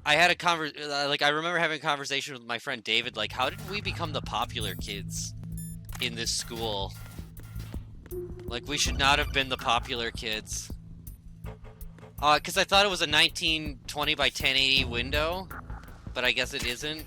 I had a I remember having a conversation with my friend David, like, how did we become the popular kids in this school? Like, we should not have been the popular kids. Because I thought it was a 1920 by 1080 window, but I guess it isn't.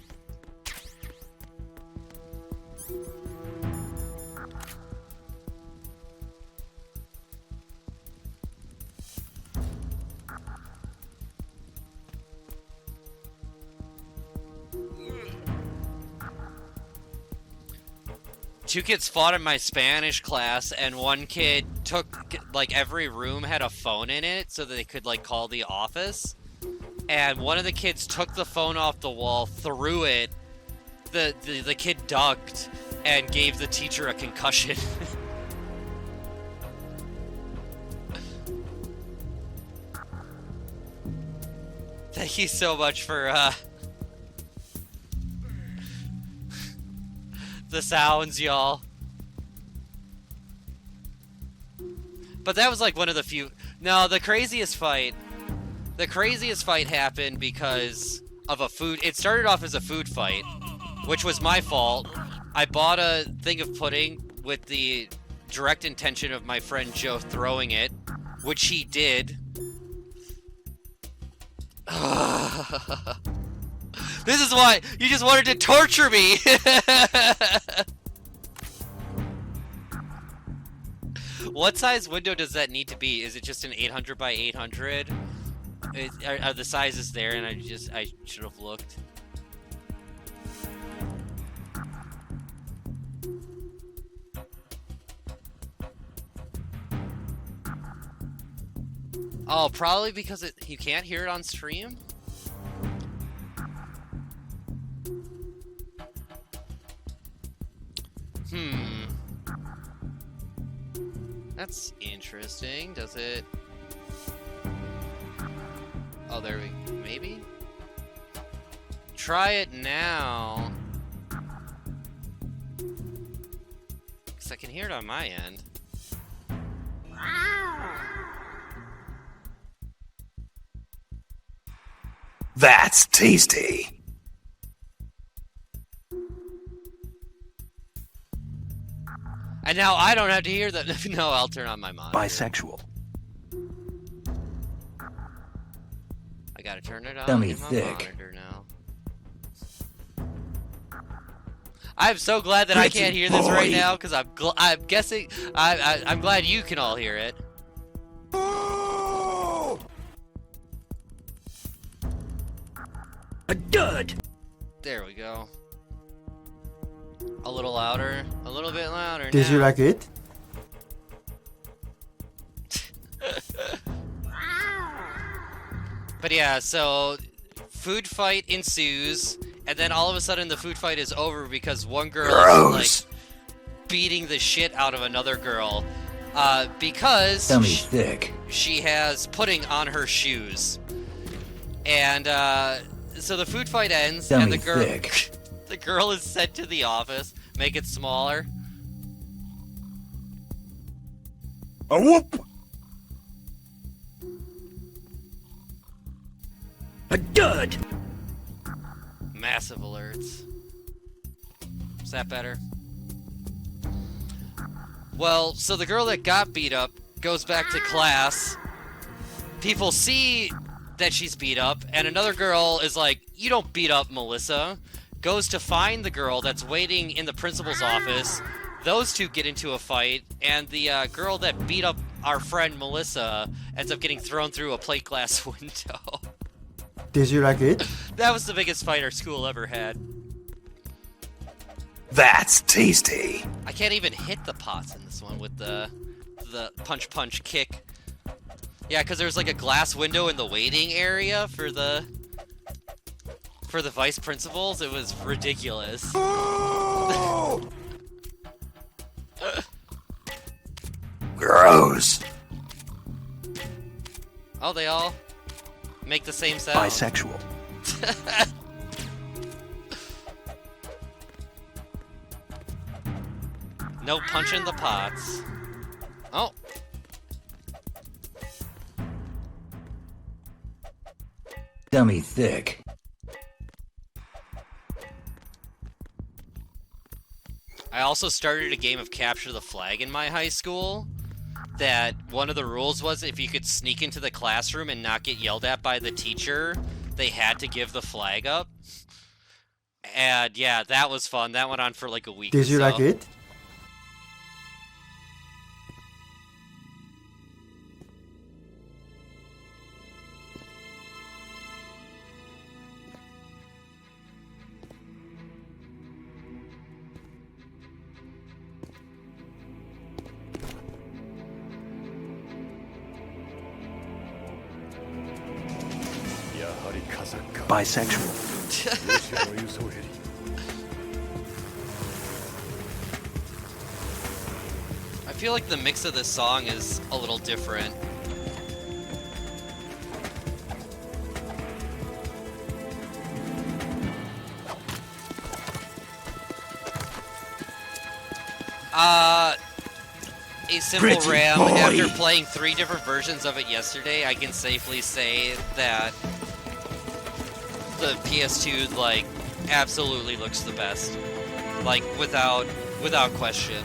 Two kids fought in my Spanish class, and one kid took, like, every room had a phone in it so that they could, like, call the office. And one of the kids took the phone off the wall, threw it, the kid ducked, and gave the teacher a concussion. Thank you so much for, the sounds, y'all. But that was like one of the few... No, the craziest fight happened because of a food... It started off as a food fight, which was my fault. I bought a thing of pudding with the direct intention of my friend Joe throwing it, which he did. This is why you just wanted to torture me. What size window does that need to be? Is it just an 800 by 800? Are the sizes there? And I should have looked. Oh, probably because you can't hear it on stream? That's interesting. Does it... Oh, there we... Maybe? Try it now. Because I can hear it on my end. That's tasty. And now I don't have to hear that. No, I'll turn on my monitor. Bisexual. I gotta turn it on Dummy in my thick. monitor now. I'm so glad that I can't hear this right now because I'm guessing I'm glad you can all hear it. A dud. There we go. A little louder, a little bit louder. Did you like it? But yeah, so food fight ensues, and then all of a sudden the food fight is over because one girl is like beating the shit out of another girl because she has pudding on her shoes. And so the food fight ends, and the girl the girl is sent to the office. Make it smaller. A whoop. A dud. Massive alerts. Is that better? Well, so the girl that got beat up goes back to class. People see that she's beat up, and another girl is like, "You don't beat up Melissa." Goes to find the girl that's waiting in the principal's office. Those two get into a fight, and the girl that beat up our friend Melissa ends up getting thrown through a plate glass window. Did you like it? That was the biggest fight our school ever had. That's tasty. I can't even hit the pots in this one with the punch kick. Yeah, because there's like a glass window in the waiting area for the vice principals. It was ridiculous. Gross. Oh, they all make the same sound. Bisexual. No punching the pots. Oh. Dummy thick. I also started a game of Capture the Flag in my high school. That one of the rules was if you could sneak into the classroom and not get yelled at by the teacher, they had to give the flag up. And yeah, that was fun. That went on for like a week. Did you like it? Bisexual. I feel like the mix of this song is a little different. A simple RAM, after playing 3 different versions of it yesterday, I can safely say that the PS2, like, absolutely looks the best. Like, without question.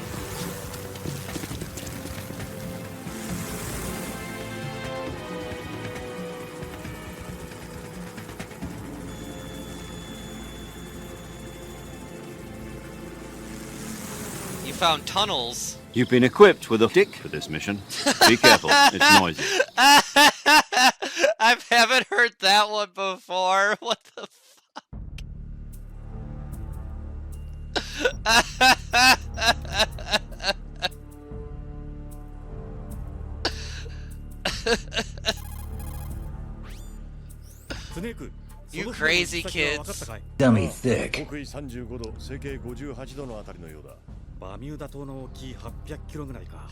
You found tunnels. You've been equipped with a stick for this mission. Be careful, it's noisy. I haven't heard that one before. What the fuck? You crazy kids. Dummy thick. 北緯35度、西経58度のあたりのようだ。バミューダ島の沖800キロぐらいか。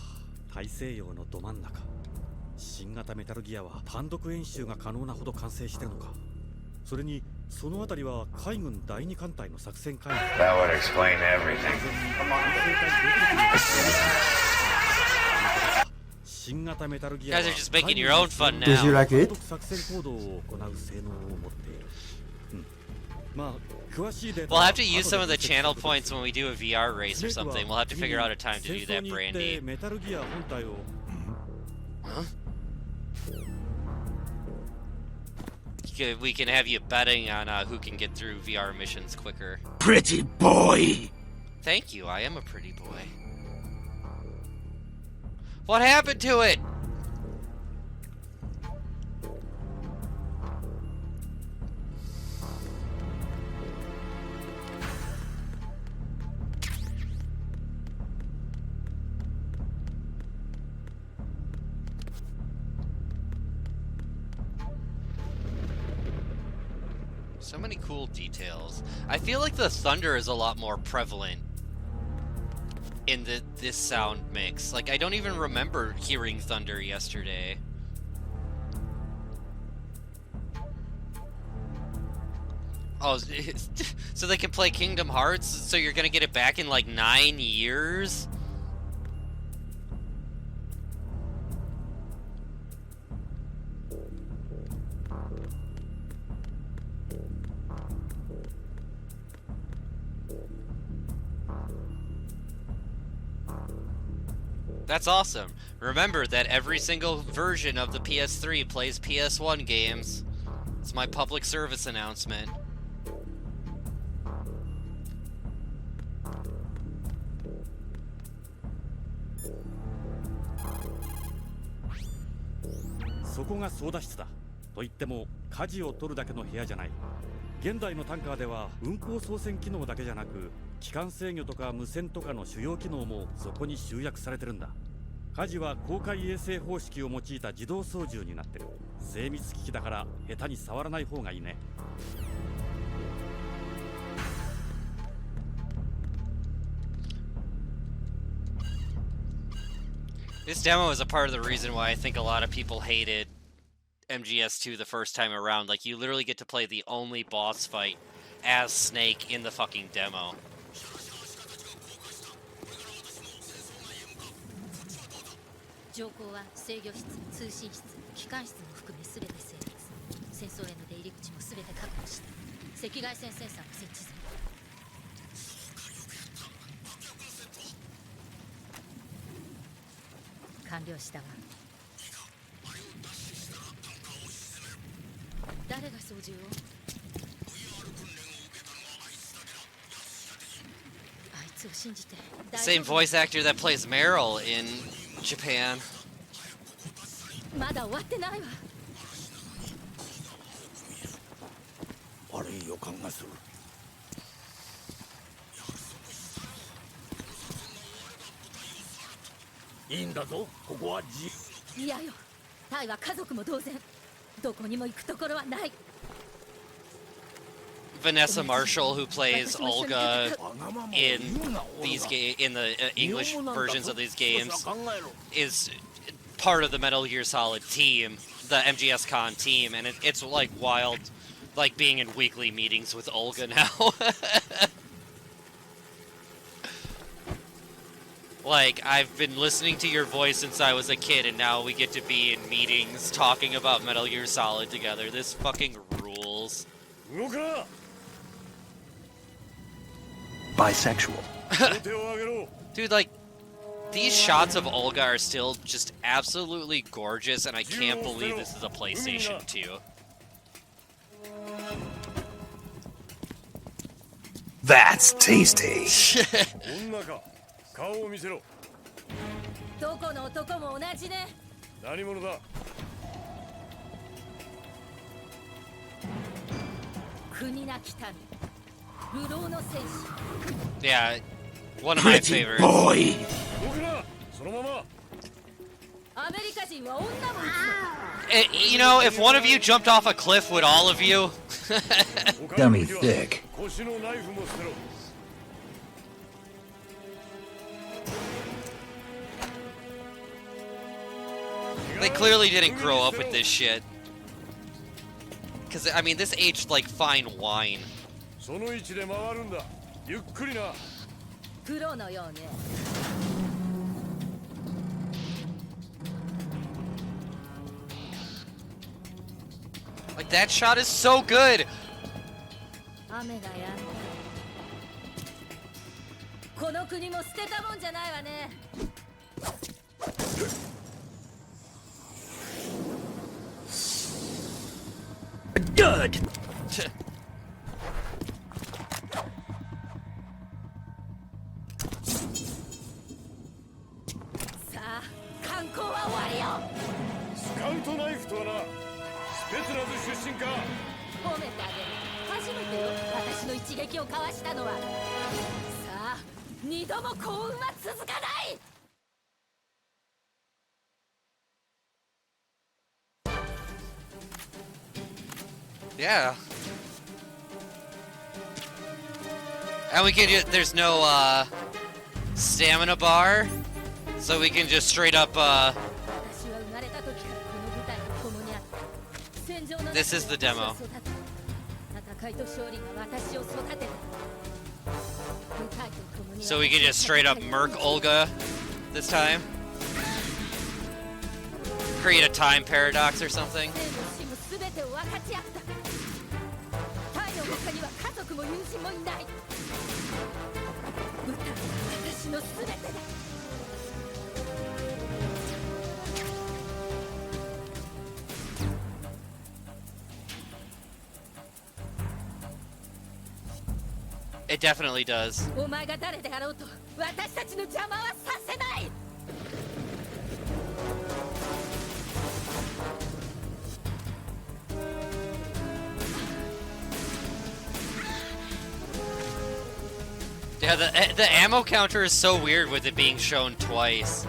大西洋のど真ん中。新型メタルギアは単独演習が可能なほど完成してるのか。それにその辺りは海軍第二艦隊の作戦会議。That would explain everything. 新型メタルギ You アは guys are just making your own fun Did you now. like it? 作戦行動を行う性能を持っている。まあ詳しいデータ We'll は have to use some of the channel points when we do a VR race or something. We'll have to figure out a time to do that, Brandy. メタルギア本体を Huh? We can have you betting on who can get through VR missions quicker. Pretty boy! Thank you, I am a pretty boy. What happened to it? So many cool details. I feel like the thunder is a lot more prevalent in this sound mix. Like, I don't even remember hearing thunder yesterday. Oh, so they can play Kingdom Hearts? So you're gonna get it back in like 9 years? That's awesome. Remember that every single version of the PS3 plays PS1 games. It's my public service announcement. So こが操舵室だ。と言っても舵を取るだけの部屋じゃない。現代のタンカーでは運航操船機能だけじゃなく、機関制御とか無線とかの主要機能もそこに集約されてるんだ。舵は公開衛星方式を用いた自動操縦になってる。精密機器だから下手に触らない方がいいね。This demo is a part of the reason why I think a lot of people hated MGS2 the first time around. Like, you literally get to play the only boss fight as Snake in the fucking demo. 上空は制御室、通信室、機関室も含め全て整列。戦争への出入り口も全て確保した。赤外線センサーも設置済み。完了したわ。誰が操縦を？あいつを信じて。Same voice actor that plays Meryl in Japan. まだ終わってないわ。悪い予感がする。いいんだぞ、ここはいやよ、タイは家族も同然。どこにも行くところはない。Vanessa Marshall, who plays Olga in in the English versions of these games, is part of the Metal Gear Solid team, the MGSCON team, and it's like wild, like being in weekly meetings with Olga now. Like, I've been listening to your voice since I was a kid, and now we get to be in meetings talking about Metal Gear Solid together. This fucking rules. Bisexual. Dude, like, these shots of Olga are still just absolutely gorgeous, and I can't believe this is a PlayStation 2. That's tasty. 顔を見せろ。どこの男も同じね。何者だ。国なき民、流浪の戦士。Yeah, one of my favorites. 僕ら、そのまま。アメリカ人は女も撃 You know, if one of you jumped off a cliff, would all of you? Dummy thick. They clearly didn't grow up with this shit. Because, I mean, this aged like fine wine. その位置で回るんだ。ゆっくりな。プロのようね。Like, that shot is so good! 雨が止んだ。この国も捨てたもんじゃないわね。Good. さあ、観光は終わりよ。スカウトナイフとはな、スペツナズ出身か。褒めてあげる。初めてよ、私の一撃をかわしたのは。さあ、二度も幸運は続かない。Yeah. And we can there's no stamina bar, so we can just straight up this is the demo. So we can just straight up murk Olga this time. Create a time paradox or something. It definitely does. Yeah, the ammo counter is so weird with it being shown twice.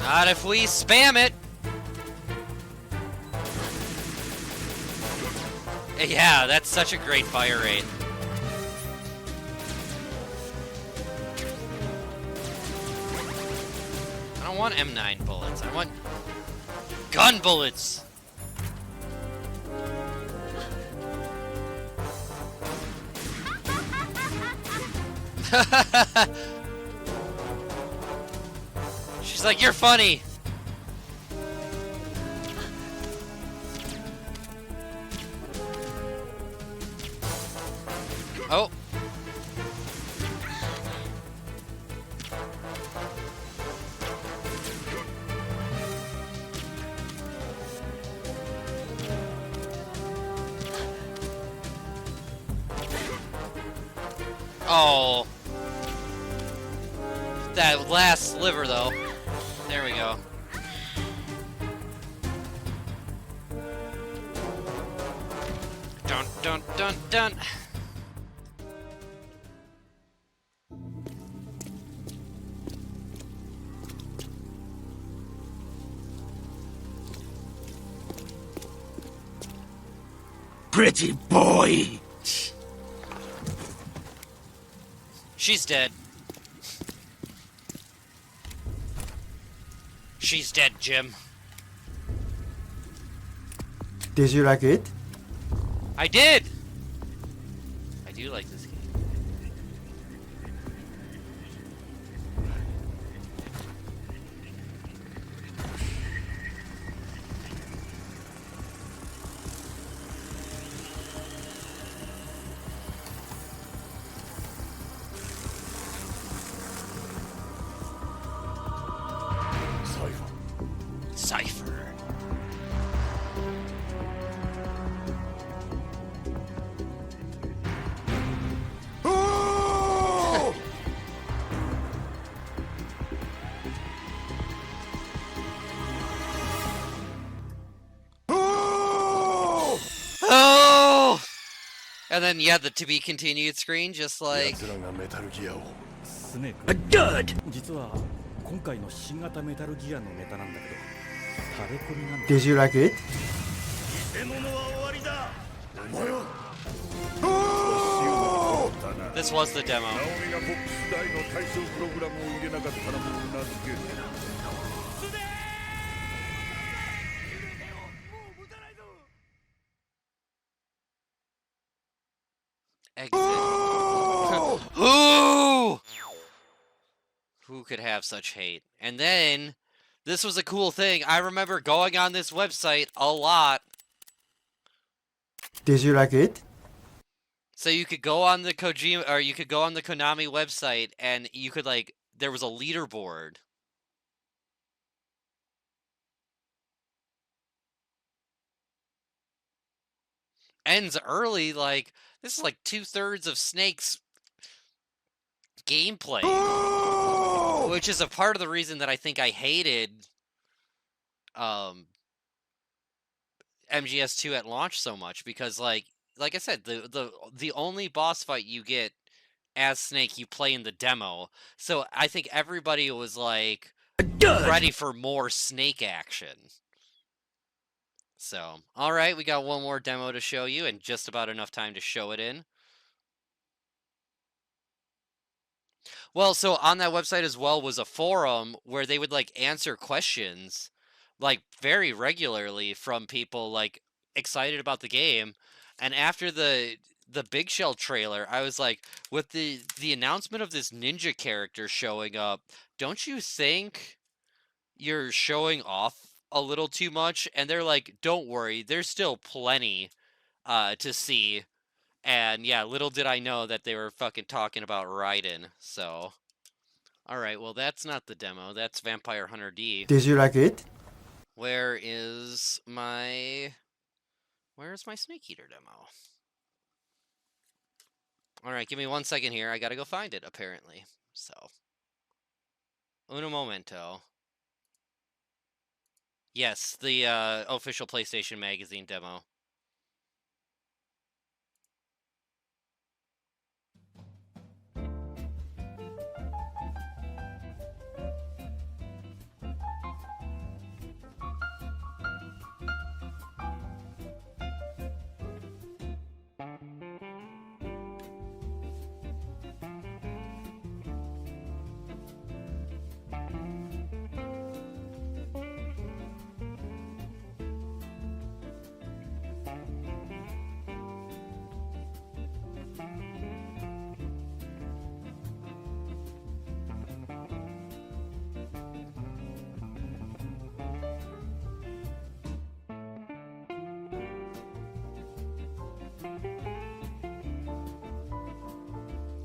Not if we spam it. Yeah, that's such a great fire rate. I don't want M9 bullets. I want gun bullets. She's like, you're funny. Oh. Oh. That last sliver, though. There we go. Dun dun dun dun. Pretty boy. She's dead. She's dead, Jim. Did you like it? I did! I do like this game. And then, yeah, the to be continued screen, just like... スネーク A dud! 実は今回の新型メタルギアのネタなんだけどタレコミなんだ Did you like it? 偽物は終わりだ。お前は This was the demo. ナオミがポップス大の対象プログラムを入れなかったらもううなずける。 Exit. Who? Who could have such hate? And then, this was a cool thing. I remember going on this website a lot. Did you like it? So you could go on the Kojima, or you could go on the Konami website, and you could like, there was a leaderboard. Ends early, like, this is like 2/3 of Snake's gameplay. Which is a part of the reason that I think I hated MGS2 at launch so much, because like I said, the only boss fight you get as Snake you play in the demo. So I think everybody was like ready for more Snake action. So, all right, we got one more demo to show you and just about enough time to show it in. Well, so on that website as well was a forum where they would like answer questions like very regularly from people like excited about the game. And after the Big Shell trailer, I was like, with the announcement of this ninja character showing up, don't you think you're showing off a little too much? And they're like, don't worry, there's still plenty to see. And yeah, little did I know that they were fucking talking about Raiden. So, all right, well, that's not the demo. That's Vampire Hunter D. Did you like it? Where's my Snake Eater demo? All right, give me 1 second here. I gotta go find it, apparently. So, uno momento. Yes, the official PlayStation Magazine demo.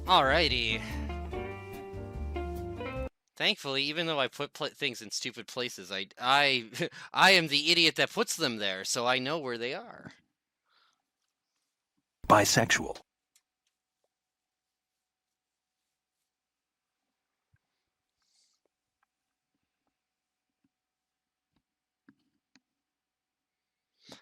Alrighty. Thankfully, even though I put things in stupid places, I am the idiot that puts them there, so I know where they are. Bisexual.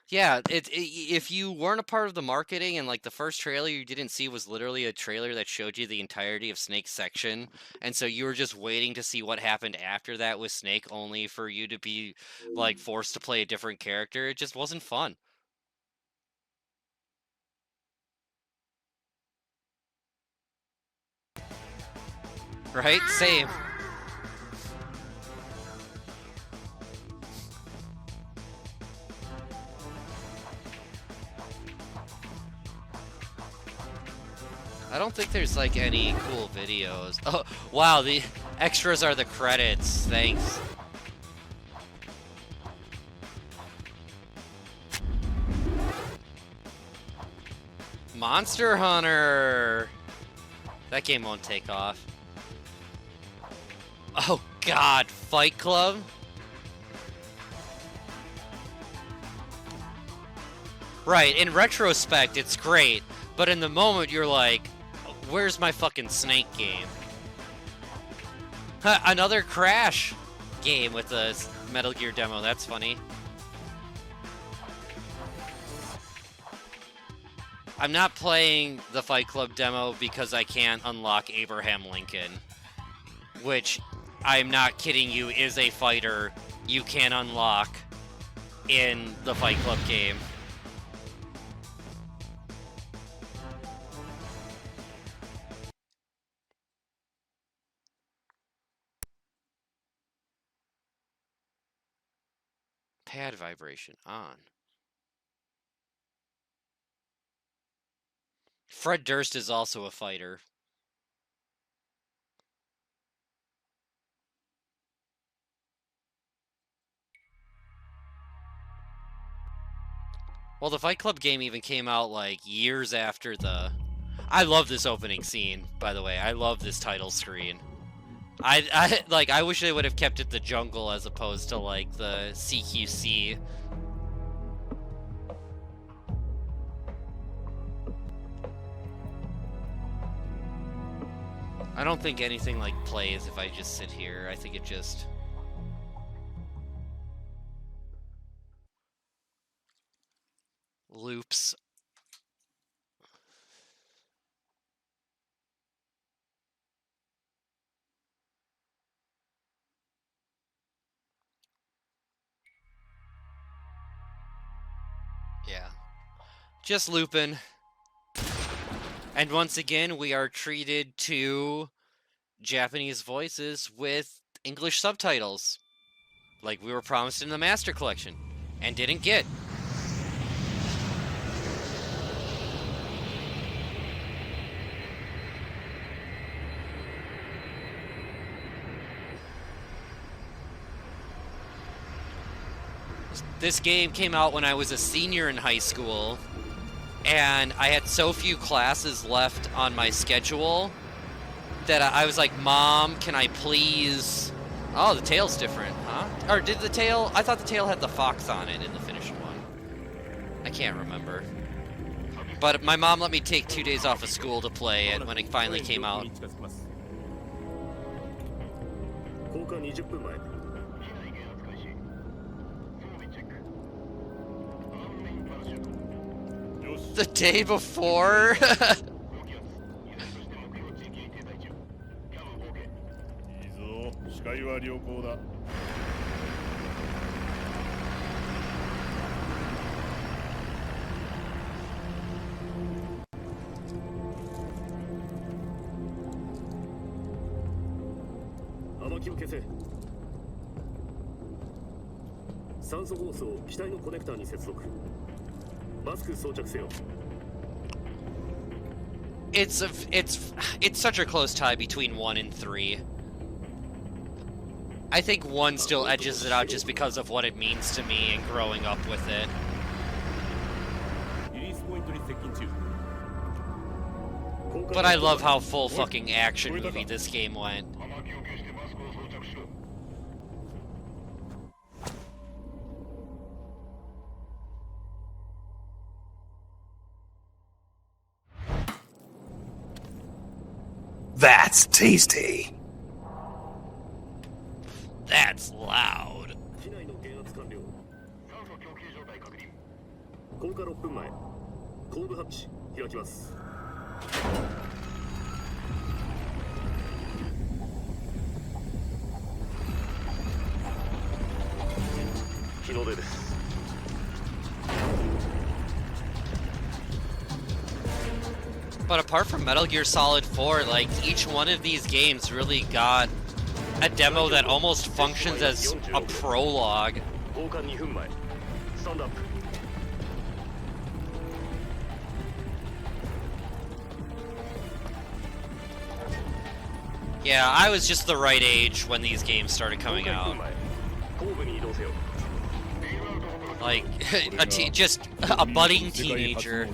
Yeah, if you weren't a part of the marketing and like the first trailer you didn't see was literally a trailer that showed you the entirety of Snake's section, and so you were just waiting to see what happened after that with Snake, only for you to be like forced to play a different character, it just wasn't fun. Right? Same. I don't think there's like any cool videos. Oh, wow, the extras are the credits. Thanks. Monster Hunter. That game won't take off. Oh God, Fight Club? Right, in retrospect, it's great, but in the moment, you're like, where's my fucking Snake game? Another Crash game with a Metal Gear demo, that's funny. I'm not playing the Fight Club demo because I can't unlock Abraham Lincoln, which, I'm not kidding you, is a fighter you can unlock in the Fight Club game. Pad vibration on. Fred Durst is also a fighter. Well, the Fight Club game even came out like years after the... I love this opening scene, by the way. I love this title screen. I wish they would have kept it the jungle as opposed to like the CQC. I don't think anything like plays if I just sit here. I think it just... loops. Yeah. Just looping. And once again, we are treated to Japanese voices with English subtitles, like we were promised in the Master Collection, and didn't get. This game came out when I was a senior in high school, and I had so few classes left on my schedule that I was like, Mom, can I please... Oh, the tail's different, huh? Or did the tail... I thought the tail had the fox on it in the finished one. I can't remember. But my mom let me take 2 days off of school to play it when it finally came out. The day before? It's such a close tie between 1 and 3. I think 1 still edges it out just because of what it means to me and growing up with it. But I love how full fucking action movie this game went. That's tasty. That's loud. But apart from Metal Gear Solid 4, like, each one of these games really got a demo that almost functions as a prologue. Yeah, I was just the right age when these games started coming out. Like, just a budding teenager.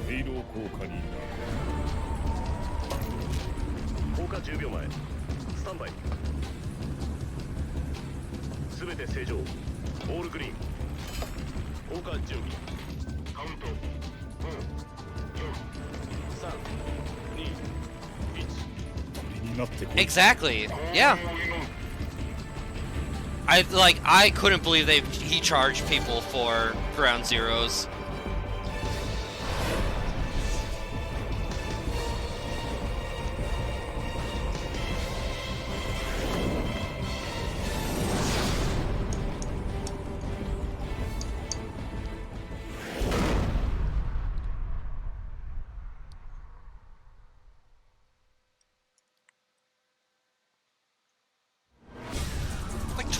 Exactly. Yeah. I couldn't believe he charged people for Ground Zeroes.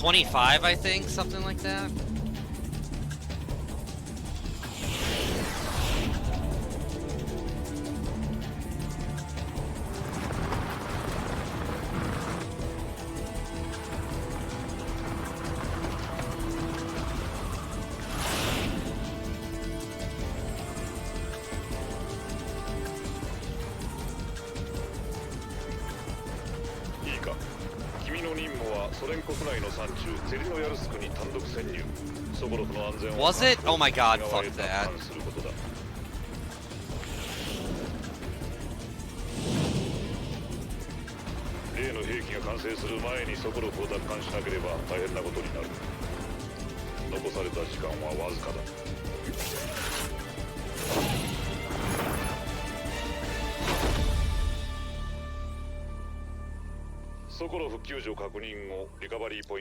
25, I think, something like that. Was it? Oh my god, fuck that.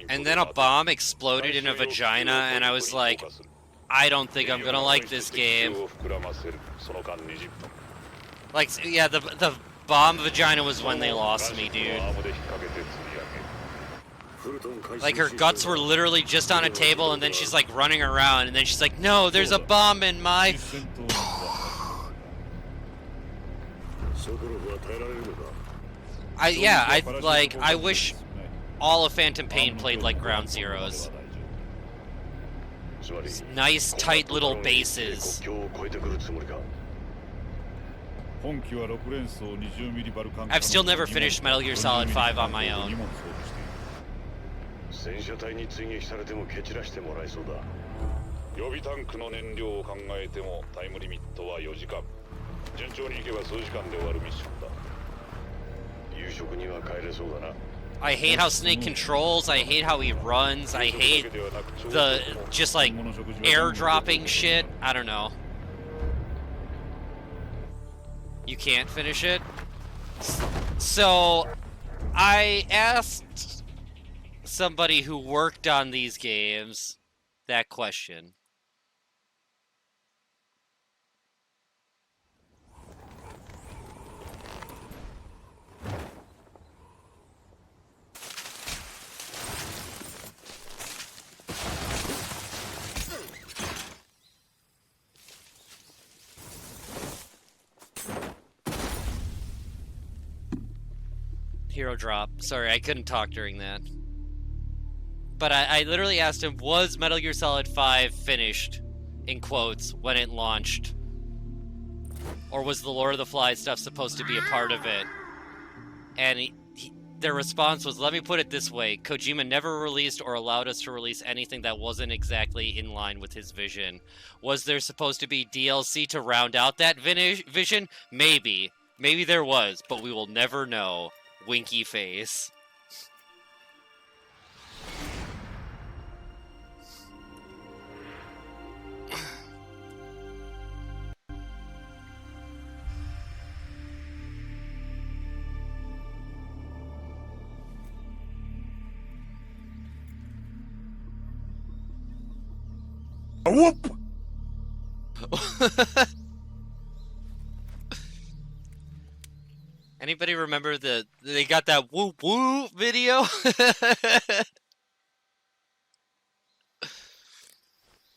And then a bomb exploded in a vagina, and I was like, I don't think I'm gonna like this game. Like, yeah, the bomb vagina was when they lost me, dude. Like, her guts were literally just on a table, and then she's like running around, and then she's like, no, there's a bomb in my... I wish all of Phantom Pain played like Ground Zeroes. Nice, tight little bases. I've still never finished Metal Gear Solid 5 on my own. I hate how Snake controls, I hate how he runs, I hate the just like airdropping shit. I don't know. You can't finish it? So I asked somebody who worked on these games that question. Hero drop. Sorry, I couldn't talk during that. But I literally asked him, was Metal Gear Solid 5 finished, in quotes, when it launched? Or was the Lord of the Flies stuff supposed to be a part of it? And their response was, let me put it this way, Kojima never released or allowed us to release anything that wasn't exactly in line with his vision. Was there supposed to be DLC to round out that vision? Maybe. Maybe there was, but we will never know. Winky face. Whoop! Anybody remember they got that whoop whoop video?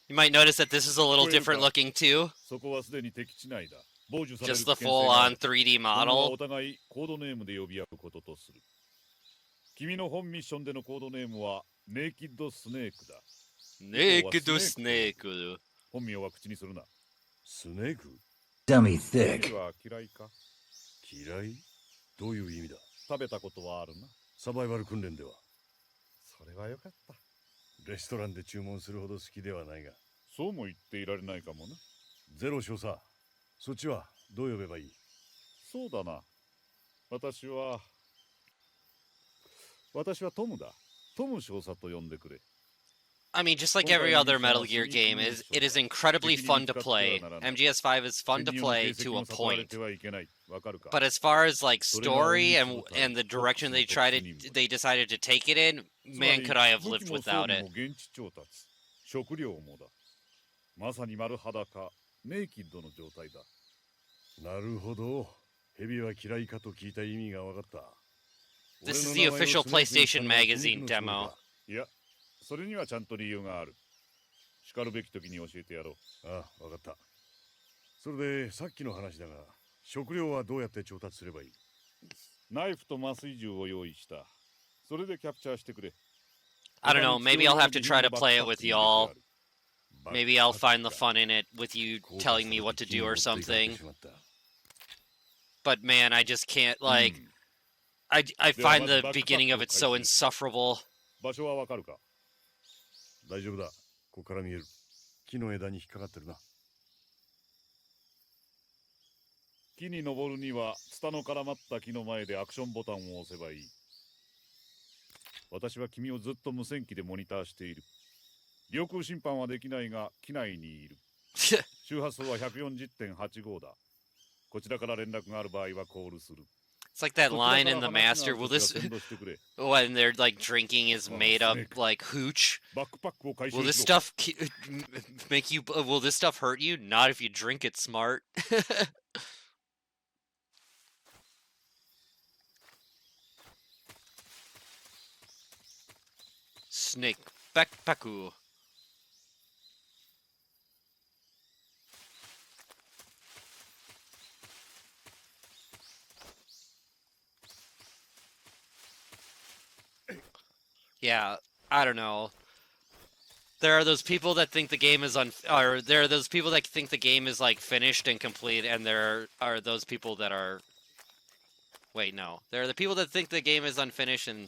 You might notice that this is a little different looking too. Just the full-on 3D model. Naked Snake. Snake? Dummy thick. 嫌い？どういう意味だ？食べたことはあるな。サバイバル訓練では。それはよかった。レストランで注文するほど好きではないが。そうも言っていられないかもな。ゼロ少佐。そっちはどう呼べばいい？そうだな。私はトムだ。トム少佐と呼んでくれ。I mean, just like every other Metal Gear game, it is incredibly fun to play. MGS5 is fun to play to a point. But as far as like story and the direction they decided to take it in, man, could I have lived without it. まさに丸裸、ネイキッドの状態だ。なるほど。ヘビは嫌いかと聞いた意味が分かった。This is the official PlayStation Magazine demo. いや、それにはちゃんと理由がある。しかるべき時に教えてやろう。ああ、わかった。それでさっきの話だが、食料はどうやって調達すればいい？ナイフと麻酔銃を用意した。それでキャプチャーしてくれ。I don't know, maybe I'll have to try to play it with y'all. Maybe I'll find the fun in it with you telling me what to do or something. But man, I just can't, like... I find the beginning of it so insufferable. 場所はわかるか？大丈夫だ。ここから見える。木の枝に引っかかってるな。木に登るには、ツタの絡まった木の前でアクションボタンを押せばいい。私は君をずっと無線機でモニターしている。領空侵犯はできないが、機内にいる。周波数は 140.85 だ。こちらから連絡がある場合はコールする。It's like that line in The Master. Will this, when they're like drinking is made up like hooch? Will this stuff make you? Will this stuff hurt you? Not if you drink it smart. Snake backpacku. Yeah, I don't know. There are those people that think the game is there are those people that think the game is like finished and complete, and there are those people that are. Wait, no. There are the people that think the game is unfinished, and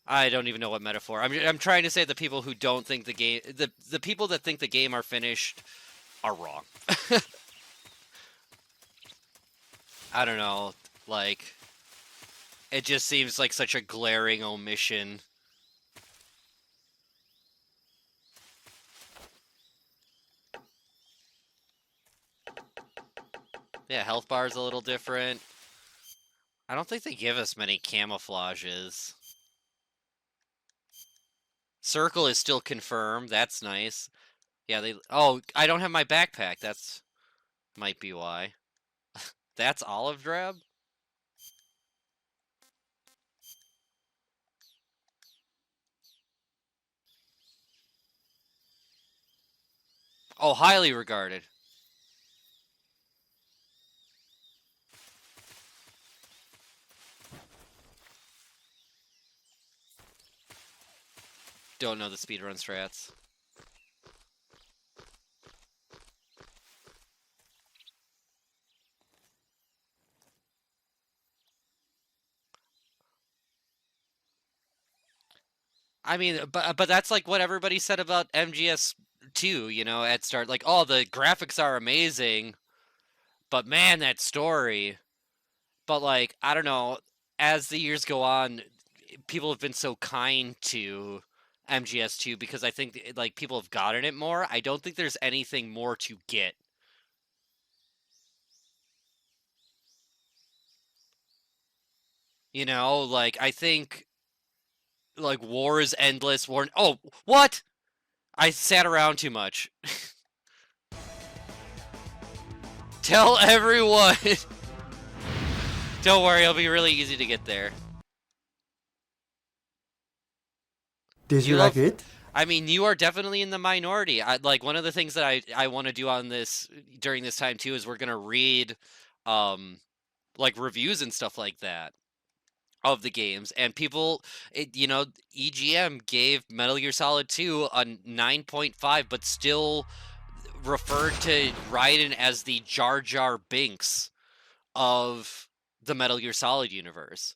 I don't even know what metaphor. I'm trying to say the people who don't think the game, the people that think the game are finished, are wrong. I don't know, like. It just seems like such a glaring omission. Yeah, health bar is a little different. I don't think they give us many camouflages. Circle is still confirmed. That's nice. Yeah, they... Oh, I don't have my backpack. That's... Might be why. That's olive drab? Oh, highly regarded. Don't know the speedrun strats. I mean, but that's like what everybody said about MGS2, you know, at start. Like, oh, the graphics are amazing, but man, that story. But like, I don't know, as the years go on, people have been so kind to MGS2 because I think like people have gotten it more. I don't think there's anything more to get. You know, like I think like war is endless. War. Oh, what? I sat around too much. Tell everyone. Don't worry, it'll be really easy to get there. Did you like it? I mean, you are definitely in the minority. Like one of the things that I want to do on this during this time too is we're gonna read, like reviews and stuff like that of the games, and people, you know, EGM gave Metal Gear Solid 2 a 9.5, but still referred to Raiden as the Jar Jar Binks of the Metal Gear Solid universe.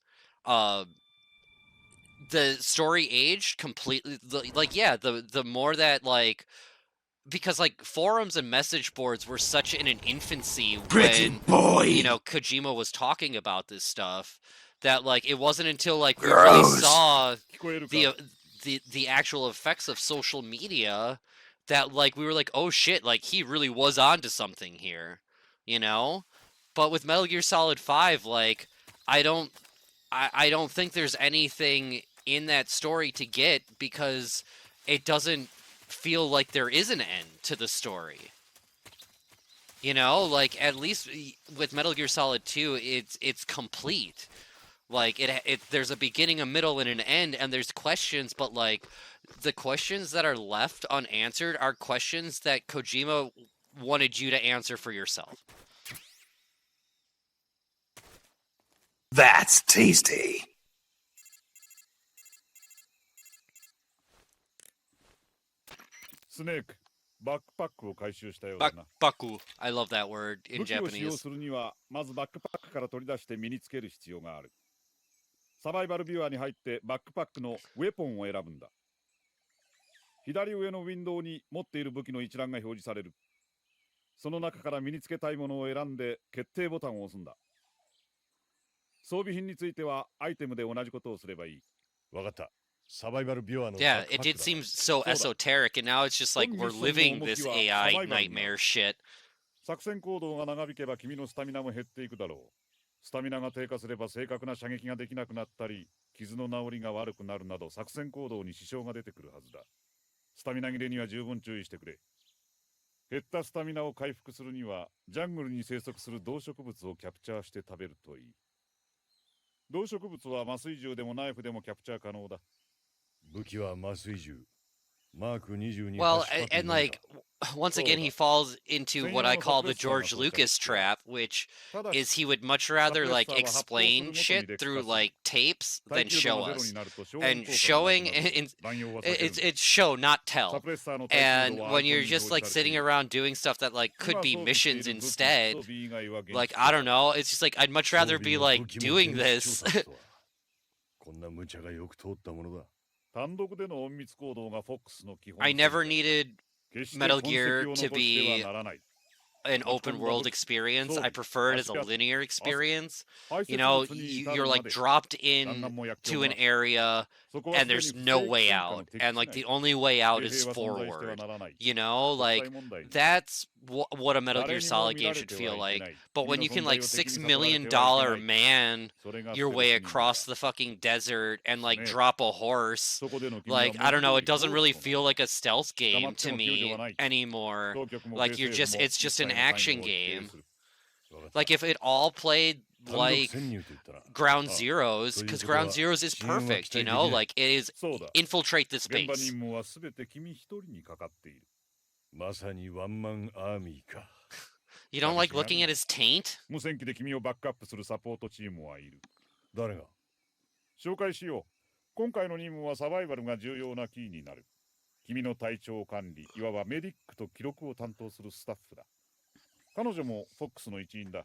The story aged completely, like, yeah, the more that, like, because, like, forums and message boards were such in an infancy when, you know, Kojima was talking about this stuff, that, like, it wasn't until, like, we really saw the actual effects of social media that, like, we were like, oh shit, like, he really was onto something here, you know? But with Metal Gear Solid 5, like, I don't think there's anything in that story to get because it doesn't feel like there is an end to the story. You know, like, at least with Metal Gear Solid 2, it's complete. Like there's a beginning, a middle, and an end, and there's questions, but like the questions that are left unanswered are questions that Kojima wanted you to answer for yourself. That's tasty. Snake, backpack を回収したようだな。Baku. I love that word in 武器を使用 Japanese. するにはまずバックパックから取り出して身につける必要がある。サバイバルビュアーに入ってバックパックのウェポンを選ぶんだ。左上のウィンドウに持っている武器の一覧が表示される。その中から身につけたいものを選んで決定ボタンを押すんだ。装備品についてはアイテムで同じことをすればいい。わかった。サバイバルビュアーの Yeah, it did seem so esoteric, and now it's just like we're living this AI nightmare shit. 作戦行動が長引けば君のスタミナも減っていくだろう。スタミナが低下すれば正確な射撃ができなくなったり、傷の治りが悪くなるなど作戦行動に支障が出てくるはずだ。スタミナ切れには十分注意してくれ。減ったスタミナを回復するには、ジャングルに生息する動植物をキャプチャーして食べるといい。動植物は麻酔銃でもナイフでもキャプチャー可能だ。武器は麻酔銃。Well, and like, once again, he falls into what I call the George Lucas trap, which is he would much rather like explain shit through like tapes than show us. And showing, it's show, not tell. And when you're just like sitting around doing stuff that like could be missions instead, like, I don't know, it's just like, I'd much rather be like doing this. I never needed Metal Gear to be an open world experience. I prefer it as a linear experience. You know, you're like dropped in to an area and there's no way out. And like the only way out is forward. You know, like that's what a Metal Gear Solid game should feel like. But when you can like $6 million man your way across the fucking desert and like drop a horse, like I don't know, it doesn't really feel like a stealth game to me anymore. Like it's just an action game. Like if it all played like Ground Zeroes, because Ground Zeroes is perfect, you know, like it is infiltrate this base. You don't like looking at his taint? 無線機で君をバックアップするサポートチームはいる。誰が？紹介しよう。今回の任務はサバイバルが重要なキーになる。君の体調管理、いわばメディックと記録を担当するスタッフだ。彼女もフォックスの一員だ。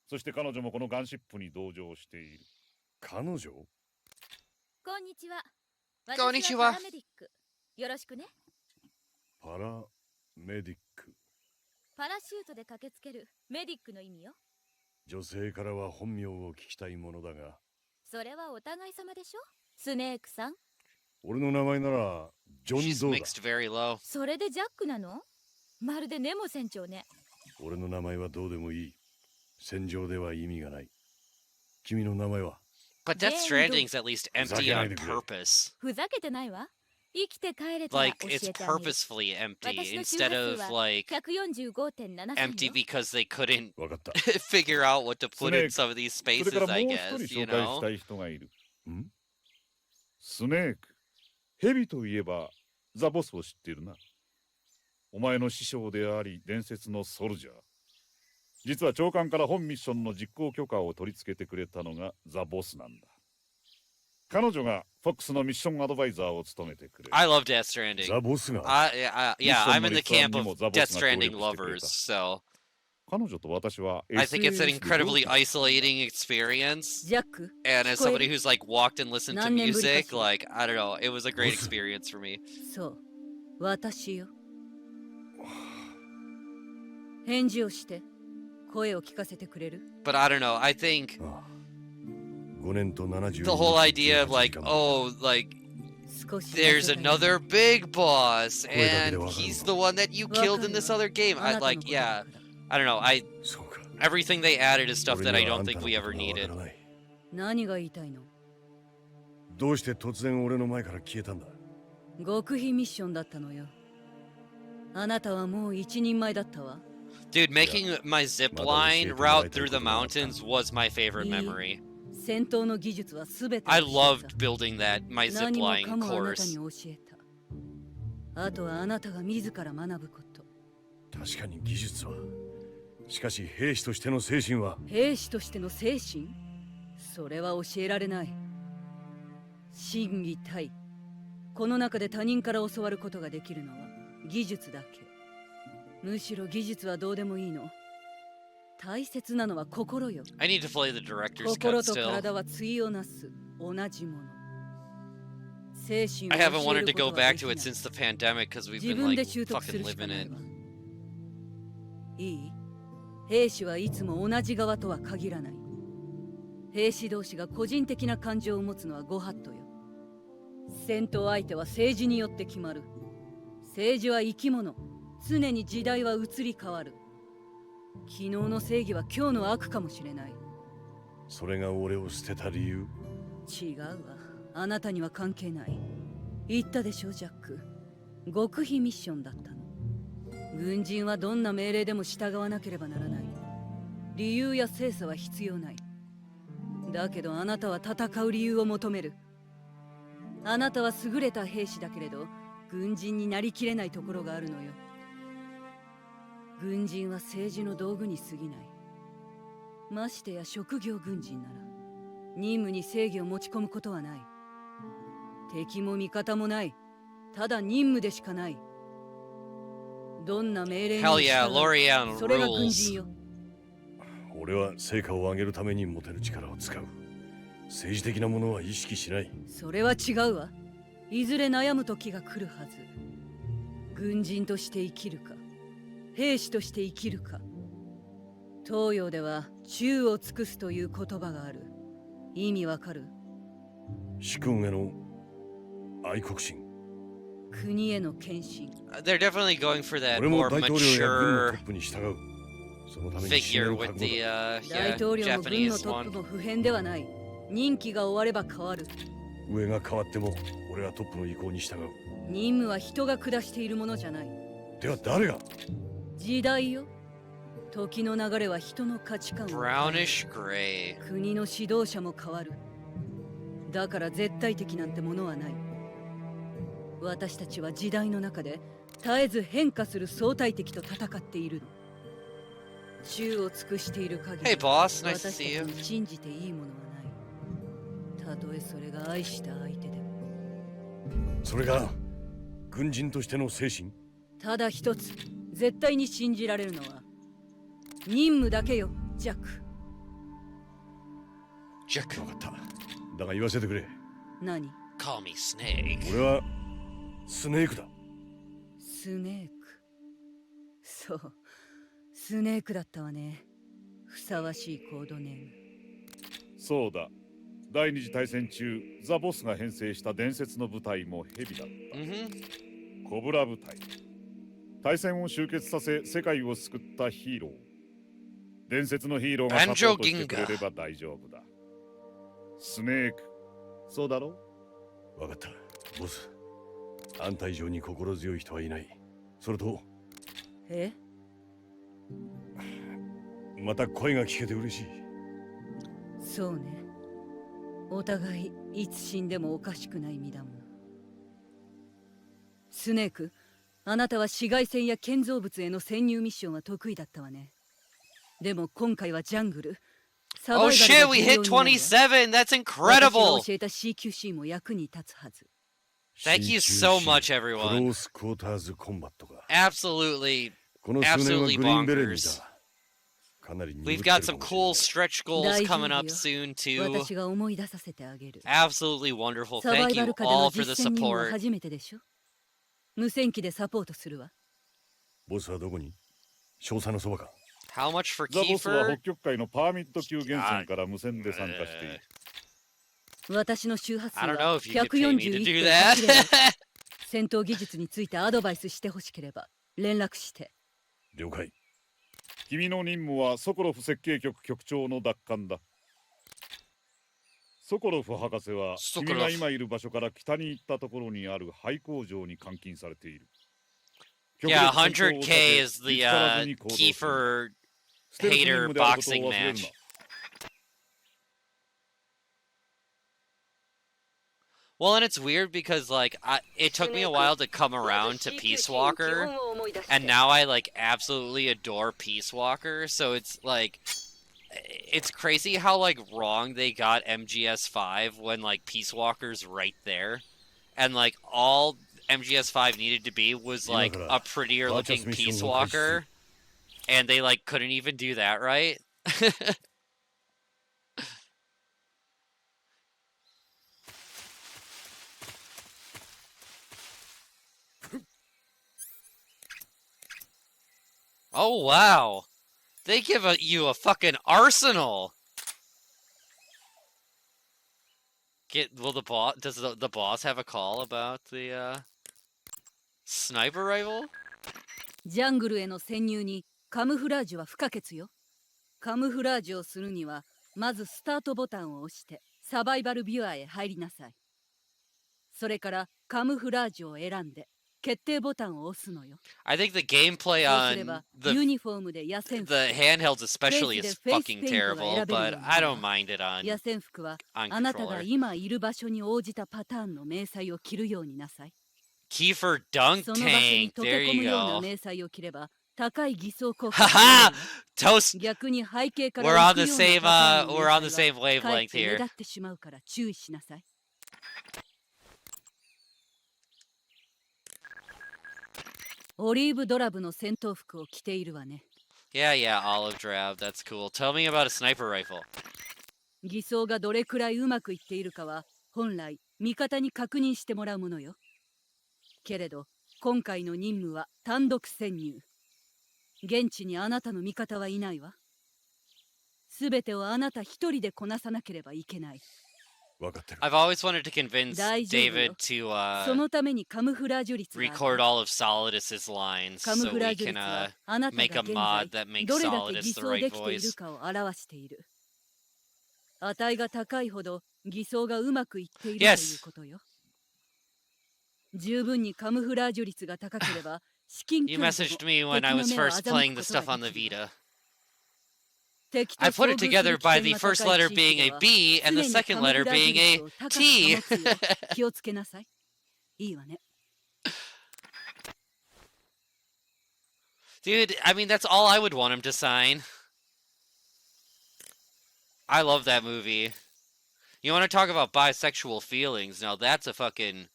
そして彼女もこのガンシップに同乗している。彼女？こんにちは。こんにちは。パラメディック。よろしくね。パラメディック。パラシュートで駆けつけるメディックの意味よ。女性からは本名を聞きたいものだが。それはお互い様でしょ？スネークさん。俺の名前ならジョン・ドーだ。それでジャックなの？まるでネモ船長ね。俺の名前はどうでもいい。戦場では意味がない。君の名前は？ But Death Stranding's at least empty on purpose. ふざけてないわ。生きて帰れたら Like 教えて it's あげる。 purposefully empty instead of like 145.7 empty because they couldn't figure out what to put in some of these spaces, I guess, you know? スネーク、ヘビといえばザ・ボスを知っているな。お前の師匠であり伝説のソルジャー。実は長官から本ミッションの実行許可を取り付けてくれたのがザ・ボスなんだ。彼女がフォックスのミッションアドバイザーを務めてくれ。I love Death Stranding. ザ・ボスが。Yeah, I'm in the camp of Death Stranding lovers, so 彼女と私は I think it's an incredibly isolating experience. And as somebody who's like walked and listened to music, like I don't know, it was a great experience for me. そう、私よ。返事をして声を聞かせてくれる？ But I don't know, I think 5年と70 the whole idea of like, oh, like there's another big boss and he's the one that you killed in this other game. I like, yeah, I don't know, everything they added is stuff that I don't think we ever needed. 何が言いたいの？どうして突然俺の前から消えたんだ？極秘ミッションだったのよ。あなたはもう一人前だったわ。 Dude, making my zip line route through the mountains was my favorite memory. 戦闘の技術はすべて I loved building that, my 何も zipline かもあなた course. に教えた。あとはあなたが自ら学ぶこと。確かに技術は。しかし兵士としての精神は。兵士としての精神？それは教えられない。真偽体。この中で他人から教わることができるのは技術だけ。むしろ技術はどうでもいいの。大切なのは心よ。 I need to play the director's 心 cut と still. 体は対をなす同じもの。精神を I 教 haven't え wanted る to こ go とは back でき to な it い。 since the pandemic because we've 自 been 分で like 習得す fucking るしか living ない it. わ。いい？兵士はいつも同じ側とは限らない。兵士同士が個人的な感情を持つのはご法度よ。戦闘相手は政治によって決まる。政治は生き物。常に時代は移り変わる。昨日の正義は今日の悪かもしれない。それが俺を捨てた理由？違うわ。あなたには関係ない。言ったでしょ、ジャック。極秘ミッションだったの。軍人はどんな命令でも従わなければならない。理由や精査は必要ない。だけどあなたは戦う理由を求める。あなたは優れた兵士だけれど、軍人になりきれないところがあるのよ。軍人は政治の道具に過ぎない。ましてや職業軍人なら、任務に正義を持ち込むことはない。敵も味方もない。ただ任務でしかない。どんな命令にも Hell yeah, 従う。 Lorian それが軍 rules. 人よ。俺は成果を上げるために持てる力を使う。政治的なものは意識しない。それは違うわ。いずれ悩む時が来るはず。軍人として生きるか、兵士として生きるか。東洋では忠を尽くすという言葉がある。意味わかる？主君への愛国心。国への献身。They're definitely going for that 俺も more 大統領や軍のト mature ップに従う。そのために死ね figure る with 覚 the 悟だ。大 yeah, 統領も軍の Japanese トッ one. プも不変ではない。任期が終われば変わる。上が変わっても俺はトップの意向に従う。任務は人が下しているものじゃない。では誰が？時代よ。時の流れは人の価値観を変える。 Brownish gray. 国の指導者も変わる。だから絶対的なんてものはない。私たちは時代の中で絶えず変化する相対的と戦っているの。忠を尽くしている限り、 Hey boss, nice to 私た see ち you. に信じていいものはない。たとえそれが愛した相手でも。それが軍人としての精神？ただ一つ、絶対に信じられるのは任務だけよ、ジャック。ジャック。分かった。だが言わせてくれ。何？ Call me Snake. 俺はスネークだ。スネーク。そう、スネークだったわね。ふさわしいコードネーム。そうだ。第二次大戦中、ザ・ボスが編成した伝説の部隊もヘビだった。コブラ部隊。大戦を終結させ、世界を救ったヒーロー。伝説のヒーローがサポートしてくれれば大丈夫だ。スネーク、そうだろ？分かった、ボス。あんた以上に心強い人はいない。それと、え？また声が聞けて嬉しい。そうね。お互いいつ死んでもおかしくない身だもの。スネーク、あなたは紫外線や建造物への潜入ミッションは得意だったわね。でも今回はジャングル。Oh shit, we hit 27! That's incredible! 私が教えた CQC も役に立つはず。Thank you so much, クロ everyone. ースクォーターズコンバットが。 Absolutely, この数年はグ absolutely リーンベレーに bonkers. いた。かなり We've 鈍って got るか some もしれない。 cool stretch goals 大丈夫 coming よ。 up soon too. 私が思い出させてあげる。 Absolutely wonderful. サバ Thank イバ you ル下で all の for the 実践任務は support. 初めてでしょ？無線機でサポートするわ。ボスはどこに？少佐のそばか。 How much for ザ・ボスは Kiefer? 北極海のパーミット級源泉から無線で参加している。私の周波数 I don't は know if you could pay me to do that. 141.8 レベル。戦闘技術についてアドバイスしてほしければ連絡して。了解。君の任務はソコロフ設計局局長の奪還だ。ソコロフ博士は君が今いる場所から北に行ったところにある廃工場に監禁されている。 Yeah, 100K is the Kiefer hater boxing match. Well, and it's weird because like it took me a while to come around to Peace Walker, and now I like absolutely adore Peace Walker. So it's like it's crazy how like wrong they got MGS5 when like Peace Walker's right there, and like all MGS5 needed to be was like a prettier looking Peace Walker, and they like couldn't even do that right. Oh wow, they give you a fucking arsenal. Will the boss? Does the boss have a call about the sniper rifle? ジャングルへの潜入にカムフラージュは不可欠よ。カムフラージュをするにはまずスタートボタンを押してサバイバルビュアーへ入りなさい。それからカムフラージュを選んで決定ボタンを押すのよ。I think the gameplay on the handhelds especially is fucking terrible, but I don't mind it on 野戦服は on あなたが controller. 今いる場所に応じたパターンの迷彩を着るようになさい。 Kiefer Dunk その場所に Tank, 溶 there け込む you ような go. 迷彩を着れば高い偽装効果 Haha! Toast! 逆に背景から We're on 浮く the ような same パターンの we're on the 迷彩 same はかえっ wavelength て目 here. 立ってしまうから注意しなさい。オリーブドラブの戦闘服を着ているわね。 Yeah, yeah, olive drab, that's cool. Tell me about a sniper rifle. 偽装がどれくらいうまくいっているかは本来味方に確認してもらうものよ。けれど今回の任務は単独潜入。現地にあなたの味方はいないわ。すべてをあなた一人でこなさなければいけない。 I've always wanted to convince 大丈夫よ。 David to そのためにカムフラージュ率がある。 record all of Solidus's lines カム so フラー we ジュ can 率はあなた make が a 現 mod 在 that makes どれだけ Solidus 偽 the 装 right できている voice. かを表している。値が高いほど偽装がうまくいっているということよ。十分にカムフラージュ率が高ければ至近 You 距離でも messaged me when 敵 I の was 目を first 欺 playing く the こと stuff が on で the きるわ。 Vita. 敵と I put 遭 it 遇す together る by 危 the 険 first が高い letter 地 being 域で a は B and 常 the に second カム letter フラージュ being a 率を高く T. 保つよう気をつけなさい。いいわね。 Dude, I mean, that's all I would want him to sign. I love that movie. You want to talk about bisexual feelings? Now that's a fucking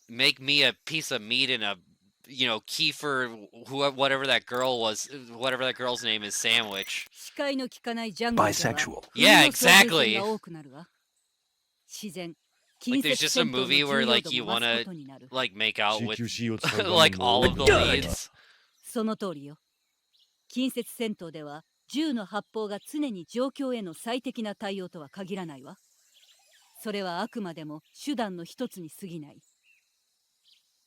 make me a piece of meat in a, you know, Kiefer, whatever that girl was, whatever that girl's name is, sandwich. 視界の利かないジャングルでは Bisexual. Yeah, exactly. が多くなるわ。自然 Like 近 there's 接 just a 戦闘の movie 重 where 要 like 度 you も増 want すこ to とになる。 like make out with CQC を使う like all of the Good. leads. その通りよ。近接戦闘では銃の発砲が常に状況への最適な対応とは限らないわ。それはあくまでも手段の一つに過ぎない。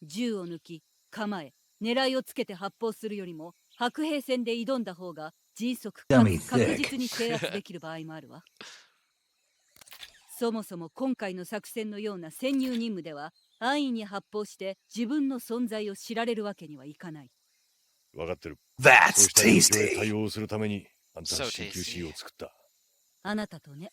銃を抜き、構え、狙いをつけて発砲するよりも白兵戦で挑んだ方が迅速かつ確実に制圧できる場合もあるわ。そもそも今回の作戦のような潜入任務では安易に発砲して自分の存在を知られるわけにはいかない。分かってる。 That's そうした状況 tasty. へ対応するためにあんた So は CQC を作った。あなたとね。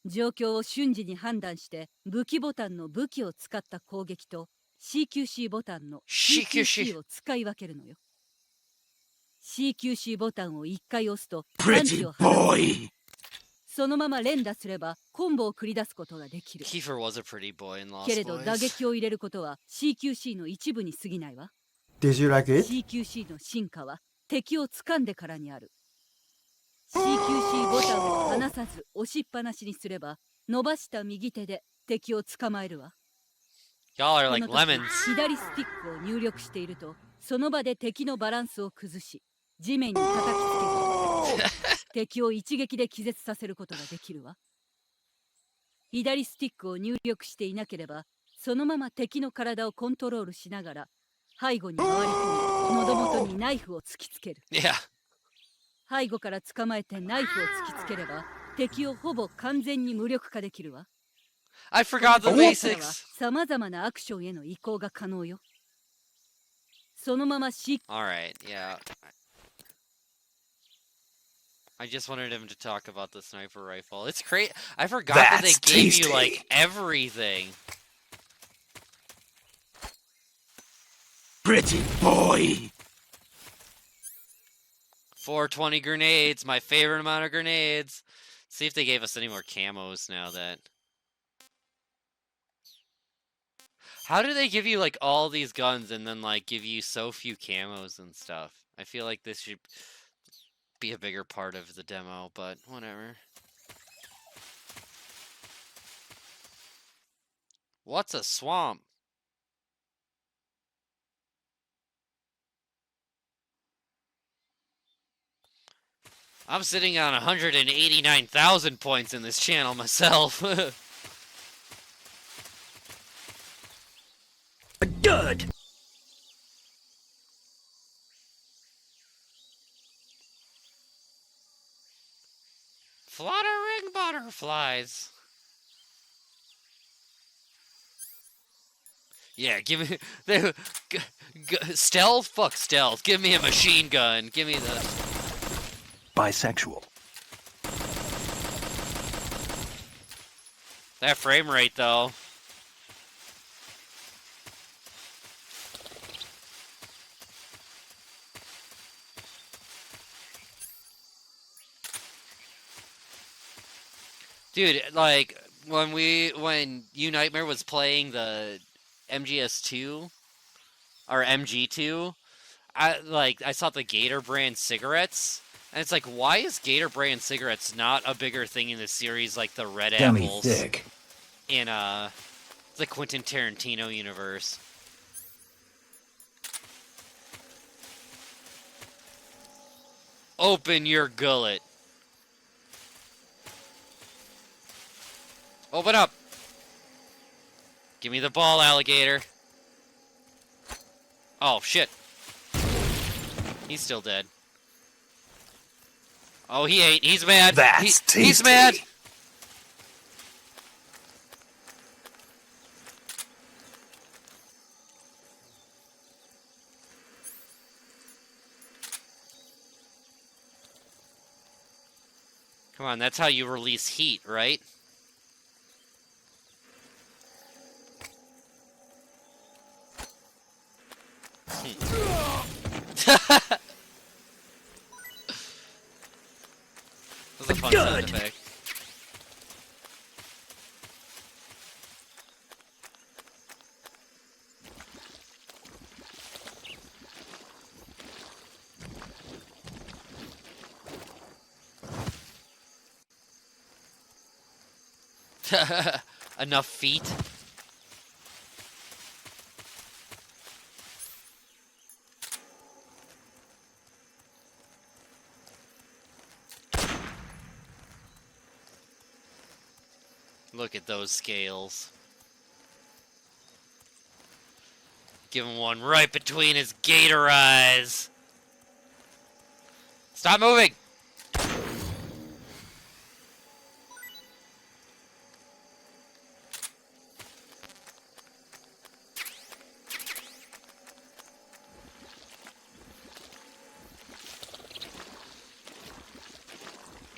状況を瞬時に判断して武器ボタンの武器を使った攻撃と CQC ボタンの CQC を使い分けるのよ。CQC ボタンを1回押すとパンチを放つ。そのまま連打すればコンボを繰り出すことができる。 Kiefer was a pretty boy in Lost けれど Boys. 打撃を入れることは CQC の一部に過ぎないわ。 Did you like it? CQC の進化は敵を掴んでからにある。CQC ボタンを離さず押しっぱなしにすれば伸ばした右手で敵を捕まえるわ。 Y'all are こ like の時 lemons. 左スティックを入力しているとその場で敵のバランスを崩し地面に叩きつける。敵を一撃で気絶させることができるわ。左スティックを入力していなければそのまま敵の体をコントロールしながら背後に回り込み喉元にナイフを突きつける。 Yeah. 背後から捕まえてナイフを突きつければ敵をほぼ完全に無力化できるわ。 I forgot the この操 basics. 作は様々なアクションへの移行が可能よ。そのまま All right, yeah. I just wanted him to talk about the sniper rifle. It's great. I forgot that they That's gave you, tasty. like, everything. Pretty boy. 420 grenades, my favorite amount of grenades. See if they gave us any more camos now that... How do they give you, like, all these guns and then, like, give you so few camos and stuff? I feel like this should be a bigger part of the demo, but whatever. What's a swamp? I'm sitting on 189,000 points in this channel myself. Good. Fluttering butterflies. Yeah, give me stealth. Fuck stealth. Give me a machine gun. Give me the Bisexual. that frame rate though. Dude, like when You Nightmare was playing the MGS2 or MG2, I saw the Gator brand cigarettes, and it's like, why is Gator brand cigarettes not a bigger thing in the series like the Red Dummy Apples thick. in the Quentin Tarantino universe? Open your gullet. Open up. Give me the ball, alligator. Oh, shit. He's still dead. Oh, he ain't. He's mad. That's He's mad. tasty. Come on, that's how you release heat, right? That was a fun sound effect. Enough feet. Look at those scales. Give him one right between his gator eyes. Stop moving!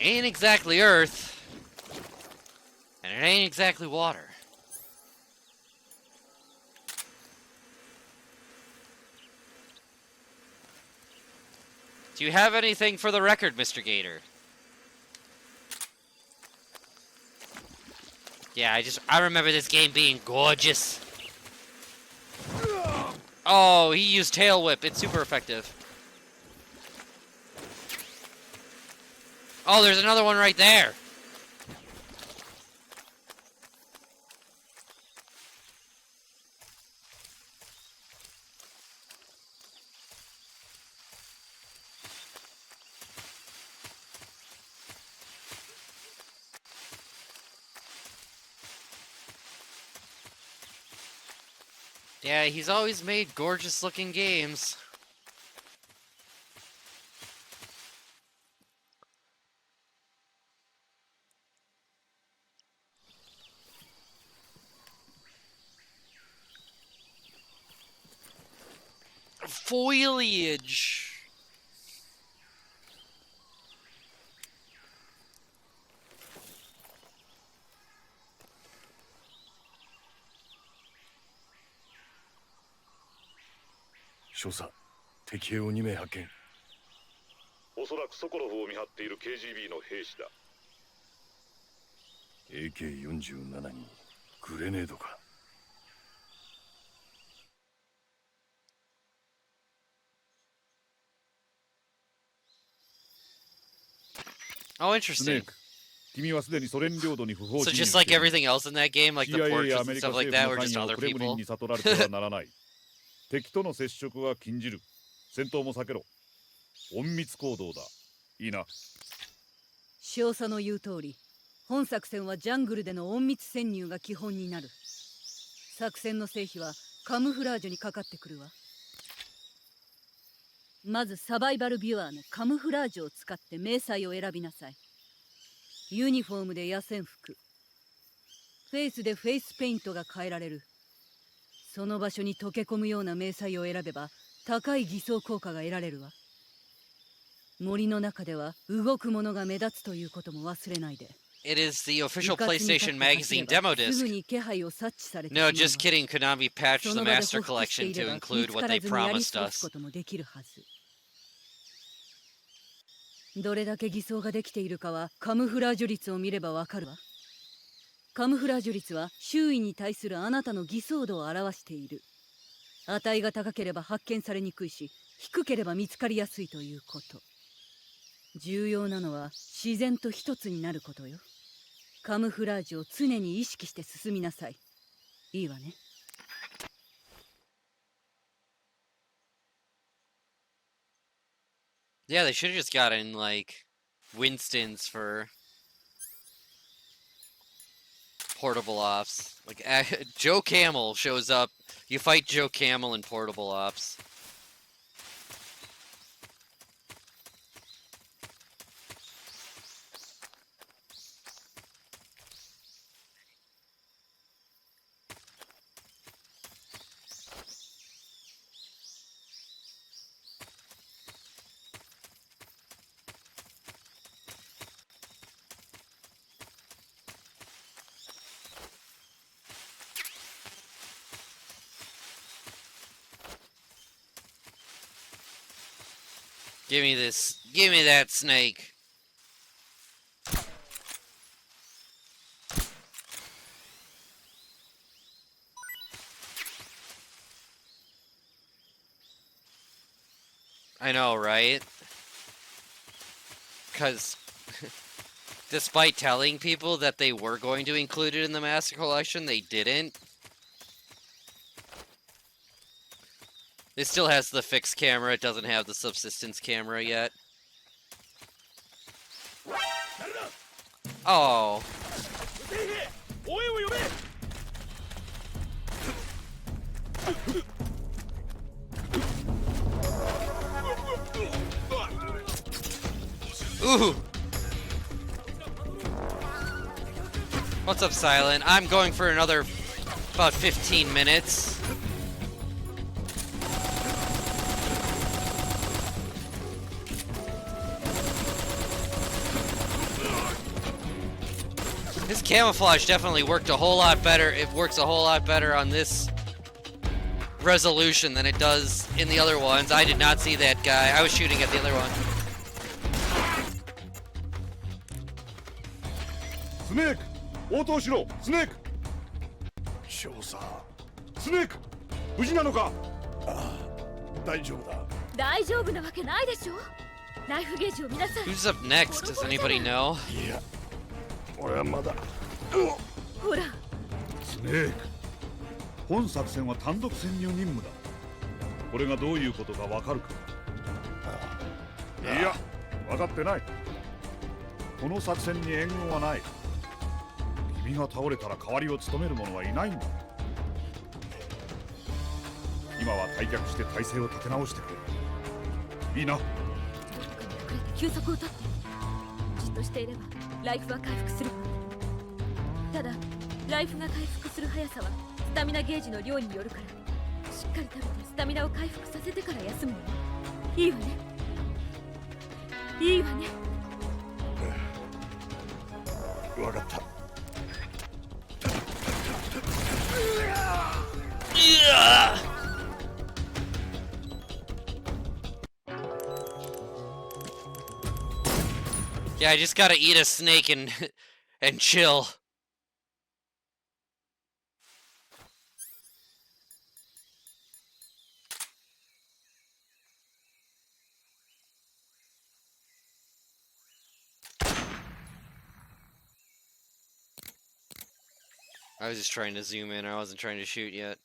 Ain't exactly Earth. And it ain't exactly water. Do you have anything for the record, Mr. Gator? Yeah, I remember this game being gorgeous. Oh, he used Tail Whip. It's super effective. Oh, there's another one right there. Yeah, he's always made gorgeous looking games. Foliage. 少佐、敵兵を2名発見。おそらくソコロフを見張っている KGB の兵士だ。 AK-47 にグレネードか。Oh, interesting. So just like everything else in that game, like the fortress and stuff like that, were just other people. 敵との接触は禁じる。戦闘も避けろ。隠密行動だ。いいな。少佐の言う通り、本作戦はジャングルでの隠密潜入が基本になる。作戦の成否はカムフラージュにかかってくるわ。まずサバイバルビュアーのカムフラージュを使って迷彩を選びなさい。ユニフォームで野戦服、フェイスでフェイスペイントが変えられる。その場所に溶け込むような迷彩を選べば高い偽装効果が得られるわ。森の中では動くものが目立つということも忘れないで。It is the official PlayStation Magazine demo disc. No, just kidding. Konami patched the Master Collection to include what they promised us. どれだけ偽装ができているかはカムフラージュ率を見ればわかるわ。カムフラージュ率は周囲に対するあなたの偽装度を表している。値が高ければ発見されにくいし、低ければ見つかりやすいということ。重要なのは自然と一つになることよ。カムフラージュを常に意識して進みなさい。いいわね。Yeah, they should have just gotten, like, Winston's for portable ops. Like, Joe Camel shows up. You fight Joe Camel in portable ops. Give me this. Give me that snake. I know, right? Because despite telling people that they were going to include it in the Master Collection, they didn't. It still has the fixed camera, it doesn't have the subsistence camera yet. Oh. Ooh. What's up, Silent? I'm going for another about 15 minutes. This camouflage definitely worked a whole lot better. It works a whole lot better on this resolution than it does in the other ones. I did not see that guy. I was shooting at the other one. Snake! 応答しろ! Snake! 少佐 Snake! 無事なのか? 大丈夫だ。大丈夫なわけないでしょ。ライフゲージを見なさい。 Who's up next? Does anybody know? いや、俺はまだ。ほら。スネーク。本作戦は単独潜入任務だ。これがどういうことかわかるか。いや、分かってない。この作戦に援軍はない。君が倒れたら代わりを務める者はいないんだ。今は退却して体勢を立て直してくれ。いいな。休息を取ってじっとしていればライフは回復する。ただライフが回復する速さはスタミナゲージの量によるからしっかり食べてスタミナを回復させてから休むのよ。いいわね。いいわね。分かった。Yeah, I just gotta eat a snake and and chill. I was just trying to zoom in. I wasn't trying to shoot yet.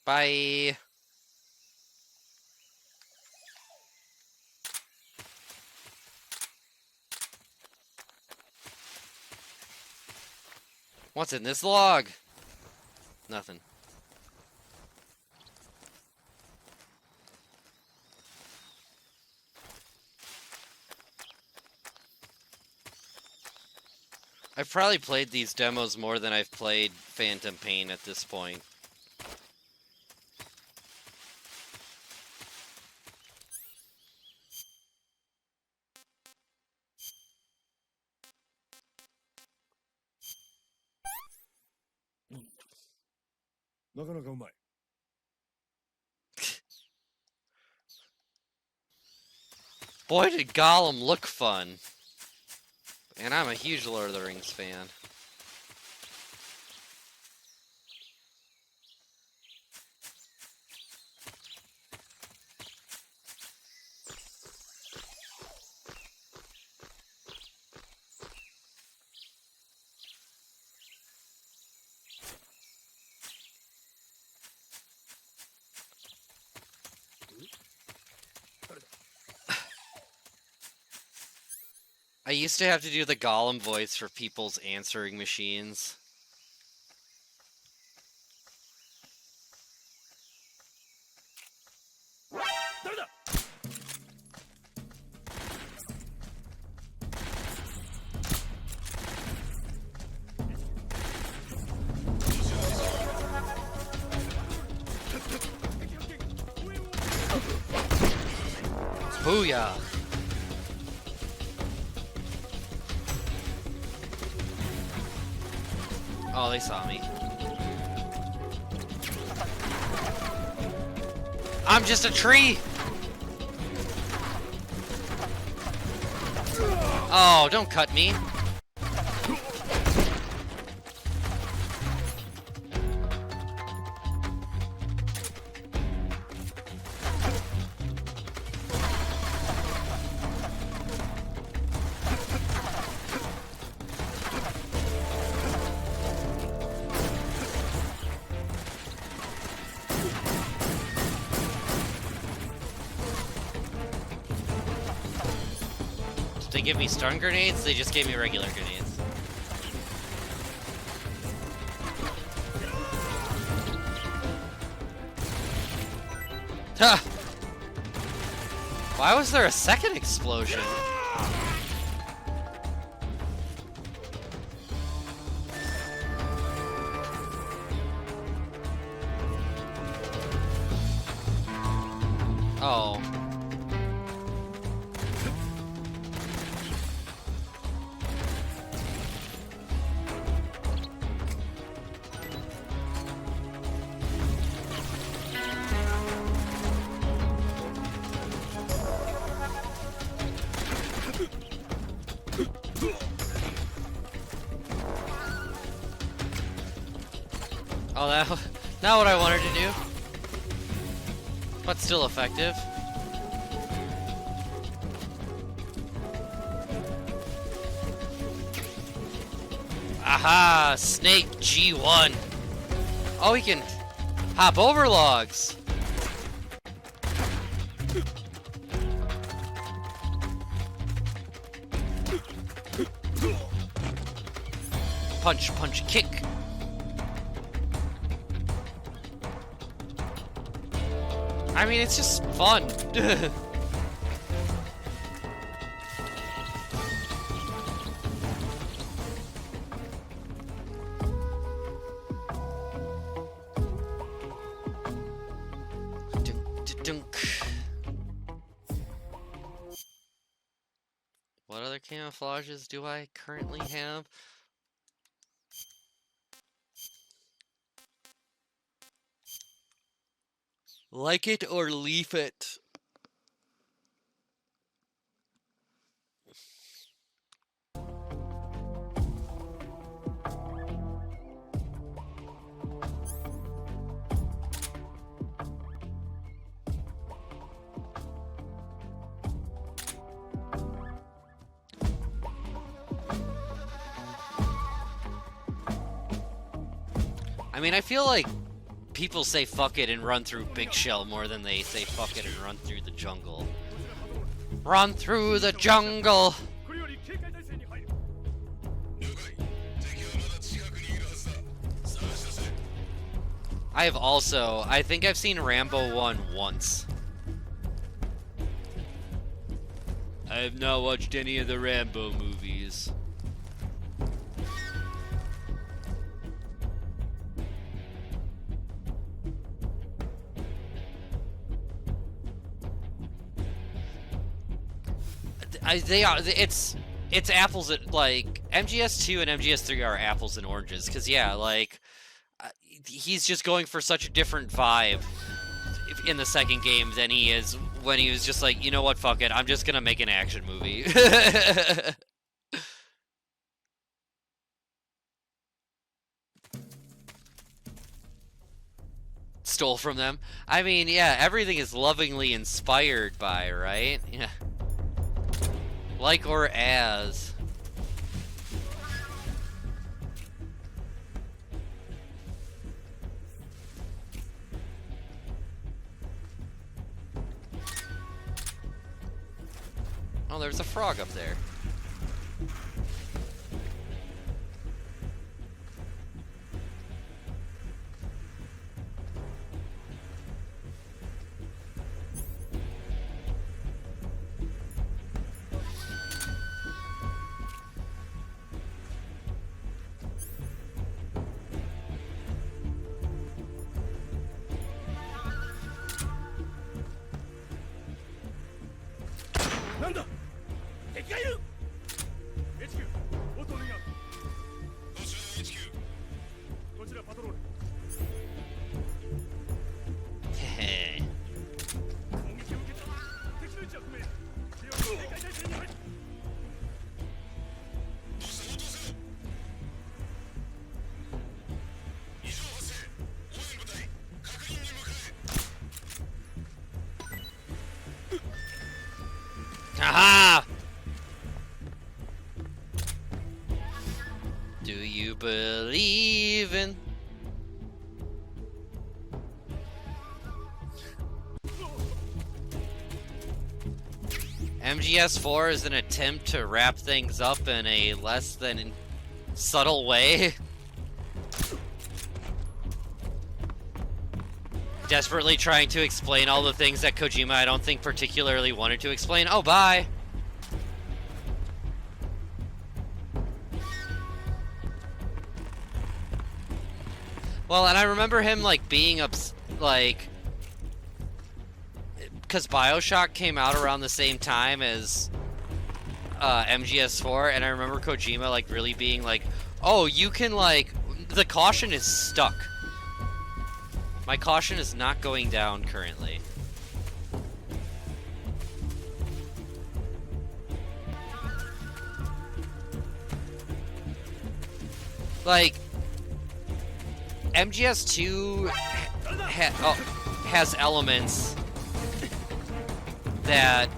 Bye. What's in this log? Nothing. I've probably played these demos more than I've played Phantom Pain at this point. Boy, did Gollum look fun. And I'm a huge Lord of the Rings fan. I used to have to do the Gollum voice for people's answering machines. Booyah! Oh, they saw me. I'm just a tree! Oh, don't cut me. Did they give me stun grenades? They just gave me regular grenades. Ha! Why was there a second explosion? Oh. Oh, that not what I wanted to do. But still effective. Aha! Snake G1. Oh, he can hop over logs. Punch, punch, kick. I mean, it's just fun. Dunk. What other camouflages do I currently have? Like it or leave it. I mean, I feel like people say fuck it and run through Big Shell more than they say fuck it and run through the jungle. Run through the jungle! I think I've seen Rambo 1 once. I have not watched any of the Rambo movies. It's apples at, like, MGS2 and MGS3 are apples and oranges, because yeah, like, he's just going for such a different vibe in the second game than he is when he was just like, you know what, fuck it, I'm just gonna make an action movie. Stole from them. I mean, yeah, everything is lovingly inspired by, right? Yeah. Like or as. Oh, there's a frog up there. Aha! Do you believe in... MGS4 is an attempt to wrap things up in a less than subtle way. Desperately trying to explain all the things that Kojima I don't think particularly wanted to explain. Oh, bye! Well, and I remember him, like, being like... Because BioShock came out around the same time as MGS4, and I remember Kojima, like, really being like, oh, you can, like... The caution is stuck. My caution is not going down currently. Like, MGS2 has elements that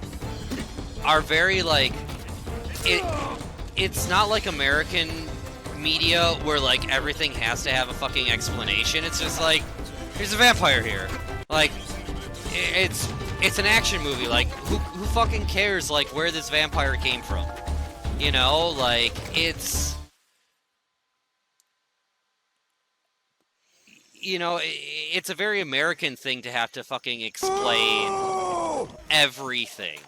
are very, like, it's not like American media where, like, everything has to have a fucking explanation. It's just like, here's a vampire here. Like, it's an action movie. Like, who fucking cares, like, where this vampire came from? You know, like, it's... You know, it's a very American thing to have to fucking explain everything.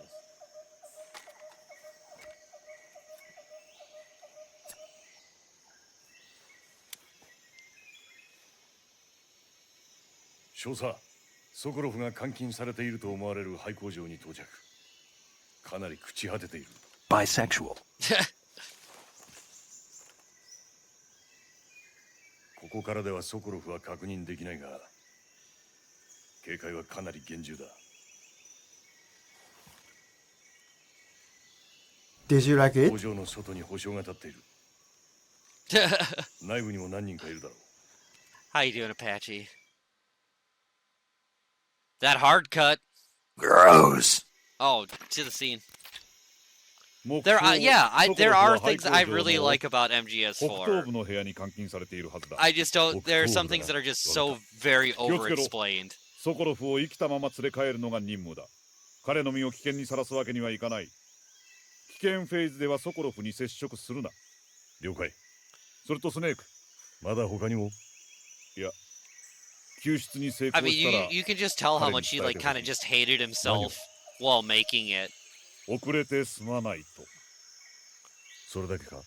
Shosa, ソコロフが監禁されていると思われる廃工場に到着。かなり朽ち果てている。Bisexual. ここからではソコロフは確認できないが、警戒はかなり厳重だ。 Did you like it? 工場の外に保証が立っている。内部にも何人かいるだろう。 How you doing, Apache? That hard cut. Gross. Oh, to the scene. There are things I really like about MGS4. I just don't. There are some things that are just so very over-explained. ソコロフを生きたまま連れ帰るのが任務だ。彼の身を危険にさらすわけにはいかない。危険フェーズではソコロフに接触するな。了解。それとスネーク。まだ他にも。いや。救出に成功したら。 I mean, you can just tell how much he like kind of just hated himself while making it. 遅れてすまないと。それだけか。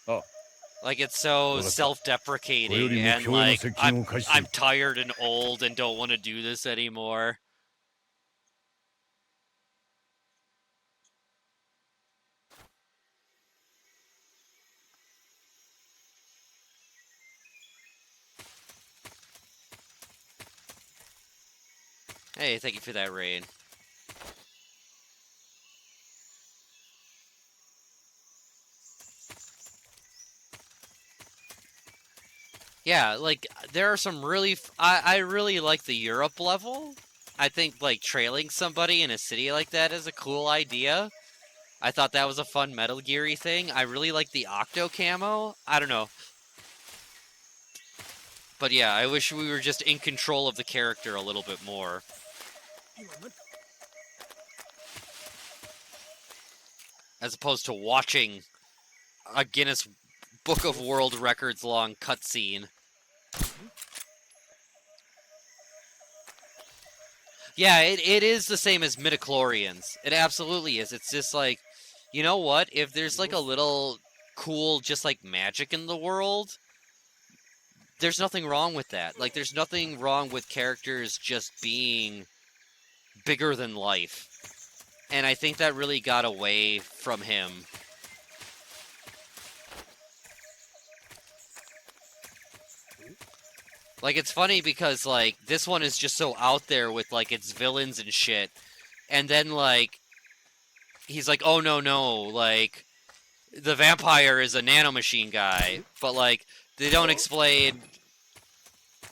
あ。 Like it's so self-deprecating and like I'm tired and old and don't want to do this anymore. Hey, thank you for that raid. Yeah, like, there are some really... I really like the Europe level. I think, like, trailing somebody in a city like that is a cool idea. I thought that was a fun Metal Gear-y thing. I really like the Octo camo. I don't know. But yeah, I wish we were just in control of the character a little bit more. As opposed to watching a Guinness Book of World Records long cutscene. Yeah, it is the same as midichlorians. It absolutely is. It's just like, you know what? If there's like a little cool, just like magic in the world, there's nothing wrong with that. Like, there's nothing wrong with characters just being bigger than life. And I think that really got away from him. Like, it's funny because, like, this one is just so out there with, like, its villains and shit. And then, like, he's like, oh, no, like, the vampire is a nanomachine guy. But, like, they don't explain,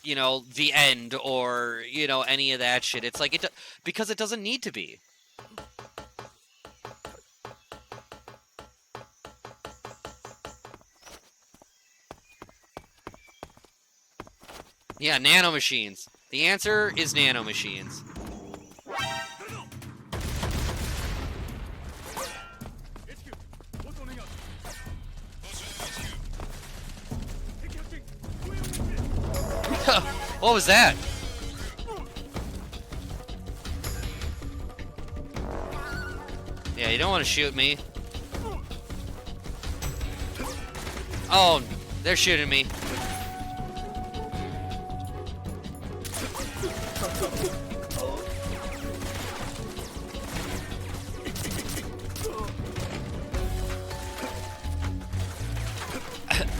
you know, the end or, you know, any of that shit. It's like, because it doesn't need to be. Yeah, nanomachines. The answer is nanomachines. What was that? Yeah, you don't want to shoot me. Oh, they're shooting me.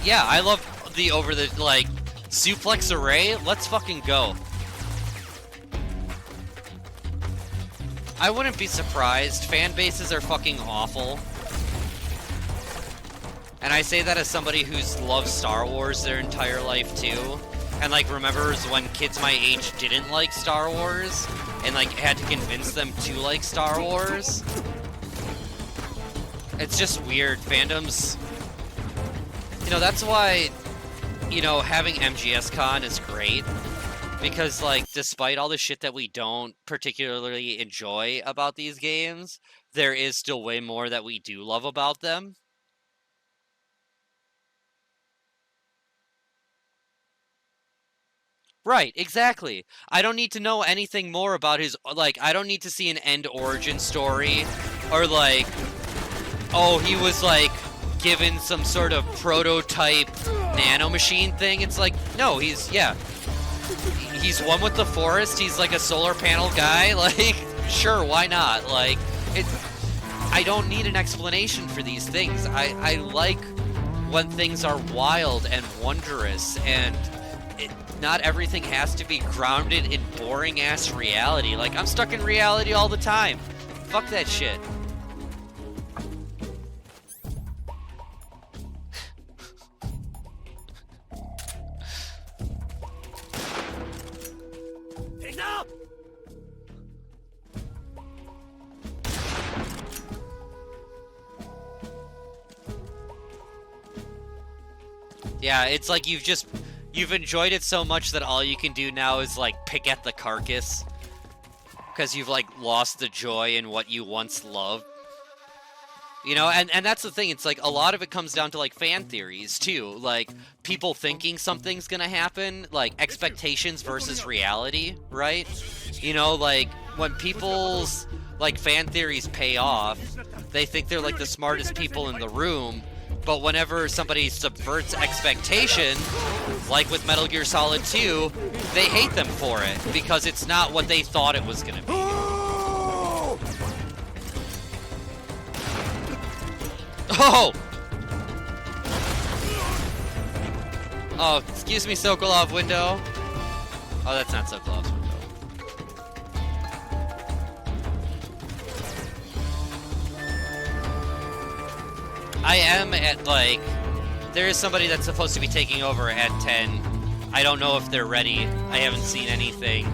Yeah, I love the like, suplex array. Let's fucking go. I wouldn't be surprised. Fan bases are fucking awful. And I say that as somebody who's loved Star Wars their entire life, too. And, like, remembers when kids my age didn't like Star Wars, and, like, had to convince them to like Star Wars. It's just weird. Fandoms... You know, that's why, you know, having MGSCon is great. Because, like, despite all the shit that we don't particularly enjoy about these games, there is still way more that we do love about them. Right, exactly. I don't need to know anything more about his, like, I don't need to see an end origin story, or like, oh, he was like, given some sort of prototype nanomachine thing. It's like, no, he's one with the forest, he's like a solar panel guy, like, sure, why not? Like, I don't need an explanation for these things. I like when things are wild and wondrous and not everything has to be grounded in boring-ass reality. Like, I'm stuck in reality all the time. Fuck that shit. Yeah, it's like you've enjoyed it so much that all you can do now is like pick at the carcass. Because you've like lost the joy in what you once loved. You know, and that's the thing, it's like a lot of it comes down to like fan theories too. Like people thinking something's gonna happen, like expectations versus reality, right? You know, like when people's like fan theories pay off, they think they're like the smartest people in the room. But whenever somebody subverts expectation, like with Metal Gear Solid 2, they hate them for it, because it's not what they thought it was gonna be. Oh! Oh, excuse me, Sokolov window. Oh, that's not Sokolov's window. I am at, like, there is somebody that's supposed to be taking over at 10. I don't know if they're ready. I haven't seen anything.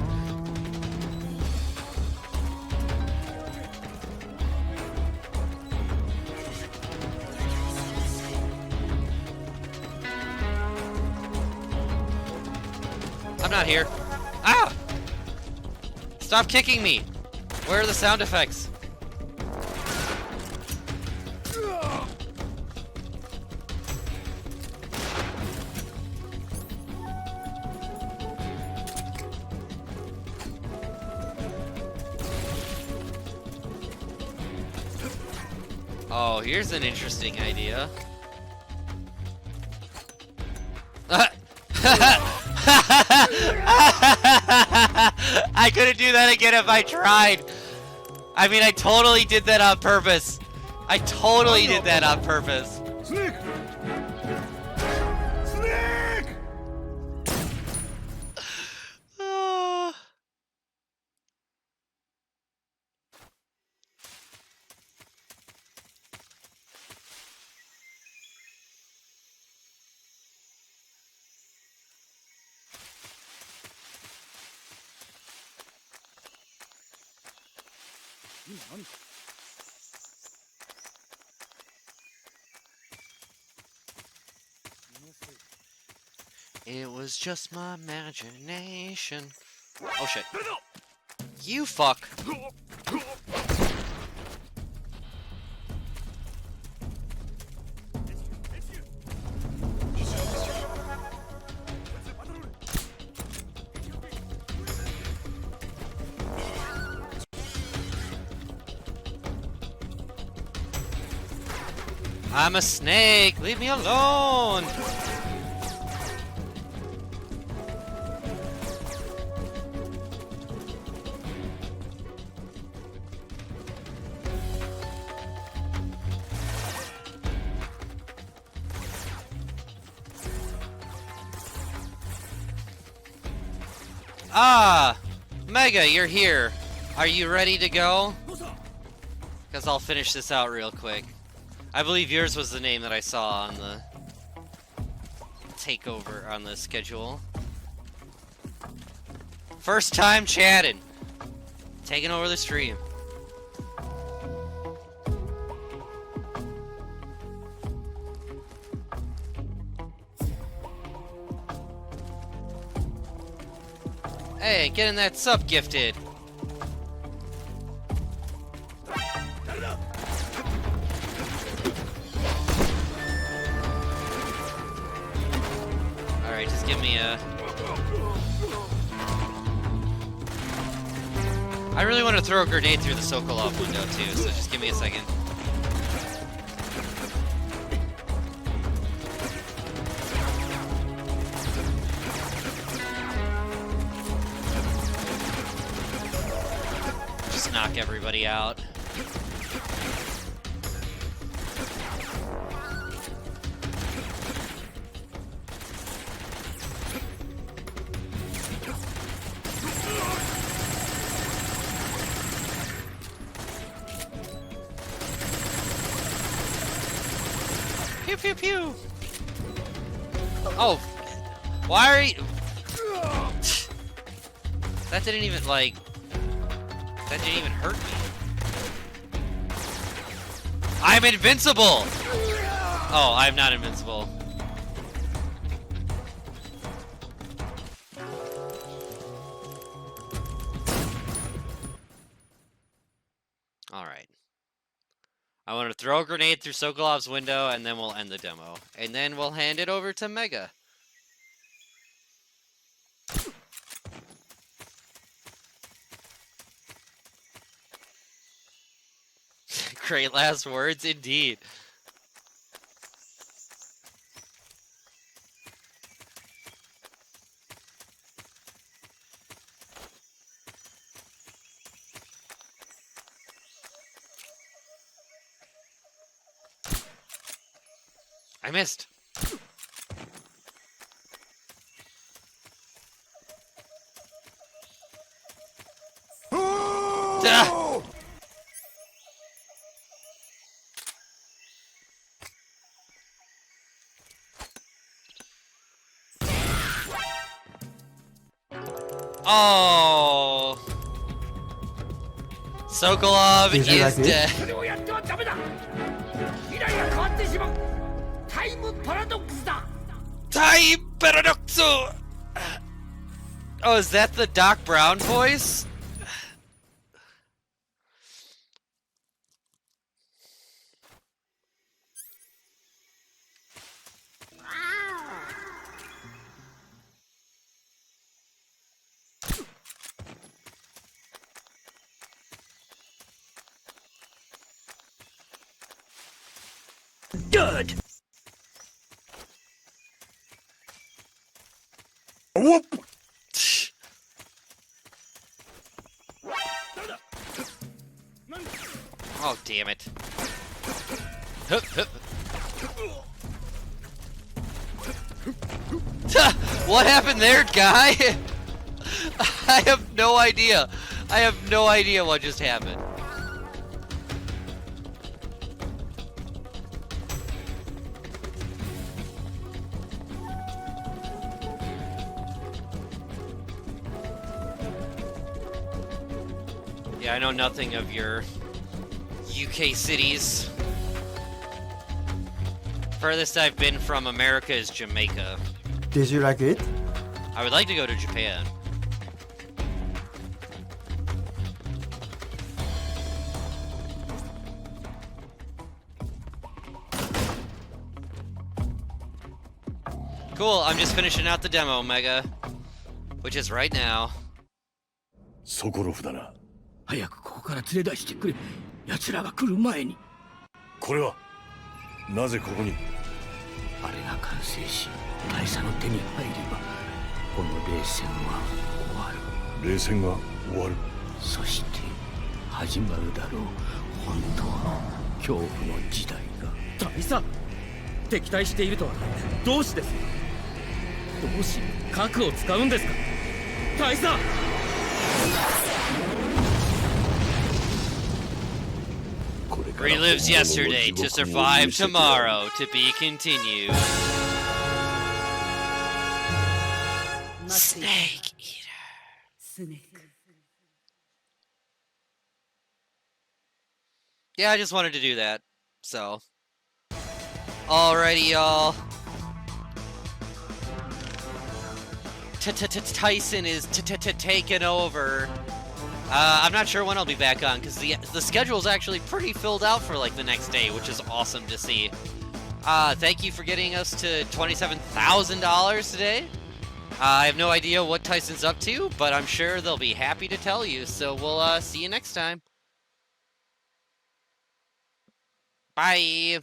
I'm not here. Ah! Stop kicking me! Where are the sound effects? Oh, here's an interesting idea. I couldn't do that again if I tried. I mean, I totally did that on purpose. I totally did that on purpose. Sneak! It was just my imagination. Oh shit. You fuck. I'm a snake. Leave me alone. Ah! Mega, you're here. Are you ready to go? Because I'll finish this out real quick. I believe yours was the name that I saw on the takeover on the schedule. First time chatting. Taking over the stream. Hey, getting that sub gifted. Alright, just give me a... I really want to throw a grenade through the Sokolov window too, so just give me a second. Just knock everybody out. pew pew. Oh, why are you? That didn't even like. That didn't even hurt me. I'm invincible. Oh, I'm not invincible. All right. I want to throw a grenade through Sokolov's window, and then we'll end the demo. And then we'll hand it over to Mega. Great last words, indeed. I missed. Ah! Oh. Sokolov is dead. Time paradox. Oh, is that the Doc Brown voice? Good. Whoop! Oh, damn it. Hup, hup. What happened there, guy? I have no idea. I have no idea what just happened. Yeah, I know nothing of your UK cities. Furthest I've been from America is Jamaica. Did you like it? I would like to go to Japan. Cool, I'm just finishing out the demo, Mega. Which is right now. ソコロフだな。早くここから連れ出してくれ。奴らが来る前に。これはなぜここに？あれが完成し、大佐の手に入れば、この冷戦は終わる。冷戦が終わる。そして始まるだろう。本当の恐怖の時代が。大佐、敵対しているとはどうしてですか？どうし核を使うんですか？大佐。Relives yesterday to survive tomorrow, to be continued. Snake Eater. Yeah, I just wanted to do that, so. Alrighty, y'all. Tyson is taking over. I'm not sure when I'll be back on, because the schedule is actually pretty filled out for like the next day, which is awesome to see. Thank you for getting us to $27,000 today. I have no idea what Tyson's up to, but I'm sure they'll be happy to tell you, so we'll see you next time. Bye!